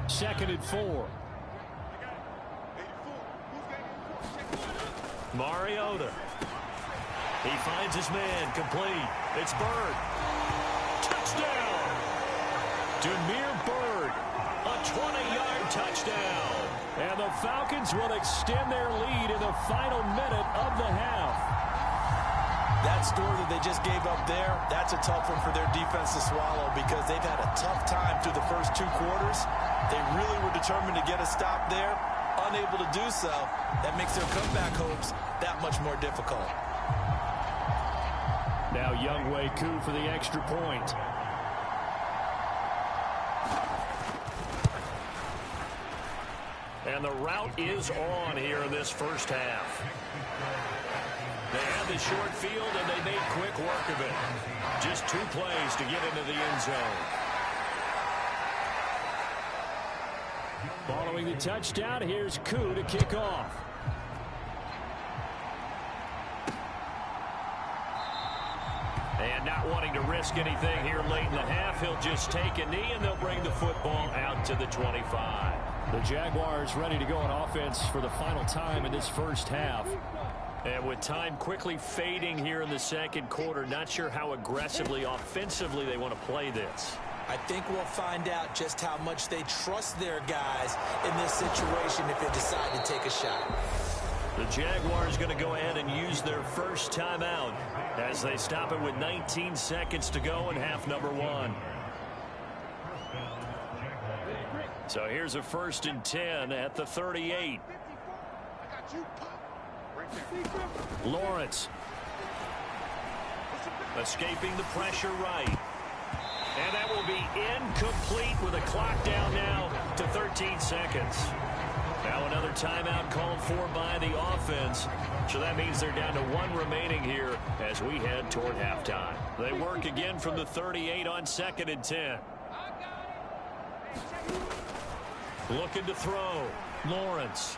2nd and 4. Mariota. He finds his man, complete. It's Bird. Touchdown! Demir Bird, a 20-yard touchdown. And the Falcons will extend their lead in the final minute of the half. That score that they just gave up there, that's a tough one for their defense to swallow because they've had a tough time through the first 2 quarters. They really were determined to get a stop there, unable to do so. That makes their comeback hopes that much more difficult. Now Younghoe Koo for the extra point. And the route is on here in this first half. They had the short field, and they made quick work of it. Just 2 plays to get into the end zone. Following the touchdown, here's Koo to kick off. And not wanting to risk anything here late in the half, he'll just take a knee, and they'll bring the football out to the 25. The Jaguars ready to go on offense for the final time in this first half. And with time quickly fading here in the second quarter, not sure how aggressively, offensively they want to play this. I think we'll find out just how much they trust their guys in this situation if they decide to take a shot. The Jaguars going to go ahead and use their first timeout as they stop it with 19 seconds to go in half number 1. So here's a 1st and 10 at the 38. Lawrence. Escaping the pressure right. And that will be incomplete with a clock down now to 13 seconds. Now another timeout called for by the offense. So that means they're down to 1 remaining here as we head toward halftime. They work again from the 38 on 2nd and 10. Looking to throw. Lawrence.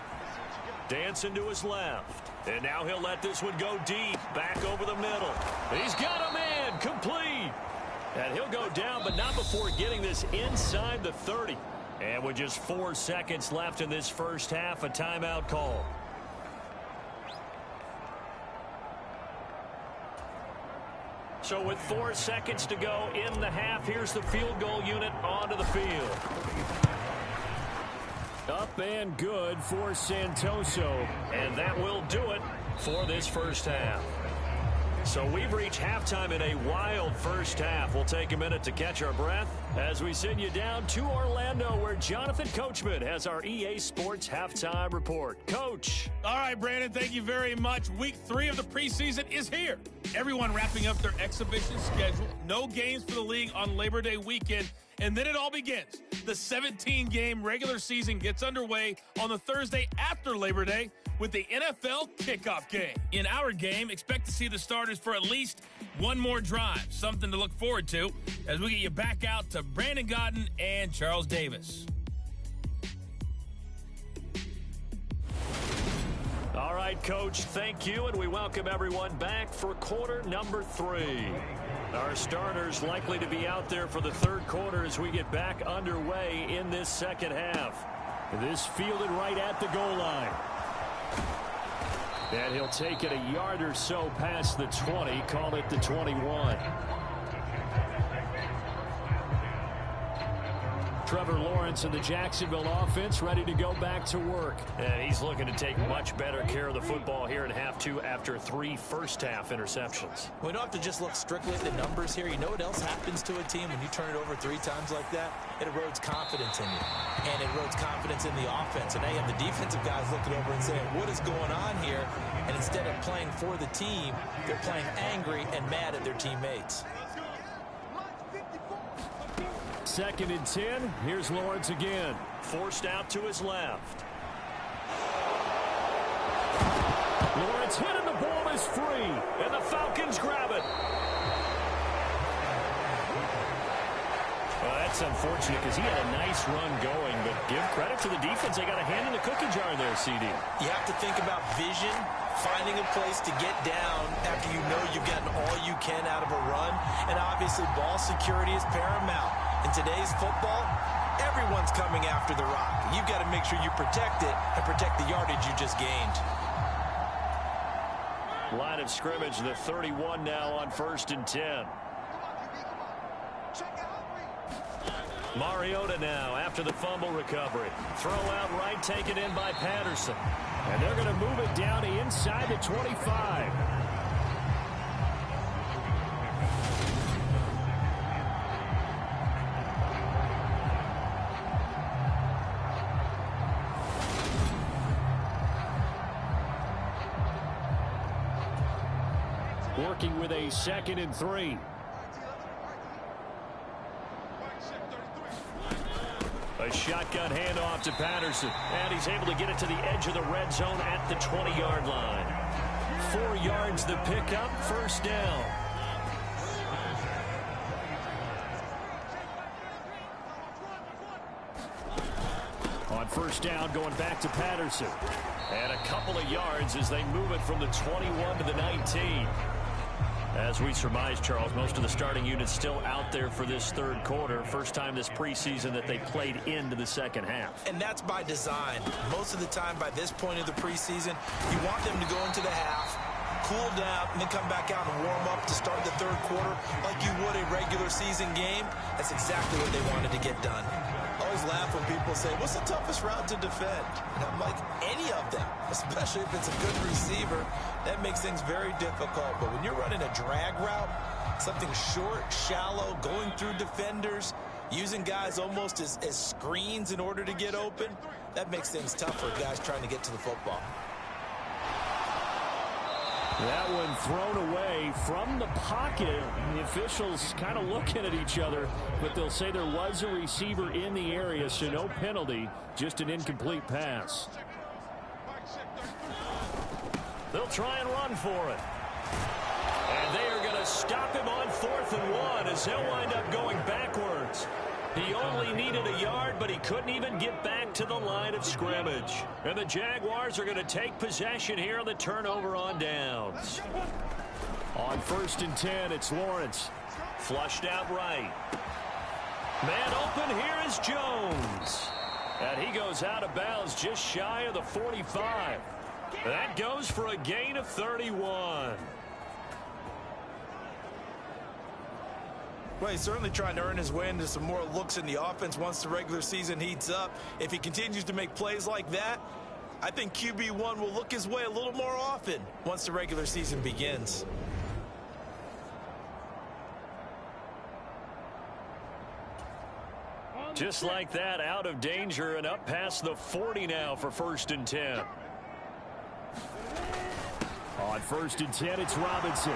Dancing to his left. And now he'll let this one go deep. Back over the middle. He's got a man. Complete. And he'll go down, but not before getting this inside the 30. And with just 4 seconds left in this first half, a timeout call. So with 4 seconds to go in the half, here's the field goal unit onto the field. Up and good for Santoso. And that will do it for this first half. So we've reached halftime in a wild first half. We'll take a minute to catch our breath as we send you down to Orlando, where Jonathan Coachman has our EA Sports Halftime Report. Coach. All right, Brandon, thank you very much. Week 3 of the preseason is here. Everyone wrapping up their exhibition schedule. No games for the league on Labor Day weekend. And then it all begins. The 17-game regular season gets underway on the Thursday after Labor Day with the NFL kickoff game. In our game, expect to see the starters for at least one more drive. Something to look forward to as we get you back out to Brandon Godden and Charles Davis. All right, Coach, thank you, and we welcome everyone back for quarter number 3. Our starters likely to be out there for the third quarter as we get back underway in this second half. This fielded right at the goal line. And he'll take it a yard or so past the 20, call it the 21. Trevor Lawrence and the Jacksonville offense ready to go back to work. And he's looking to take much better care of the football here in half 2 after 3 first-half interceptions. We don't have to just look strictly at the numbers here. You know what else happens to a team when you turn it over 3 times like that? It erodes confidence in you. And it erodes confidence in the offense. And now you have the defensive guys looking over and saying, what is going on here? And instead of playing for the team, they're playing angry and mad at their teammates. 2nd and 10. Here's Lawrence again. Forced out to his left. Lawrence hit and the ball is free. And the Falcons grab it. Well, that's unfortunate because he had a nice run going. But give credit to the defense. They got a hand in the cookie jar there, CD. You have to think about vision, finding a place to get down after you know you've gotten all you can out of a run. And obviously ball security is paramount. In today's football, everyone's coming after the rock. You've got to make sure you protect it and protect the yardage you just gained. Line of scrimmage, the 31 now on 1st and 10. Mariota now after the fumble recovery. Throw out right, taken in by Patterson. And they're going to move it down to inside the 25. Working with a 2nd and 3. A shotgun handoff to Patterson. And he's able to get it to the edge of the red zone at the 20-yard line. 4 yards the pickup, 1st down. On 1st down, going back to Patterson. And a couple of yards as they move it from the 21 to the 19. As we surmise, Charles, most of the starting units still out there for this third quarter. First time this preseason that they played into the second half. And that's by design. Most of the time by this point of the preseason, you want them to go into the half, cool down, and then come back out and warm up to start the third quarter like you would a regular season game. That's exactly what they wanted to get done. I always laugh when people say, what's the toughest route to defend? And I'm like, any of them, especially if it's a good receiver. That makes things very difficult. But when you're running a drag route, something short, shallow, going through defenders, using guys almost as screens in order to get open, that makes things tough for guys trying to get to the football. That one thrown away from the pocket. The officials kind of looking at each other, but they'll say there was a receiver in the area, so no penalty, just an incomplete pass. They'll try and run for it. And they are going to stop him on 4th and 1 as he'll wind up going backwards. He only needed a yard, but he couldn't even get back to the line of scrimmage. And the Jaguars are going to take possession here on the turnover on downs. On 1st and 10, it's Lawrence. Flushed out right. Man open, here is Jones. And he goes out of bounds just shy of the 45. That goes for a gain of 31. Well, he's certainly trying to earn his way into some more looks in the offense once the regular season heats up. If he continues to make plays like that, I think QB1 will look his way a little more often once the regular season begins. Just like that, out of danger and up past the 40 now for 1st and 10. On 1st and 10, it's Robinson.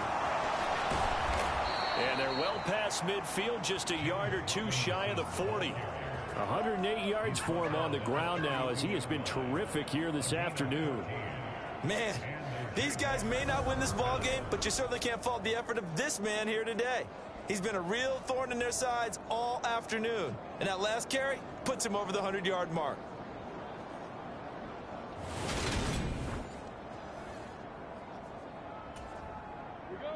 And they're well past midfield, just a yard or two shy of the 40. 108 yards for him on the ground now as he has been terrific here this afternoon. Man, these guys may not win this ball game, but you certainly can't fault the effort of this man here today. He's been a real thorn in their sides all afternoon. And that last carry puts him over the 100-yard mark.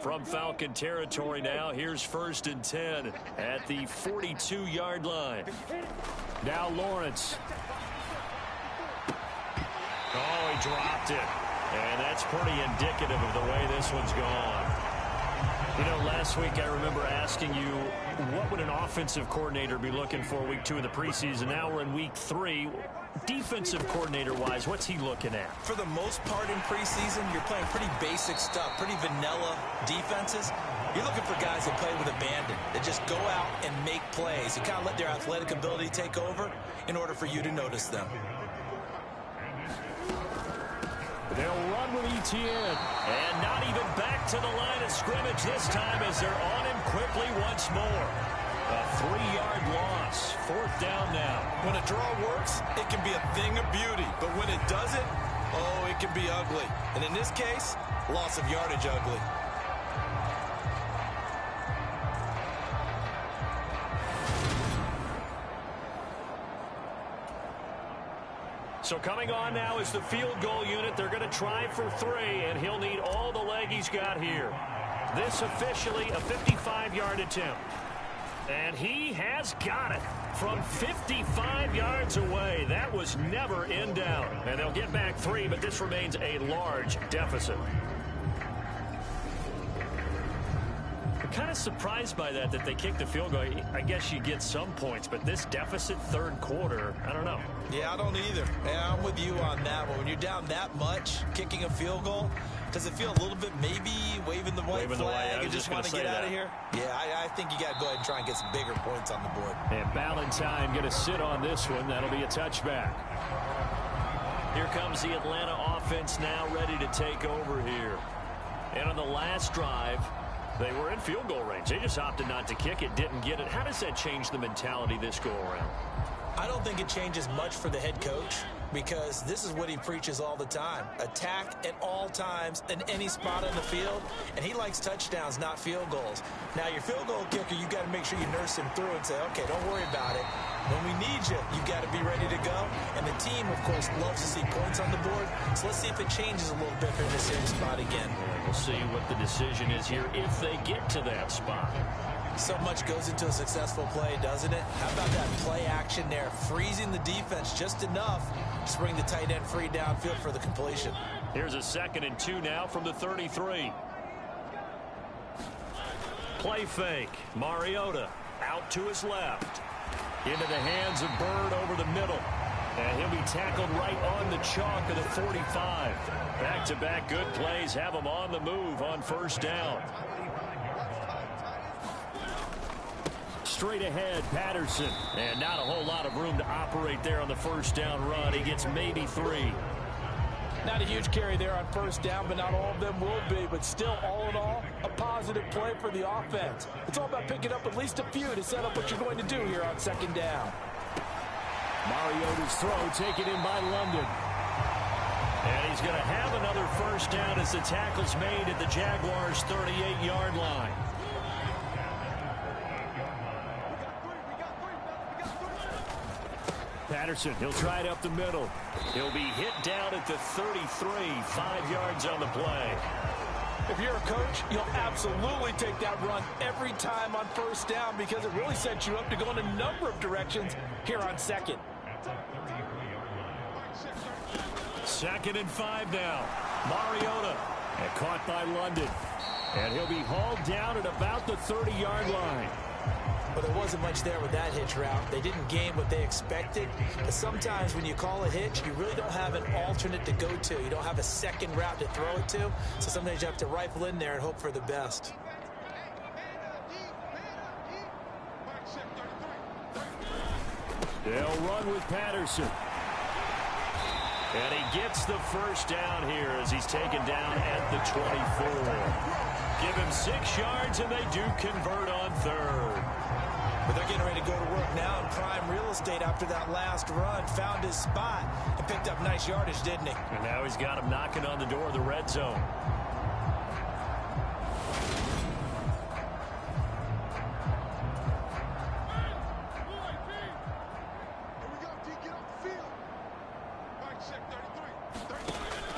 From Falcon territory now, here's 1st and 10 at the 42-yard line. Now Lawrence. Oh, he dropped it. And that's pretty indicative of the way this one's gone. You know, last week I remember asking you, what would an offensive coordinator be looking for week 2 of the preseason? Now we're in week 3. Defensive coordinator-wise, what's he looking at? For the most part in preseason, you're playing pretty basic stuff, pretty vanilla defenses. You're looking for guys that play with abandon, that just go out and make plays and kind of let their athletic ability take over in order for you to notice them. They'll run with Etienne. And not even back to the line of scrimmage this time as they're on him quickly once more. A 3-yard loss. 4th down now. When a draw works, it can be a thing of beauty. But when it doesn't, oh, it can be ugly. And in this case, loss of yardage ugly. So coming on now is the field goal unit. They're going to try for 3, and he'll need all the leg he's got here. This officially a 55-yard attempt. And he has got it from 55 yards away. That was never in doubt. And they'll get back 3, but this remains a large deficit. I'm kind of surprised by that they kicked the field goal. I guess you get some points, but this deficit 3rd quarter, I don't know. Yeah, I don't either. Yeah, I'm with you on that one. When you're down that much, kicking a field goal, does it feel a little bit maybe waving the white flag and just want to get out of here? Yeah, I think you got to go ahead and try and get some bigger points on the board. And Ballantyne going to sit on this one. That'll be a touchback. Here comes the Atlanta offense now ready to take over here. And on the last drive, they were in field goal range. They just opted not to kick it, didn't get it. How does that change the mentality this go around? I don't think it changes much for the head coach because this is what he preaches all the time. Attack at all times in any spot on the field, and he likes touchdowns, not field goals. Now, your field goal kicker, you got to make sure you nurse him through and say, okay, don't worry about it. When we need you, you got to be ready to go. And the team, of course, loves to see points on the board. So let's see if it changes a little bit in the same spot again. We'll see what the decision is here if they get to that spot. So much goes into a successful play, doesn't it? How about that play action there? Freezing the defense just enough to bring the tight end free downfield for the completion. Here's a 2nd and 2 now from the 33. Play fake. Mariota out to his left. Into the hands of Bird over the middle. And he'll be tackled right on the chalk of the 45. Back-to-back good plays have him on the move on 1st down. Straight ahead, Patterson. And not a whole lot of room to operate there on the 1st down run. He gets maybe 3. Not a huge carry there on 1st down, but not all of them will be. But still, all in all, a positive play for the offense. It's all about picking up at least a few to set up what you're going to do here on 2nd down. Mariota's throw taken in by London. And he's going to have another 1st down as the tackle's made at the Jaguars' 38-yard line. Patterson, he'll try it up the middle. He'll be hit down at the 33, 5 yards on the play. If you're a coach, you'll absolutely take that run every time on 1st down because it really sets you up to go in a number of directions here on 2nd. 2nd and 5 now. Mariota, and caught by London. And he'll be hauled down at about the 30-yard line. But there wasn't much there with that hitch route. They didn't gain what they expected. But sometimes when you call a hitch, you really don't have an alternate to go to. You don't have a second route to throw it to. So sometimes you have to rifle in there and hope for the best. They'll run with Patterson. And he gets the 1st down here as he's taken down at the 24. Give him 6 yards, and they do convert on 3rd. But they're getting ready to go to work now in prime real estate after that last run. Found his spot and picked up nice yardage, didn't he? And now he's got him knocking on the door of the red zone.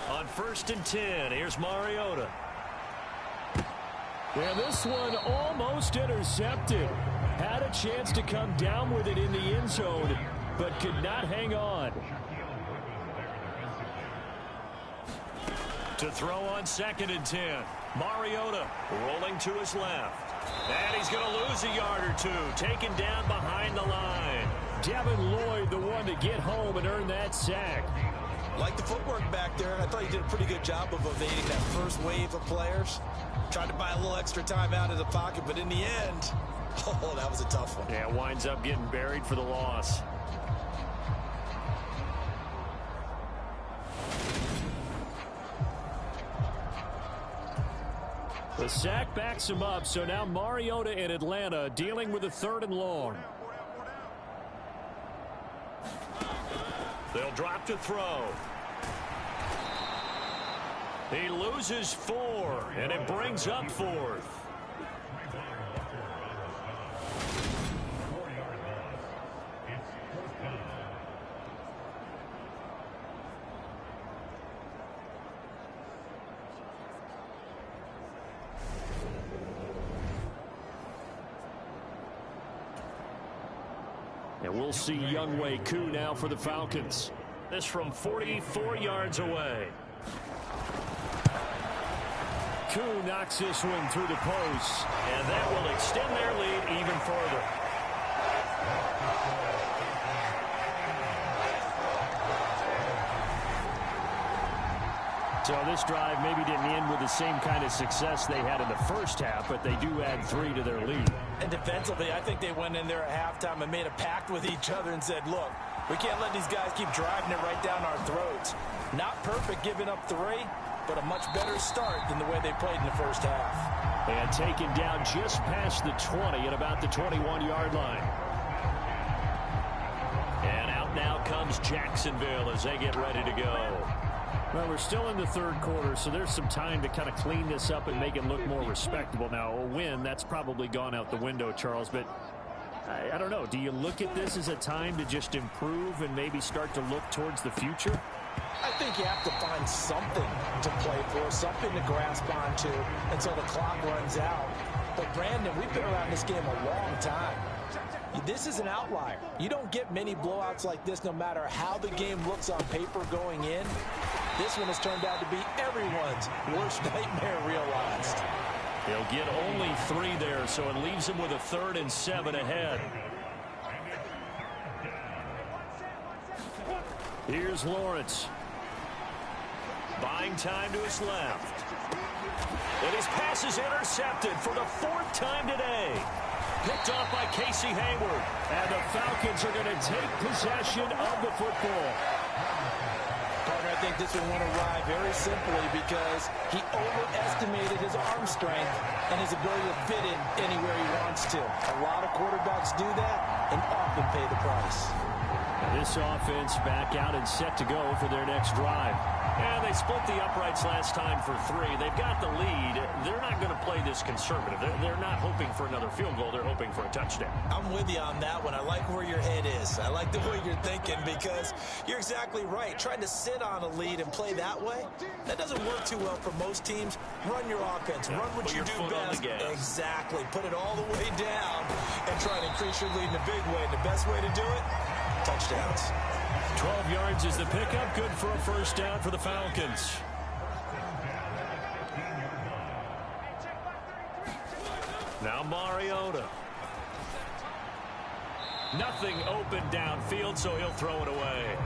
On 1st and 10, here's Mariota. And this one almost intercepted. Had a chance to come down with it in the end zone, but could not hang on. To throw on 2nd and 10. Mariota rolling to his left. And he's going to lose a yard or two. Taken down behind the line. Devin Lloyd, the one to get home and earn that sack. Like the footwork back there. I thought he did a pretty good job of evading that first wave of players. Tried to buy a little extra time out of the pocket, but in the end, oh, that was a tough one. Yeah, winds up getting buried for the loss. The sack backs him up, so now Mariota in Atlanta dealing with a 3rd and long. They'll drop to throw. He loses 4, and it brings up 4th. And we'll see Younghoe Koo now for the Falcons. This from 44 yards away. Koo knocks this one through the post. And that will extend their lead even further. So this drive maybe didn't end with the same kind of success they had in the first half, but they do add 3 to their lead. And defensively, I think they went in there at halftime and made a pact with each other and said, look, we can't let these guys keep driving it right down our throats. Not perfect giving up 3, but a much better start than the way they played in the first half. And taken down just past the 20 at about the 21-yard line. And out now comes Jacksonville as they get ready to go. Well, we're still in the 3rd quarter, so there's some time to kind of clean this up and make it look more respectable. Now, a win, that's probably gone out the window, Charles, but I don't know. Do you look at this as a time to just improve and maybe start to look towards the future? I think you have to find something to play for, something to grasp onto until the clock runs out. But, Brandon, we've been around this game a long time. This is an outlier. You don't get many blowouts like this no matter how the game looks on paper going in. This one has turned out to be everyone's worst nightmare realized. They'll get only 3 there, so it leaves them with a 3rd and 7 ahead. Here's Lawrence. Buying time to his left. And his pass is intercepted for the 4th time today. Picked off by Casey Hayward. And the Falcons are going to take possession of the football. Partner, I think this one went awry very simply because he overestimated his arm strength and his ability to fit in anywhere he wants to. A lot of quarterbacks do that and often pay the price. This offense back out and set to go for their next drive. Yeah, they split the uprights last time for 3. They've got the lead. They're not going to play this conservative. They're not hoping for another field goal. They're hoping for a touchdown. I'm with you on that one. I like where your head is. I like the way you're thinking because you're exactly right. Trying to sit on a lead and play that way, that doesn't work too well for most teams. Run your offense. Run what you do best. Exactly. Put it all the way down and try to increase your lead in a big way. And the best way to do it, touchdowns. 12 yards is the pickup. Good for a 1st down for the Falcons. Now Mariota. Nothing open downfield, so he'll throw it away.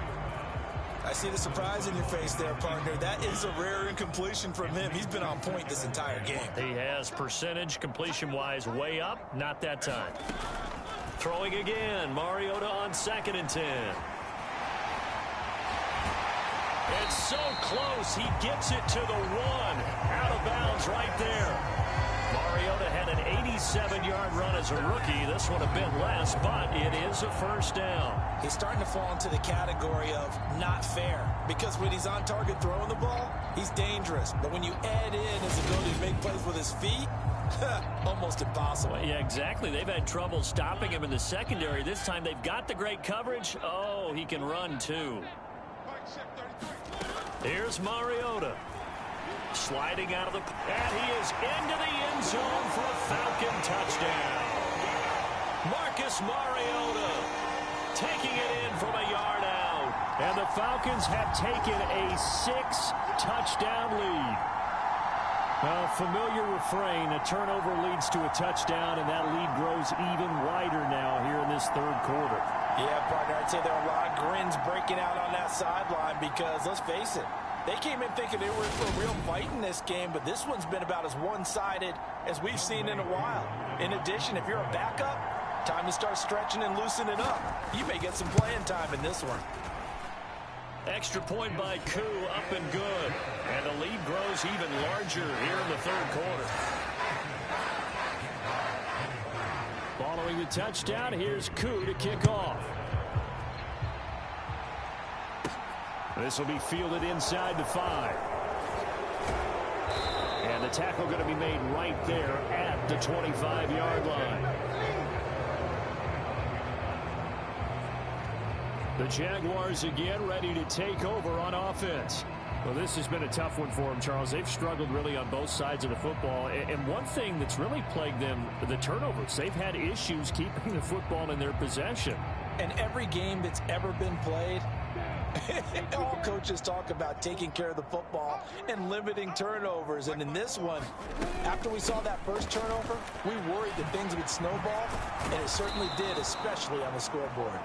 I see the surprise in your face there, partner. That is a rare incompletion from him. He's been on point this entire game. He has percentage completion-wise way up. Not that time. Throwing again. Mariota on 2nd and 10. It's so close. He gets it to the 1. Out of bounds right there. Mariota had an 87-yard run as a rookie. This one a bit less, but it is a first down. He's starting to fall into the category of not fair, because when he's on target throwing the ball, he's dangerous. But when you add in his ability to make plays with his feet, almost impossible. Well, yeah, exactly. They've had trouble stopping him in the secondary. This time they've got the great coverage. Oh, he can run too. Here's Mariota. Sliding out of the... And he is into the end zone for a Falcon touchdown. Marcus Mariota taking it in from a yard out. And the Falcons have taken a 6-touchdown lead. Well, familiar refrain, a turnover leads to a touchdown, and that lead grows even wider now here in this third quarter. Yeah, partner, I'd say there are a lot of grins breaking out on that sideline because, let's face it, they came in thinking they were in for a real fight in this game, but this one's been about as one-sided as we've seen in a while. In addition, if you're a backup, time to start stretching and loosening up. You may get some playing time in this one. Extra point by Koo, up and good. And the lead grows even larger here in the third quarter. Following the touchdown, here's Koo to kick off. This will be fielded inside the 5. And the tackle going to be made right there at the 25-yard line. The Jaguars again ready to take over on offense. Well, this has been a tough one for them, Charles. They've struggled really on both sides of the football. And one thing that's really plagued them, the turnovers. They've had issues keeping the football in their possession. And every game that's ever been played, all coaches talk about taking care of the football and limiting turnovers. And in this one, after we saw that first turnover, we worried that things would snowball, and it certainly did, especially on the scoreboard.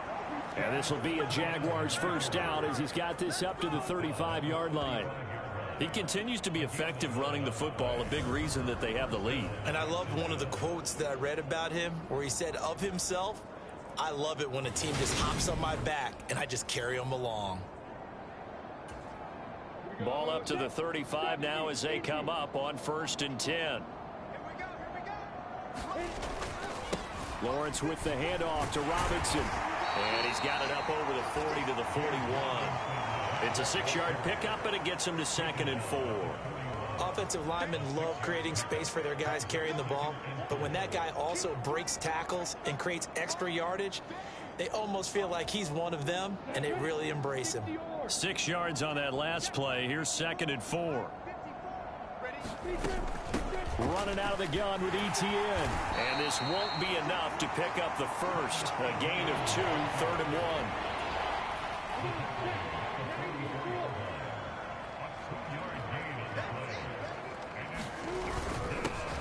And this will be a Jaguars first down as he's got this up to the 35-yard line. He continues to be effective running the football, a big reason that they have the lead. And I love one of the quotes that I read about him where he said of himself, I love it when a team just hops on my back and I just carry them along. Ball up to the 35 now as they come up on 1st and 10. Lawrence with the handoff to Robinson. And he's got it up over the 40 to the 41. It's a 6-yard pickup, and it gets him to 2nd and 4. Offensive linemen love creating space for their guys carrying the ball, but when that guy also breaks tackles and creates extra yardage, they almost feel like he's one of them, and they really embrace him. 6 yards on that last play. Here's 2nd and 4. Running out of the gun with ETN. And this won't be enough to pick up the first. A gain of 2, 3rd and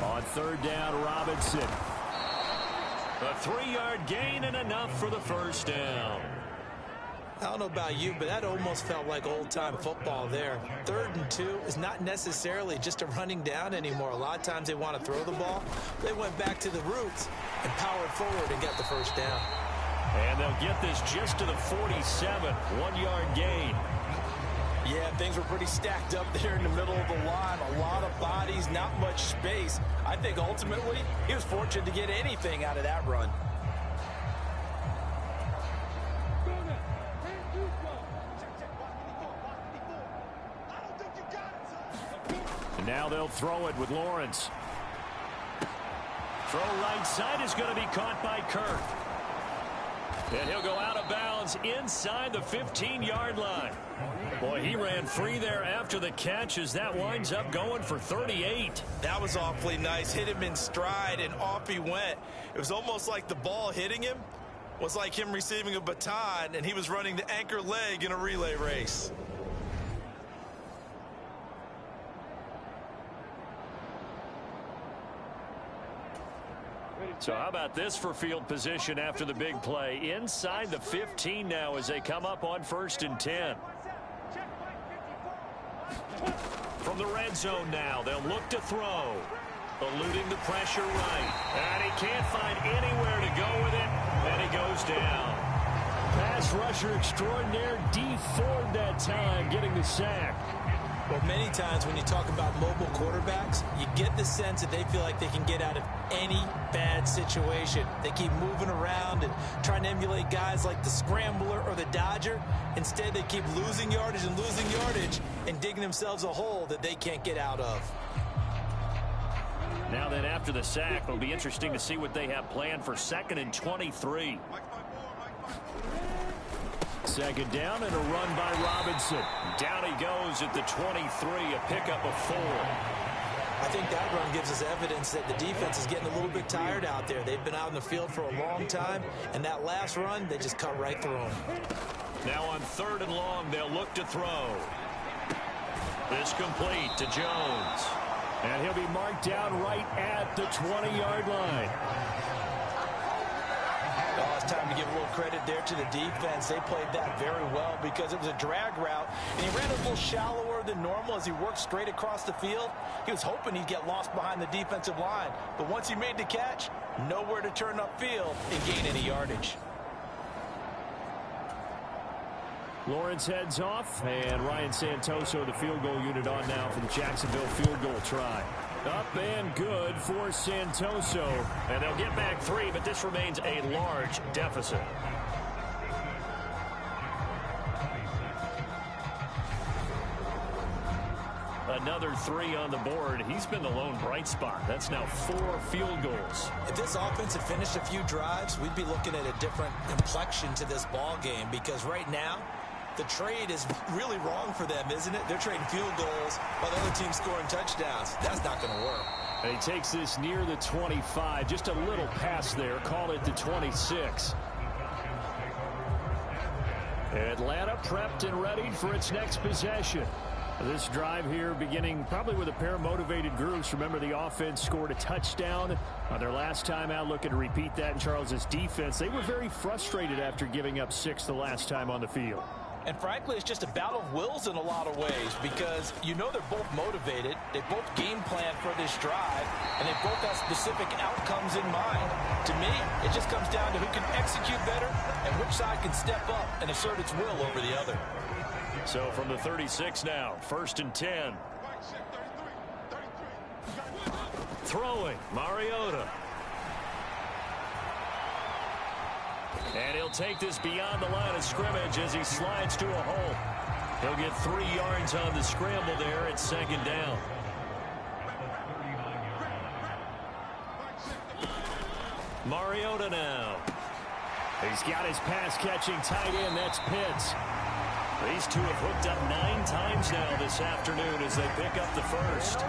1. On 3rd down, Robinson. A 3-yard gain and enough for the first down. I don't know about you, but that almost felt like old-time football there. 3rd and 2 is not necessarily just a running down anymore. A lot of times they want to throw the ball. They went back to the roots and powered forward and got the first down. And they'll get this just to the 47, 1-yard gain. Yeah, things were pretty stacked up there in the middle of the line. A lot of bodies, not much space. I think ultimately he was fortunate to get anything out of that run. And now they'll throw it with Lawrence. Throw right side is going to be caught by Kirk. And he'll go out of bounds inside the 15-yard line. Boy, he ran free there after the catch as that winds up going for 38. That was awfully nice. Hit him in stride, and off he went. It was almost like the ball hitting him was like him receiving a baton, and he was running the anchor leg in a relay race. So how about this for field position after the big play? Inside the 15 now as they come up on 1st and 10. From the red zone now, they'll look to throw. Eluding the pressure right. And he can't find anywhere to go with it. And he goes down. Pass rusher extraordinaire, D. Ford that time, getting the sack. Well, many times when you talk about mobile quarterbacks, you get the sense that they feel like they can get out of any bad situation. They keep moving around and trying to emulate guys like the Scrambler or the Dodger. Instead, they keep losing yardage and digging themselves a hole that they can't get out of. Now then, after the sack, it'll be interesting to see what they have planned for 2nd and 23. Second down and a run by Robinson. Down he goes at the 23, a pickup of 4. I think that run gives us evidence that the defense is getting a little bit tired out there. They've been out in the field for a long time, and that last run, they just cut right through them. Now on 3rd and long, they'll look to throw. This complete to Jones. And he'll be marked down right at the 20-yard line. Well, it's time to give a little credit there to the defense. They played that very well because it was a drag route, and he ran a little shallower than normal as he worked straight across the field. He was hoping he'd get lost behind the defensive line, but once he made the catch, nowhere to turn upfield and gain any yardage. Lawrence heads off, and Ryan Santoso, the field goal unit, on now for the Jacksonville field goal try. Up and good for Santoso. And they'll get back 3, but this remains a large deficit. Another 3 on the board. He's been the lone bright spot. That's now 4 field goals. If this offense had finished a few drives, we'd be looking at a different complexion to this ball game, because right now, the trade is really wrong for them, isn't it? They're trading field goals while the other team's scoring touchdowns. That's not going to work. And he takes this near the 25. Just a little pass there. Call it the 26. Atlanta prepped and ready for its next possession. This drive here beginning probably with a pair of motivated groups. Remember, the offense scored a touchdown on their last time out. Looking to repeat that in Charles's defense. They were very frustrated after giving up 6 the last time on the field. And frankly, it's just a battle of wills in a lot of ways, because you know they're both motivated, they both game plan for this drive, and they both have specific outcomes in mind. To me, it just comes down to who can execute better and which side can step up and assert its will over the other. So from the 36 now, 1st and 10. Throwing, Mariota. And he'll take this beyond the line of scrimmage as he slides to a hole. He'll get 3 yards on the scramble there at 2nd down. Mariota now. He's got his pass-catching tight end. That's Pitts. These two have hooked up 9 times now this afternoon as they pick up the first.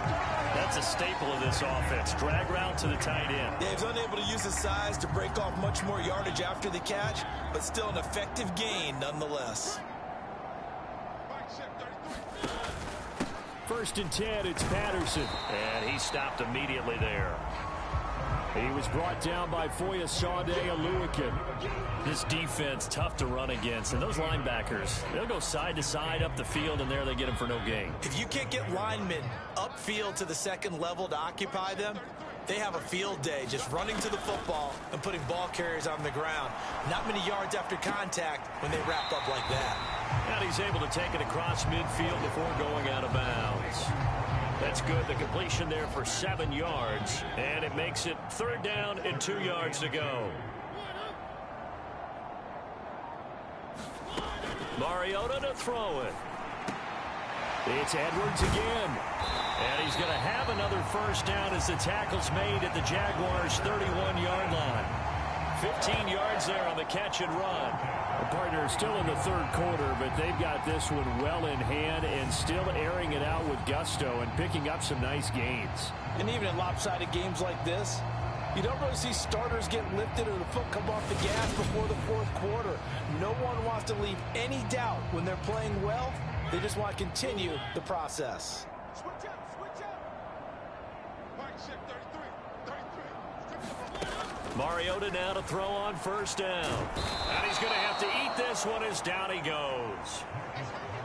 That's a staple of this offense. Drag route to the tight end. Yeah, he's unable to use his size to break off much more yardage after the catch, but still an effective gain nonetheless. 1st and 10, it's Patterson. And he stopped immediately there. He was brought down by Foyesade Oluwakin. This defense, tough to run against. And those linebackers, they'll go side to side up the field, and there they get him for no gain. If you can't get linemen upfield to the 2nd level to occupy them, they have a field day just running to the football and putting ball carriers on the ground. Not many yards after contact when they wrap up like that. And he's able to take it across midfield before going out of bounds. That's good. The completion there for 7 yards. And it makes it 3rd down and 2 yards to go. Mariota to throw it. It's Edwards again. And he's going to have another 1st down as the tackle's made at the Jaguars' 31-yard line. 15 yards there on the catch and run. The partner is still in the 3rd quarter, but they've got this one well in hand and still airing it out with gusto and picking up some nice gains. And even in lopsided games like this, you don't really see starters get lifted or the foot come off the gas before the 4th quarter. No one wants to leave any doubt when they're playing well. They just want to continue the process. Switch out, switch out. Mike check 33. Mariota now to throw on 1st down. And he's going to have to eat this one as down he goes.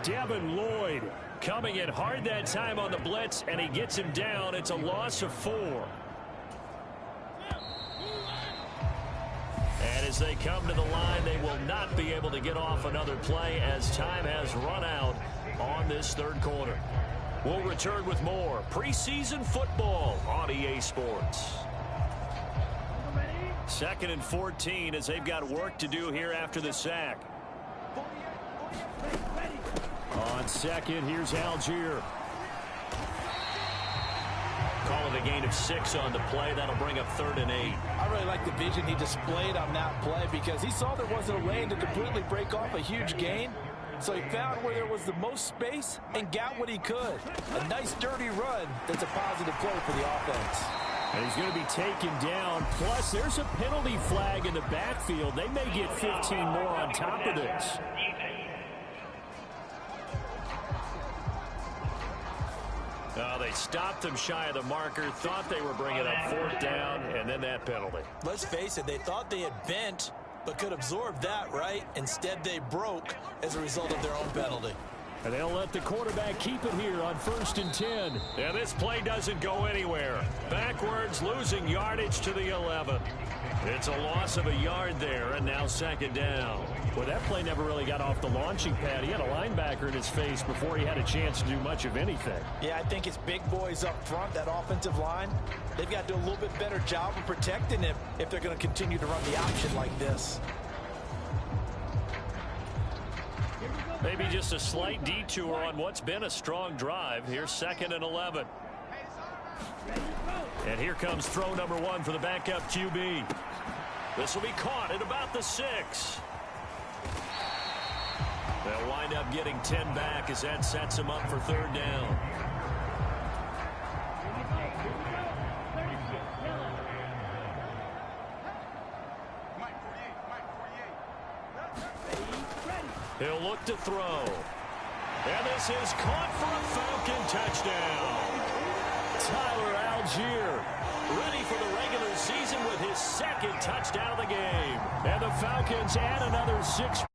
Devin Lloyd coming in hard that time on the blitz, and he gets him down. It's a loss of 4. And as they come to the line, they will not be able to get off another play as time has run out on this 3rd quarter. We'll return with more preseason football on EA Sports. 2nd and 14 as they've got work to do here after the sack. On second, here's Algier. Call it a gain of 6 on the play. That'll bring up 3rd and 8. I really like the vision he displayed on that play because he saw there wasn't a lane to completely break off a huge gain. So he found where there was the most space and got what he could. A nice, dirty run that's a positive play for the offense. And he's going to be taken down. Plus, there's a penalty flag in the backfield. They may get 15 more on top of this. They stopped them shy of the marker, thought they were bringing up 4th down, and then that penalty. Let's face it, they thought they had bent, but could absorb that, right? Instead, they broke as a result of their own penalty. And they'll let the quarterback keep it here on 1st and 10. Yeah, this play doesn't go anywhere. Backwards, losing yardage to the 11. It's a loss of a yard there, and now 2nd down. Well, that play never really got off the launching pad. He had a linebacker in his face before he had a chance to do much of anything. Yeah, I think it's big boys up front, that offensive line. They've got to do a little bit better job of protecting him if they're going to continue to run the option like this. Maybe just a slight detour on what's been a strong drive. Here's 2nd and 11. And here comes throw number 1 for the backup QB. This will be caught at about the 6. They'll wind up getting 10 back as that sets them up for 3rd down. He'll look to throw. And this is caught for a Falcon touchdown. Tyler Algier ready for the regular season with his 2nd touchdown of the game. And the Falcons add another 6